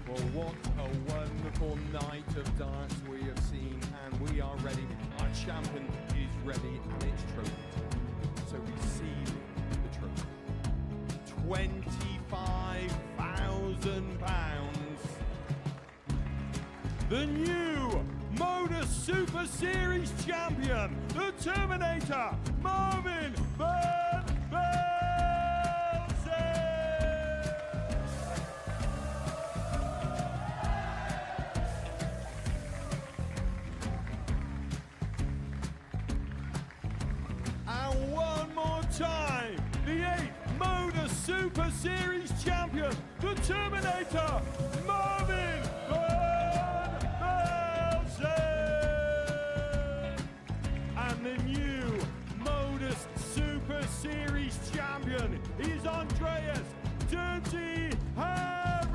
Well, what a wonderful night of darts we have seen, and we are ready. Our champion is ready, and it's trophy. So receiving the trophy, £25,000. The new Modus Super Series champion, the Terminator, Marvin Van time, the 8th Modus Super Series champion, the Terminator, Marvin Van Velzen. And the new Modus Super Series champion is Andreas Dirty Harrison.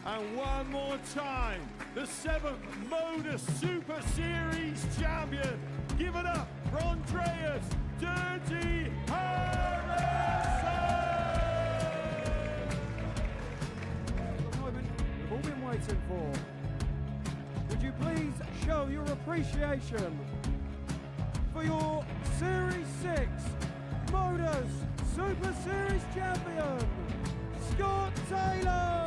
And one more time, the 7th Modus Super Series champion. Give it up for Andreas Dirty Harrison! The moment we've all been waiting for. Would you please show your appreciation for your Series 6 Modus Super Series champion, Scott Taylor!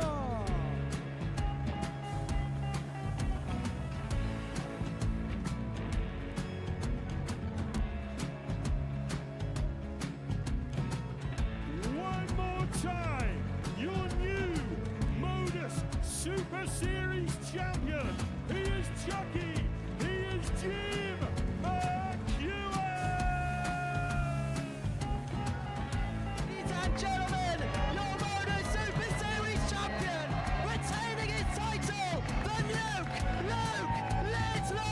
Time, your new Modus Super Series champion. He is Chucky. He is Jim McGuire. Ladies and gentlemen, your Modus Super Series champion, retaining his title, the Luke Lidlow!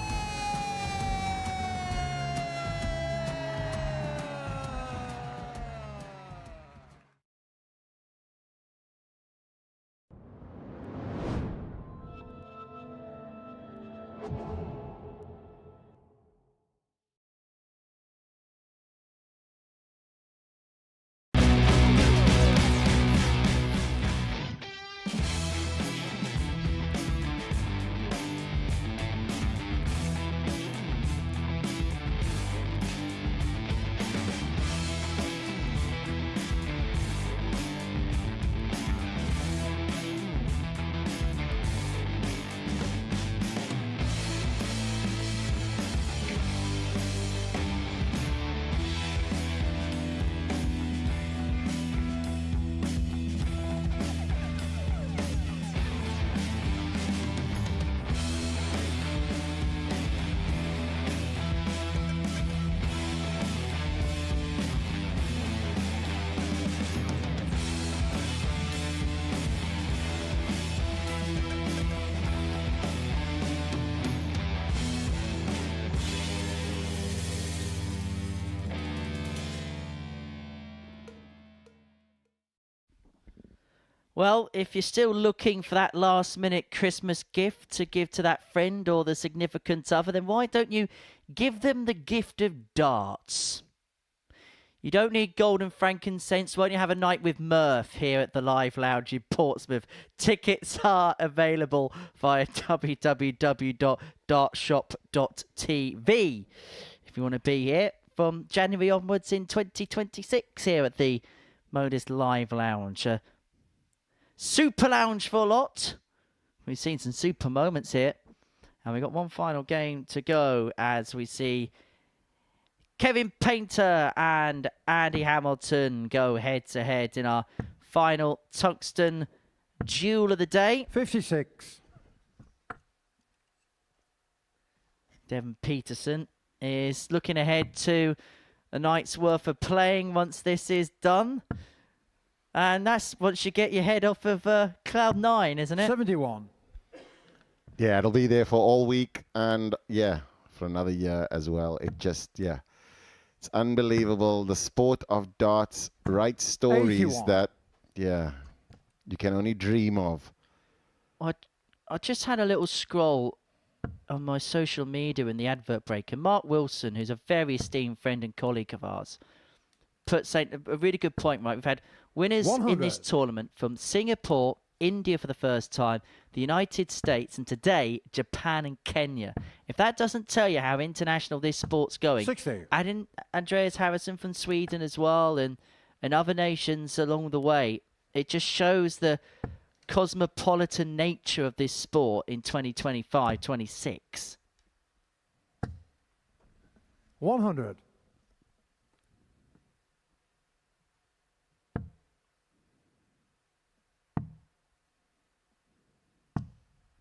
Well, if you're still looking for that last-minute Christmas gift to give to that friend or the significant other, then why don't you give them the gift of darts? You don't need gold and frankincense. Won't you have a night with mirth here at the Live Lounge in Portsmouth? Tickets are available via www.dartshop.tv. If you want to be here from January onwards in 2026 here at the Modus Live Lounge. Super lounge for a lot. We've seen some super moments here. And we've got one final game to go as we see Kevin Painter and Andy Hamilton go head-to-head in our final tungsten duel of the day. 56. Devon Peterson is looking ahead to a night's worth of playing once this is done. And that's once you get your head off of cloud 9, isn't it? 71. Yeah, it'll be there for all week and, yeah, for another year as well. It just, yeah, it's unbelievable. The sport of darts writes stories 81. that, yeah, you can only dream of. I just had a little scroll on my social media in the advert break, and Mark Wilson, who's a very esteemed friend and colleague of ours, saying a really good point, right? We've had winners 100. in this tournament from Singapore, India for the first time, the United States, and today, Japan and Kenya. If that doesn't tell you how international this sport's going, 60. adding Andreas Harrison from Sweden as well, and other nations along the way, it just shows the cosmopolitan nature of this sport in 2025-26. 100.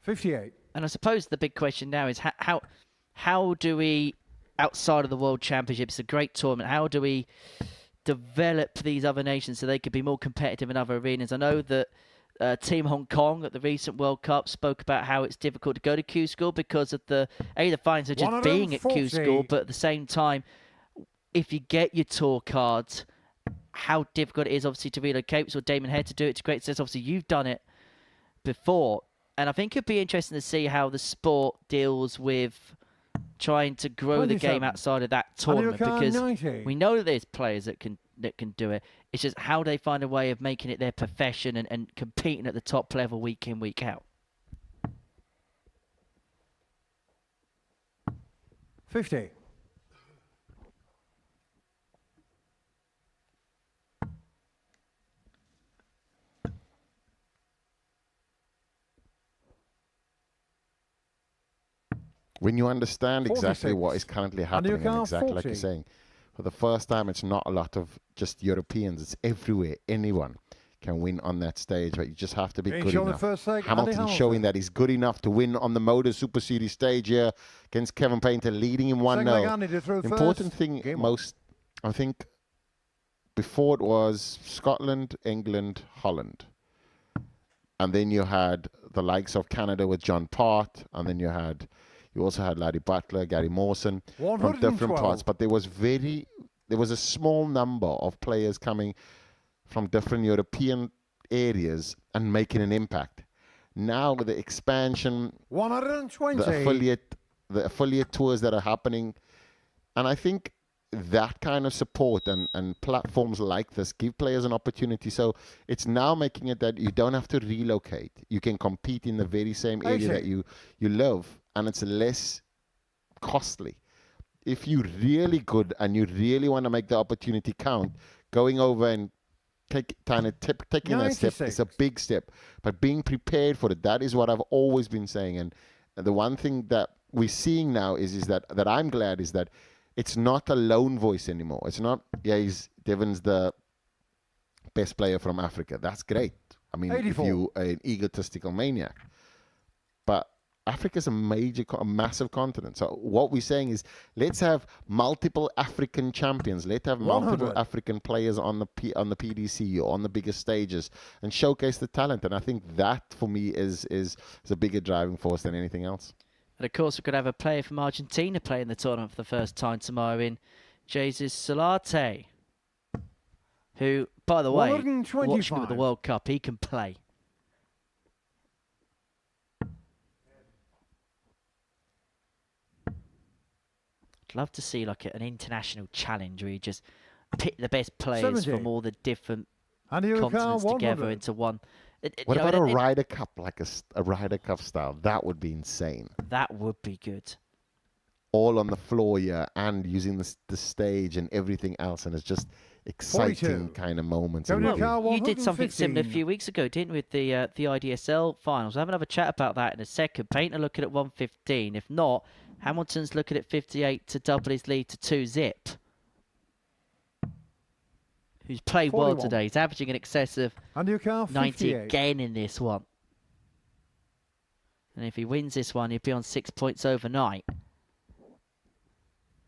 58. And I suppose the big question now is how do we, outside of the World Championship, it's a great tournament, how do we develop these other nations so they could be more competitive in other arenas? I know that Team Hong Kong at the recent World Cup spoke about how it's difficult to go to Q School because of the fines of just being at Q School, but at the same time, if you get your tour cards, how difficult it is obviously to relocate. We saw Damon Head to do it to great success. Obviously, you've done it before. And I think it'd be interesting to see how the sport deals with trying to grow the game outside of that tournament, because 90. we know that there's players that can do it. It's just how they find a way of making it their profession and competing at the top level week in, week out. 50. When you understand exactly 46. what is currently happening, and exactly like you're 40. saying, for the first time, it's not a lot of just Europeans. It's everywhere. Anyone can win on that stage, but you just have to be Being good shown the enough. first leg, Andy Hamilton Hamilton. showing that he's good enough to win on the Modus Super Series stage here against Kevin Painter, leading him 1-0. Second leg, Andy to throw Important first. thing, Game most, I think, before it was Scotland, England, Holland. And then you had the likes of Canada with John Part, and then you also had Larry Butler, Gary Mawson from different 112. parts. But there was a small number of players coming from different European areas and making an impact. Now with the expansion, 120. the affiliate tours that are happening, and I think that kind of support and platforms like this give players an opportunity. So it's now making it that you don't have to relocate. You can compete in the very same area that you live, and it's less costly. If you're really good and you really want to make the opportunity count, going over and taking that step is a big step. But being prepared for it, that is what I've always been saying. And the one thing that we're seeing now is that I'm glad is that it's not a lone voice anymore. It's not, Devon's the best player from Africa. That's great. I mean, 84. if you're an egotistical maniac. But Africa's a massive continent. So what we're saying is, let's have multiple African champions. Let's have multiple 100. African players on the PDC or on the biggest stages and showcase the talent. And I think that, for me, is a bigger driving force than anything else. And of course, we could have a player from Argentina playing the tournament for the first time tomorrow in Jesus Solarte, who, by the way, watching him at the World Cup, he can play. I'd love to see like an international challenge where you just pick the best players 70. from all the different And you continents count together 100. into one. What about a Ryder Cup, like a Ryder Cup style? That would be insane. That would be good. All on the floor here and using the stage and everything else, and it's just exciting 42. kind of moments. Go in to the car game. You did something similar a 115. few weeks ago, didn't you, with the IDSL finals? We'll have another chat about that in a second. Painter looking at 115. If not, Hamilton's looking at 58 to double his lead to 2-zip. Who's played well 41. today. He's averaging in excess of And you count 90 58. again in this one. And if he wins this one, he'll be on 6 points overnight.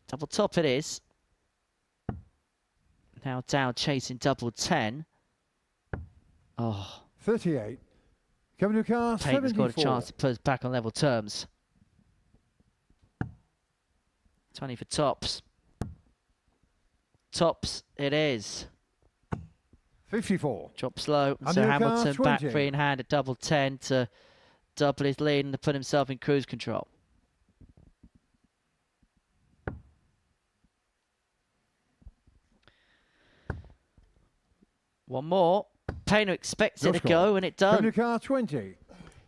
Double top it is. Now Dow chasing double 10. Oh, 38. Kevin Newcastle, Payton's 74. got a chance to put us back on level terms. 20 for tops. Tops it is. 54. Drops low. And So Newcastle, Hamilton back 20. free in hand at double 10 to double his lead and to put himself in cruise control. One more. Payne expects it to go, and it does. Kevin Newcastle, 20.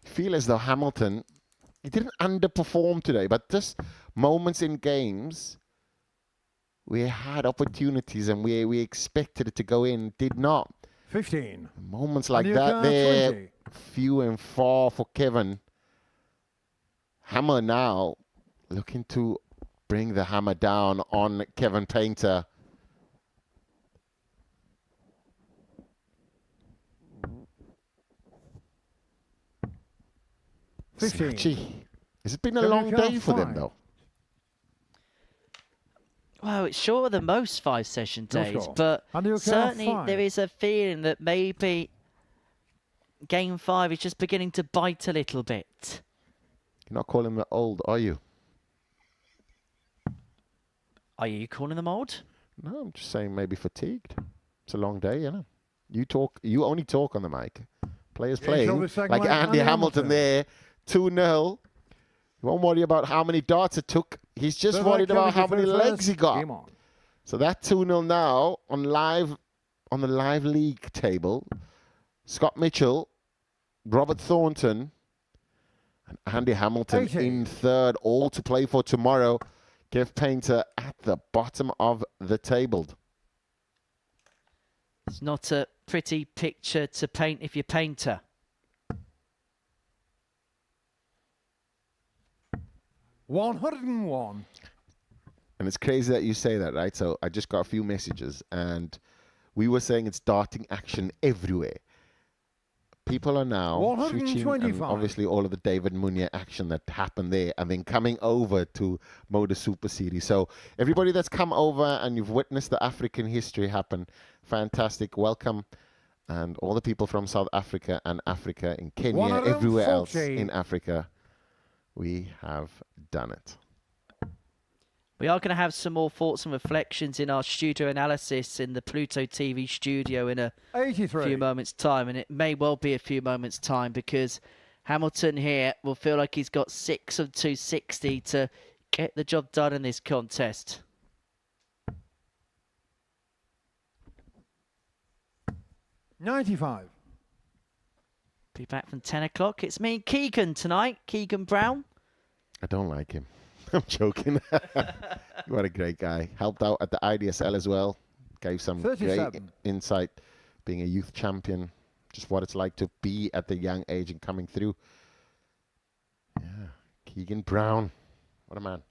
Feel as though Hamilton, he didn't underperform today, but just moments in games, we had opportunities and we expected it to go in, did not. 15. Moments like And that, Newcastle, they're 20. few and far for Kevin. Hammer now looking to bring the hammer down on Kevin Painter. Richie, has it been a Kevin long day Newcastle, for them 5. though? Well, it's shorter than most 5-session No days, score. but And Newcastle, certainly 5. there is a feeling that maybe Game 5 is just beginning to bite a little bit. You're not calling them old, are you? Are you calling them old? No, I'm just saying maybe fatigued. It's a long day, you know. You only talk on the mic. Players Yeah, playing, so the second like one, Andy Andy Hamilton Hamilton. there, 2-0. You won't worry about how many darts it took. He's just So worried that about how Kevin many Newcastle legs first. he got. Game on. So that 2-0 now on the live league table. Scott Mitchell, Robert Thornton, and Andy Hamilton 80. in third, all to play for tomorrow. Kev Painter at the bottom of the table. It's not a pretty picture to paint if you're Painter. $101. And it's crazy that you say that, right? So I just got a few messages, and we were saying it's darting action everywhere. People are now switching, and 125. obviously all of the David Munya action that happened there, and then coming over to Modus Super Series. So everybody that's come over and you've witnessed the African history happen, fantastic, welcome. And all the people from South Africa and Africa in Kenya, everywhere else 140. in Africa, we have done it. We are going to have some more thoughts and reflections in our studio analysis in the Pluto TV studio in a 83. few moments' time, and it may well be a few moments' time because Hamilton here will feel like he's got 6 of 260 to get the job done in this contest. $95. Be back from 10 o'clock. It's me and Keegan tonight. Keegan Brown. I don't like him. I'm joking. What a great guy. Helped out at the IDSL as well. Gave some great 37. insight, being a youth champion, just what it's like to be at the young age and coming through. Yeah, Keegan Brown. What a man.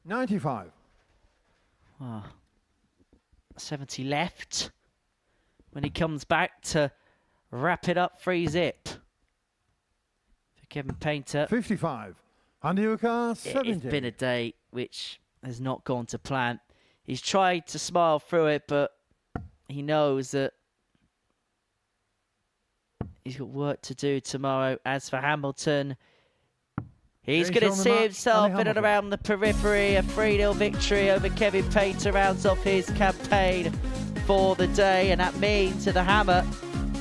$95. 70 left. When he comes back to wrap it up, 3-zip. For Kevin Painter. 55. And Newcastle, 70. It's been a day which has not gone to plan. He's tried to smile through it, but he knows that he's got work to do tomorrow. As for Hamilton, he's Yeah, going to he's on the see mark. himself Andy in and Hamilton. around the periphery. A 3-0 victory over Kevin Painter rounds off his campaign for the day. And that means that the Hammer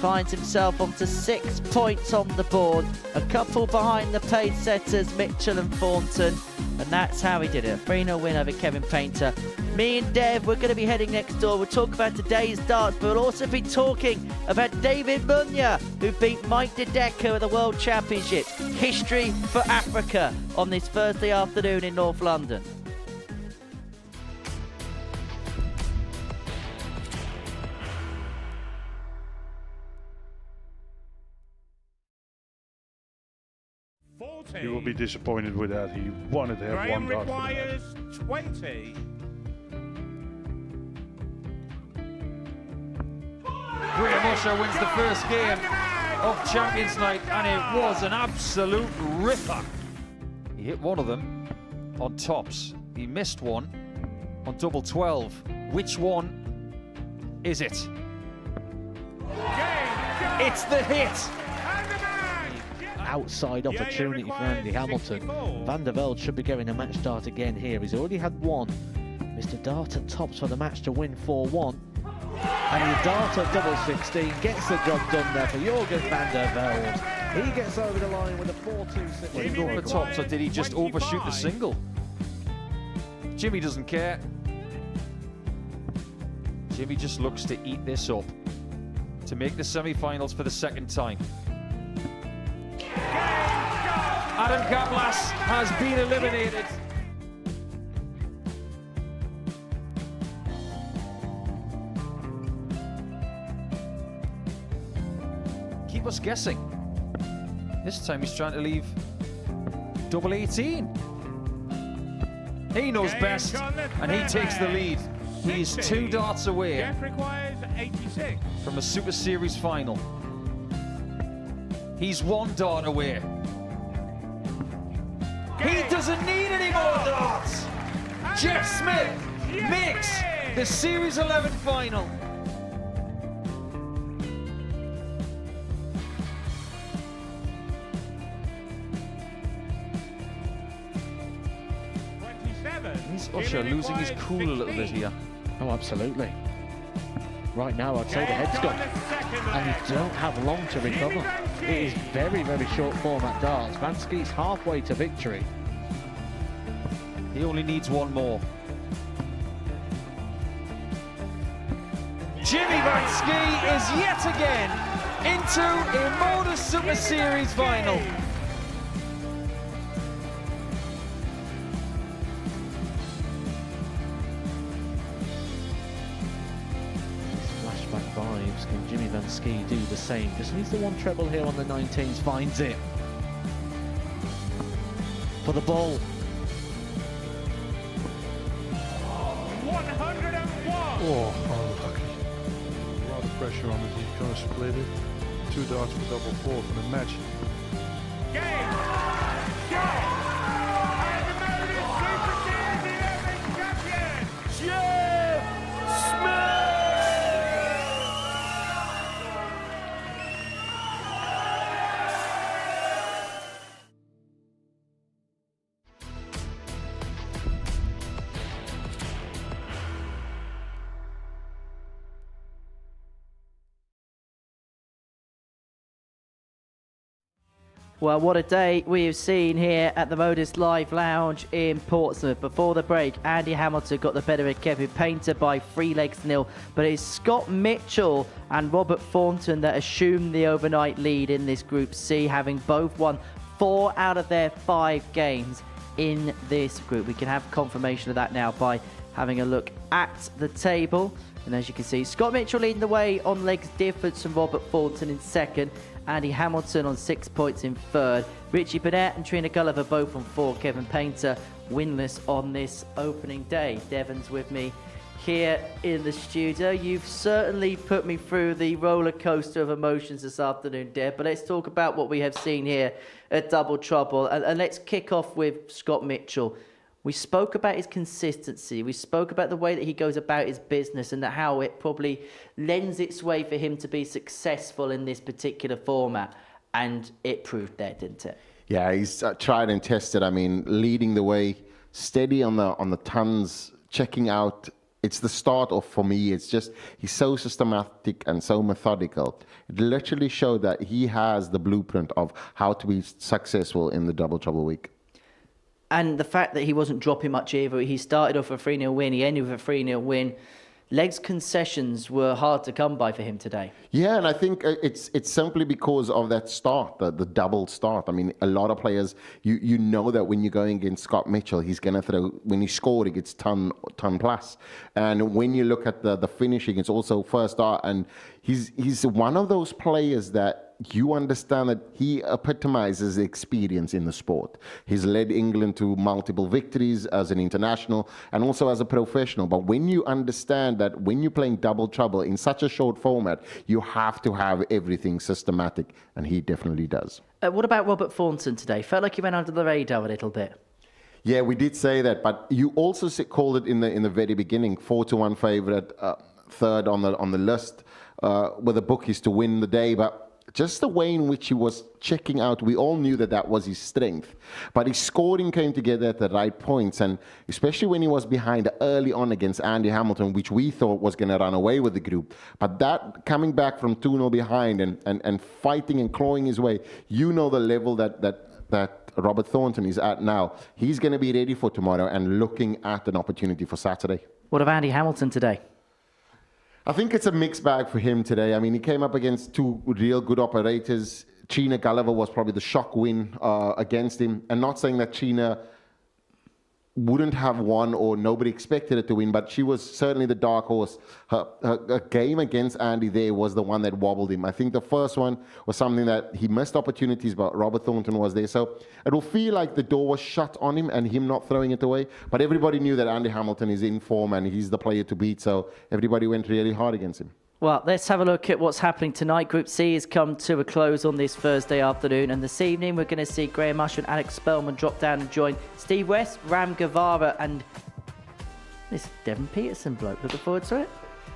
finds himself onto 6 points on the board. A couple behind the pace setters, Mitchell and Thornton. And that's how he did it. A 3-0 win over Kevin Painter. Me and Dev, we're going to be heading next door. We'll talk about today's darts, but we'll also be talking about David Munya, who beat Mike De Decker at the World Championship. History for Africa on this Thursday afternoon in North London. You will be disappointed with that. He wanted to have one dart. Requires 20. Graham Usher wins the first game of Champions Night, and it was an absolute ripper. He hit one of them on tops. He missed one on double 12. Which one is it? It's the hit. Outside opportunity for Andy Hamilton. Van der Velde should be getting a match start again here. He's already had one. Mr. Darton tops for the match to win 4-1. And the Darton double 16 gets the job done there for Jurgen van der Velde. He gets over the line with a 4-2. Did he go over the tops, or did he just overshoot the single? Jimmy doesn't care. Jimmy just looks to eat this up to make the semi-finals for the second time. Adam Kaplas has been eliminated. Keep us guessing. This time he's trying to leave double 18. He knows best, and he takes the lead. He is 2 darts away from a Super Series final. He's 1 dart away. He doesn't need any more darts. Jeff Smith makes the Series 11 final. Is Usher losing his cool a little bit here? Oh, absolutely. Right now, I'd say the head's gone, and you don't have long to recover. It is very, very short format darts. Van Skeet's halfway to victory. He only needs one more. Jimmy Van Skeet is yet again into a Modus Super Series final. Flashback vibes. Can Jimmy Van Skeet do the same? Just needs the one treble here on the 19s. Finds it. For the ball. 101. Oh, unlucky. A lot of pressure on it. He's going to split it. 2 darts for double 4 for the match. Game. Go. And the Modus Super Series 11 champion, Jeff Smith. Well, what a day we have seen here at the Modus Live Lounge in Portsmouth. Before the break, Andy Hamilton got the better of Kevin Painter by 3-0, but it's Scott Mitchell and Robert Thornton that assumed the overnight lead in this Group C, having both won 4 out of their 5 games in this group. We can have confirmation of that now by having a look at the table. And as you can see, Scott Mitchell leading the way on legs difference from Robert Thornton in second. Andy Hamilton on 6 points in third. Richie, Burnett and Trina Gulliver both on 4. Kevin Painter winless on this opening day. Devon's with me here in the studio. You've certainly put me through the roller coaster of emotions this afternoon, Dev, but let's talk about what we have seen here at Double Trouble. And let's kick off with Scott Mitchell. We spoke about his consistency. We spoke about the way that he goes about his business and that how it probably lends its way for him to be successful in this particular format. And it proved there, didn't it? Yeah, he's tried and tested. I mean, leading the way, steady on the tons, checking out. It's the start of, for me, it's just, he's so systematic and so methodical. It literally showed that he has the blueprint of how to be successful in the Double Trouble week. And the fact that he wasn't dropping much either, he started off a 3-0 win, he ended with a 3-0 win. Legs concessions were hard to come by for him today. Yeah, and I think it's simply because of that start, the double start. I mean, a lot of players, you know that when you're going against Scott Mitchell, he's going to throw, when he scored, it gets ton plus. And when you look at the finishing, it's also first start. And he's one of those players that you understand that he epitomizes experience in the sport. He's led England to multiple victories as an international and also as a professional. But when you understand that when you're playing double trouble in such a short format, you have to have everything systematic, and he definitely does. What about Robert Thornton today? Felt like he went under the radar a little bit. Yeah, we did say that, but you also called it in the very beginning, 4-1 favourite, third on the list, with the bookies to win the day, but just the way in which he was checking out, we all knew that was his strength. But his scoring came together at the right points, and especially when he was behind early on against Andy Hamilton, which we thought was going to run away with the group. But that coming back from 2-0 behind and fighting and clawing his way, you know the level that Robert Thornton is at now. He's going to be ready for tomorrow and looking at an opportunity for Saturday. What of Andy Hamilton today? I think it's a mixed bag for him today. I mean, he came up against two real good operators. Trina Gulliver was probably the shock win against him. And not saying that Trina wouldn't have won or nobody expected it to win, but she was certainly the dark horse. Her game against Andy there was the one that wobbled him. I think the first one was something that he missed opportunities, but Robert Thornton was there. So it will feel like the door was shut on him and him not throwing it away. But everybody knew that Andy Hamilton is in form and he's the player to beat. So everybody went really hard against him. Well, let's have a look at what's happening tonight. Group C has come to a close on this Thursday afternoon, and this evening we're going to see Graham Usher and Alex Spellman drop down and join Steve West, Ram Guevara, and this Devon Peterson bloke. Looking forward to it?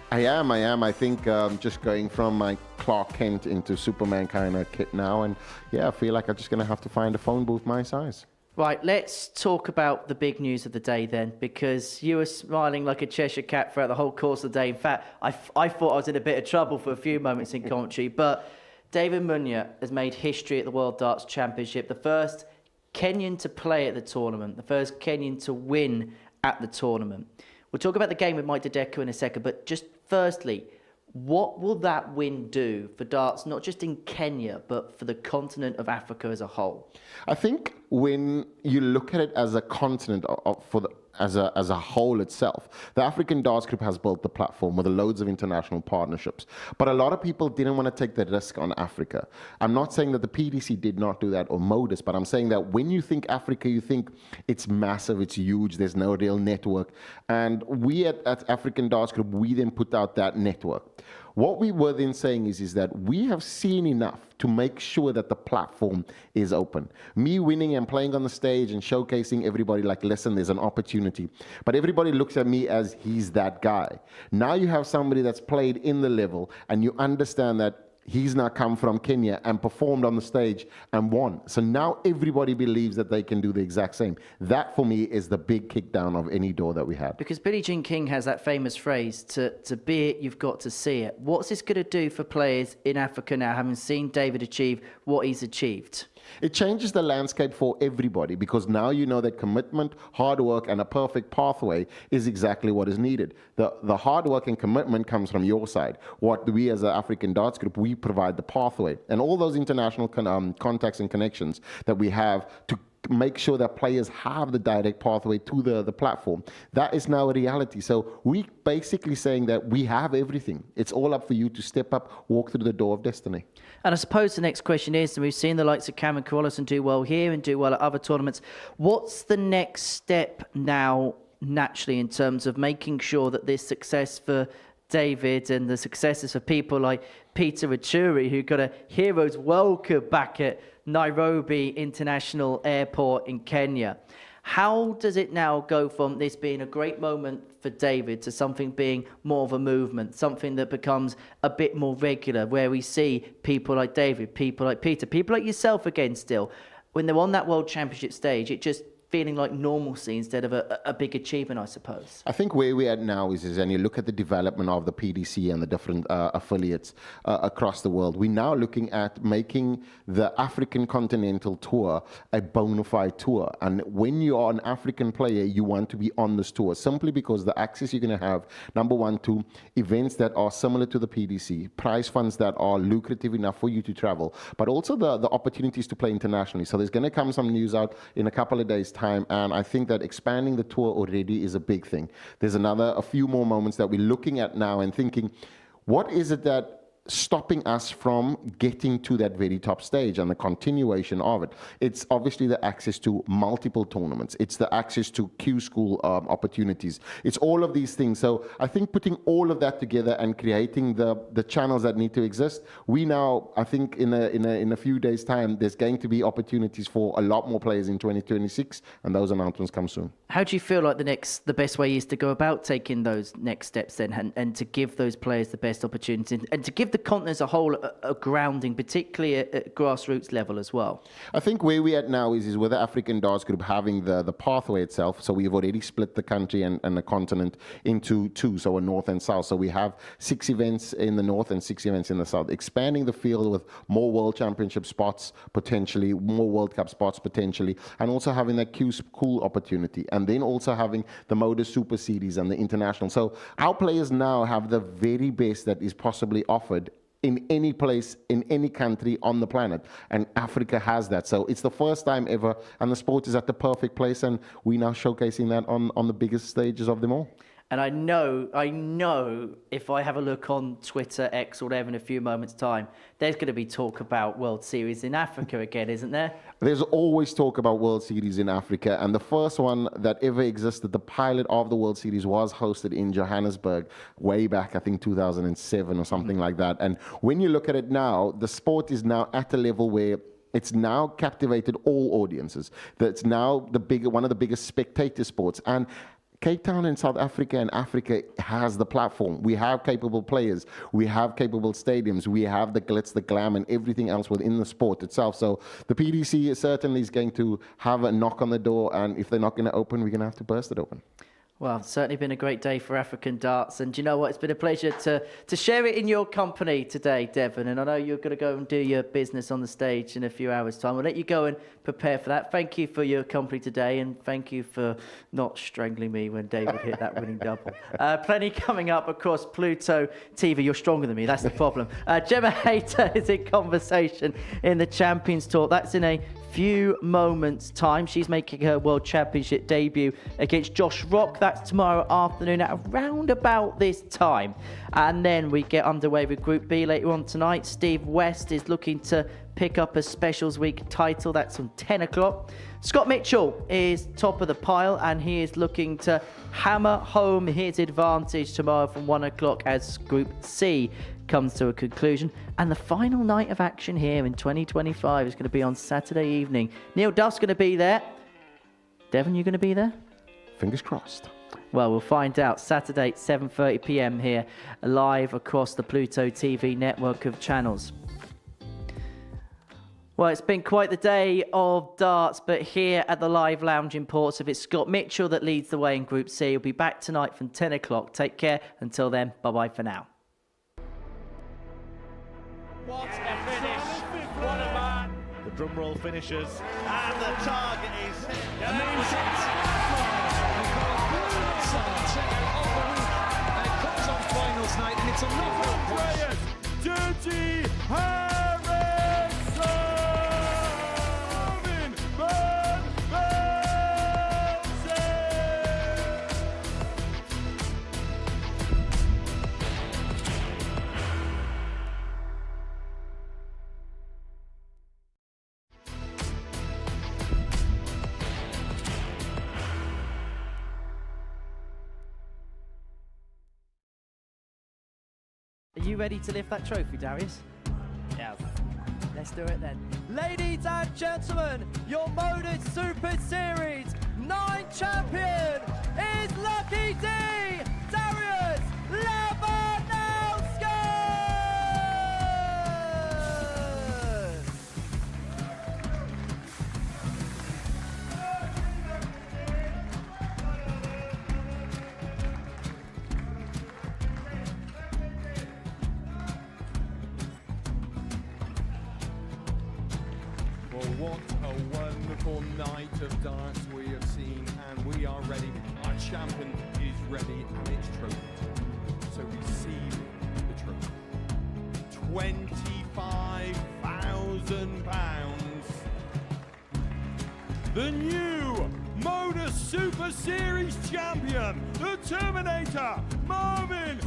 I am. I think just going from my Clark Kent into Superman kind of kit now, and yeah, I feel like I'm just going to have to find a phone booth my size. Right, let's talk about the big news of the day then, because you were smiling like a Cheshire cat throughout the whole course of the day. In fact, I thought I was in a bit of trouble for a few moments in commentary, but David Munya has made history at the World Darts Championship, the first Kenyan to play at the tournament, the first Kenyan to win at the tournament. We'll talk about the game with Mike Dodeko in a second, but just firstly, what will that win do for darts, not just in Kenya, but for the continent of Africa as a whole? I think when you look at it as a continent as a whole itself, the African Darts Group has built the platform with loads of international partnerships. But a lot of people didn't want to take the risk on Africa. I'm not saying that the PDC did not do that or Modus, but I'm saying that when you think Africa, you think it's massive, it's huge, there's no real network. And we at African Darts Group, we then put out that network. What we were then saying is that we have seen enough to make sure that the platform is open. Me winning and playing on the stage and showcasing everybody like, listen, there's an opportunity. But everybody looks at me as he's that guy. Now you have somebody that's played in the level and you understand that he's now come from Kenya and performed on the stage and won. So now everybody believes that they can do the exact same. That, for me, is the big kick down of any door that we had. Because Billie Jean King has that famous phrase, to be it, you've got to see it. What's this going to do for players in Africa now, having seen David achieve what he's achieved? It changes the landscape for everybody because now you know that commitment, hard work, and a perfect pathway is exactly what is needed. The hard work and commitment comes from your side. What we as an African Darts Group, we provide the pathway. And all those international contacts and connections that we have to make sure that players have the direct pathway to the platform. That is now a reality. So we basically saying that we have everything. It's all up for you to step up, walk through the door of destiny. And I suppose the next question is, and we've seen the likes of Cameron Corollis do well here and do well at other tournaments, what's the next step now naturally in terms of making sure that this success for David and the successes for people like Peter Achuri, who got a hero's welcome back at Nairobi International Airport in Kenya. How does it now go from this being a great moment for David to something being more of a movement, something that becomes a bit more regular, where we see people like David, people like Peter, people like yourself again still, when they're on that World Championship stage, it just feeling like normalcy instead of a big achievement, I suppose? I think where we're at now is and you look at the development of the PDC and the different affiliates across the world, we're now looking at making the African Continental Tour a bona fide tour. And when you are an African player, you want to be on this tour simply because the access you're going to have, number one, to events that are similar to the PDC, prize funds that are lucrative enough for you to travel, but also the opportunities to play internationally. So there's going to come some news out in a couple of days' time, and I think that expanding the tour already is a big thing. There's a few more moments that we're looking at now and thinking, what is it that stopping us from getting to that very top stage and the continuation of it? It's obviously the access to multiple tournaments. It's the access to Q school opportunities. It's all of these things. So I think putting all of that together and creating the channels that need to exist, we now, I think in a few days' time, there's going to be opportunities for a lot more players in 2026, and those announcements come soon. How do you feel like the best way is to go about taking those next steps then, and to give those players the best opportunity, and to give the continent as a whole a grounding, particularly at grassroots level as well? I think where we're at now is with the African Darts Group having the pathway itself. So we've already split the country and the continent into two, so a north and south. So we have 6 events in the north and 6 events in the south, expanding the field with more World Championship spots, potentially, more World Cup spots, potentially, and also having that Q School opportunity, and then also having the Modus Super Series and the international. So our players now have the very best that is possibly offered in any place, in any country on the planet. And Africa has that. So it's the first time ever, and the sport is at the perfect place, and we're now showcasing that on the biggest stages of them all. And I know if I have a look on Twitter, X, or whatever in a few moments' time, there's going to be talk about World Series in Africa again, isn't there? There's always talk about World Series in Africa, and the first one that ever existed, the pilot of the World Series, was hosted in Johannesburg way back, I think 2007 or something like that. And when you look at it now, the sport is now at a level where it's now captivated all audiences. That's now one of the biggest spectator sports. And Cape Town in South Africa and Africa has the platform. We have capable players. We have capable stadiums. We have the glitz, the glam, and everything else within the sport itself. So the PDC certainly is going to have a knock on the door, and if they're not going to open, we're going to have to burst it open. Well, it's certainly been a great day for African darts, and do you know what? It's been a pleasure to share it in your company today, Devon, and I know you're going to go and do your business on the stage in a few hours' time. I'll let you go and prepare for that. Thank you for your company today, and thank you for not strangling me when David hit that winning double. Plenty coming up, of course, Pluto TV. You're stronger than me, that's the problem. Gemma Hayter is in conversation in the Champions Tour. That's in a few moments' time. She's making her World Championship debut against Josh Rock. That's tomorrow afternoon at around about this time. And then we get underway with Group B later on tonight. Steve West is looking to pick up a Specials Week title. That's on 10 o'clock. Scott Mitchell is top of the pile, and he is looking to hammer home his advantage tomorrow from 1 o'clock as Group C comes to a conclusion. And the final night of action here in 2025 is going to be on Saturday evening. Neil Duff's going to be there. Devon, you going to be there? Fingers crossed. Well, we'll find out. Saturday, 7:30 p.m. here, live across the Pluto TV network of channels. Well, it's been quite the day of darts, but here at the Live Lounge in Portsmouth, it's Scott Mitchell that leads the way in Group C. He'll be back tonight from 10 o'clock. Take care. Until then, bye-bye for now. What a finish! What a man! The drum roll finishes, and the target is hit. Finals night, and it's a knockout. Dirty Harrison! Are you ready to lift that trophy, Darius? Yes. Let's do it then. Ladies and gentlemen, your Modus Super Series 9 champion is Lucky D, Darius Labanowski! What a wonderful night of darts we have seen, and we are ready. Our champion is ready, and it's trophy time. So receive the trophy. £25,000. The new Modus Super Series champion, the Terminator, Marvin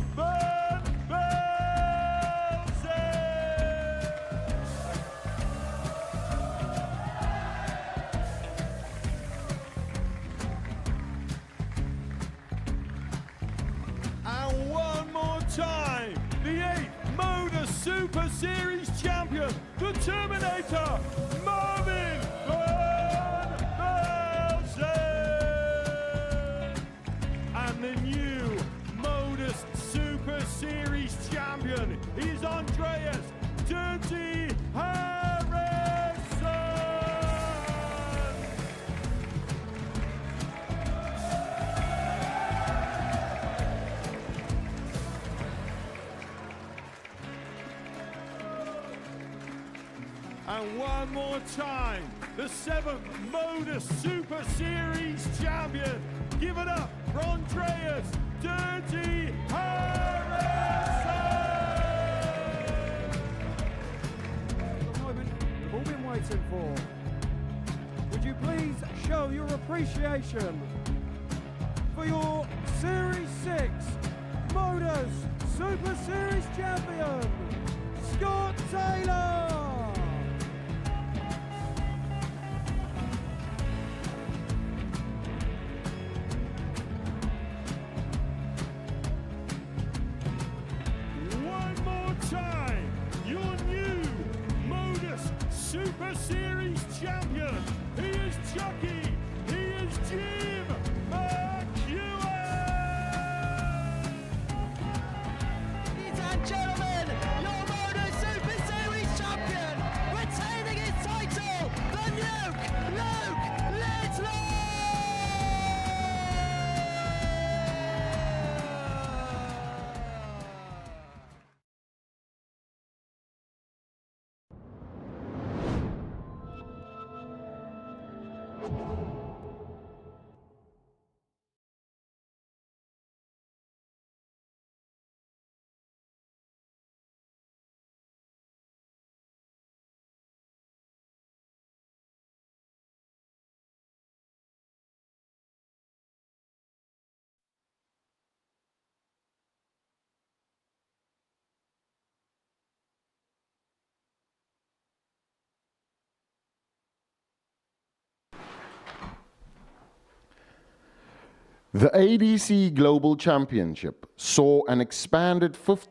And one more time, the 8th Modus Super Series champion, the Terminator, Marvin And the new Modus Super Series champion is Andreas Dirty Harrison. And one more time, the 7th Modus Super Series champion. Give it up for Andreas Dirty Harrison! The moment we've all been waiting for. Would you please show your appreciation for your Series 6 Modus Super Series champion, Scott Taylor! Time, your new Modus Super Series champion. He is Chucky. He is Jim McGuire. Ladies and gentlemen, your Modus Super Series champion, retaining his title, the Nuke, Luke Lidlow! The ADC Global Championship saw an expanded 15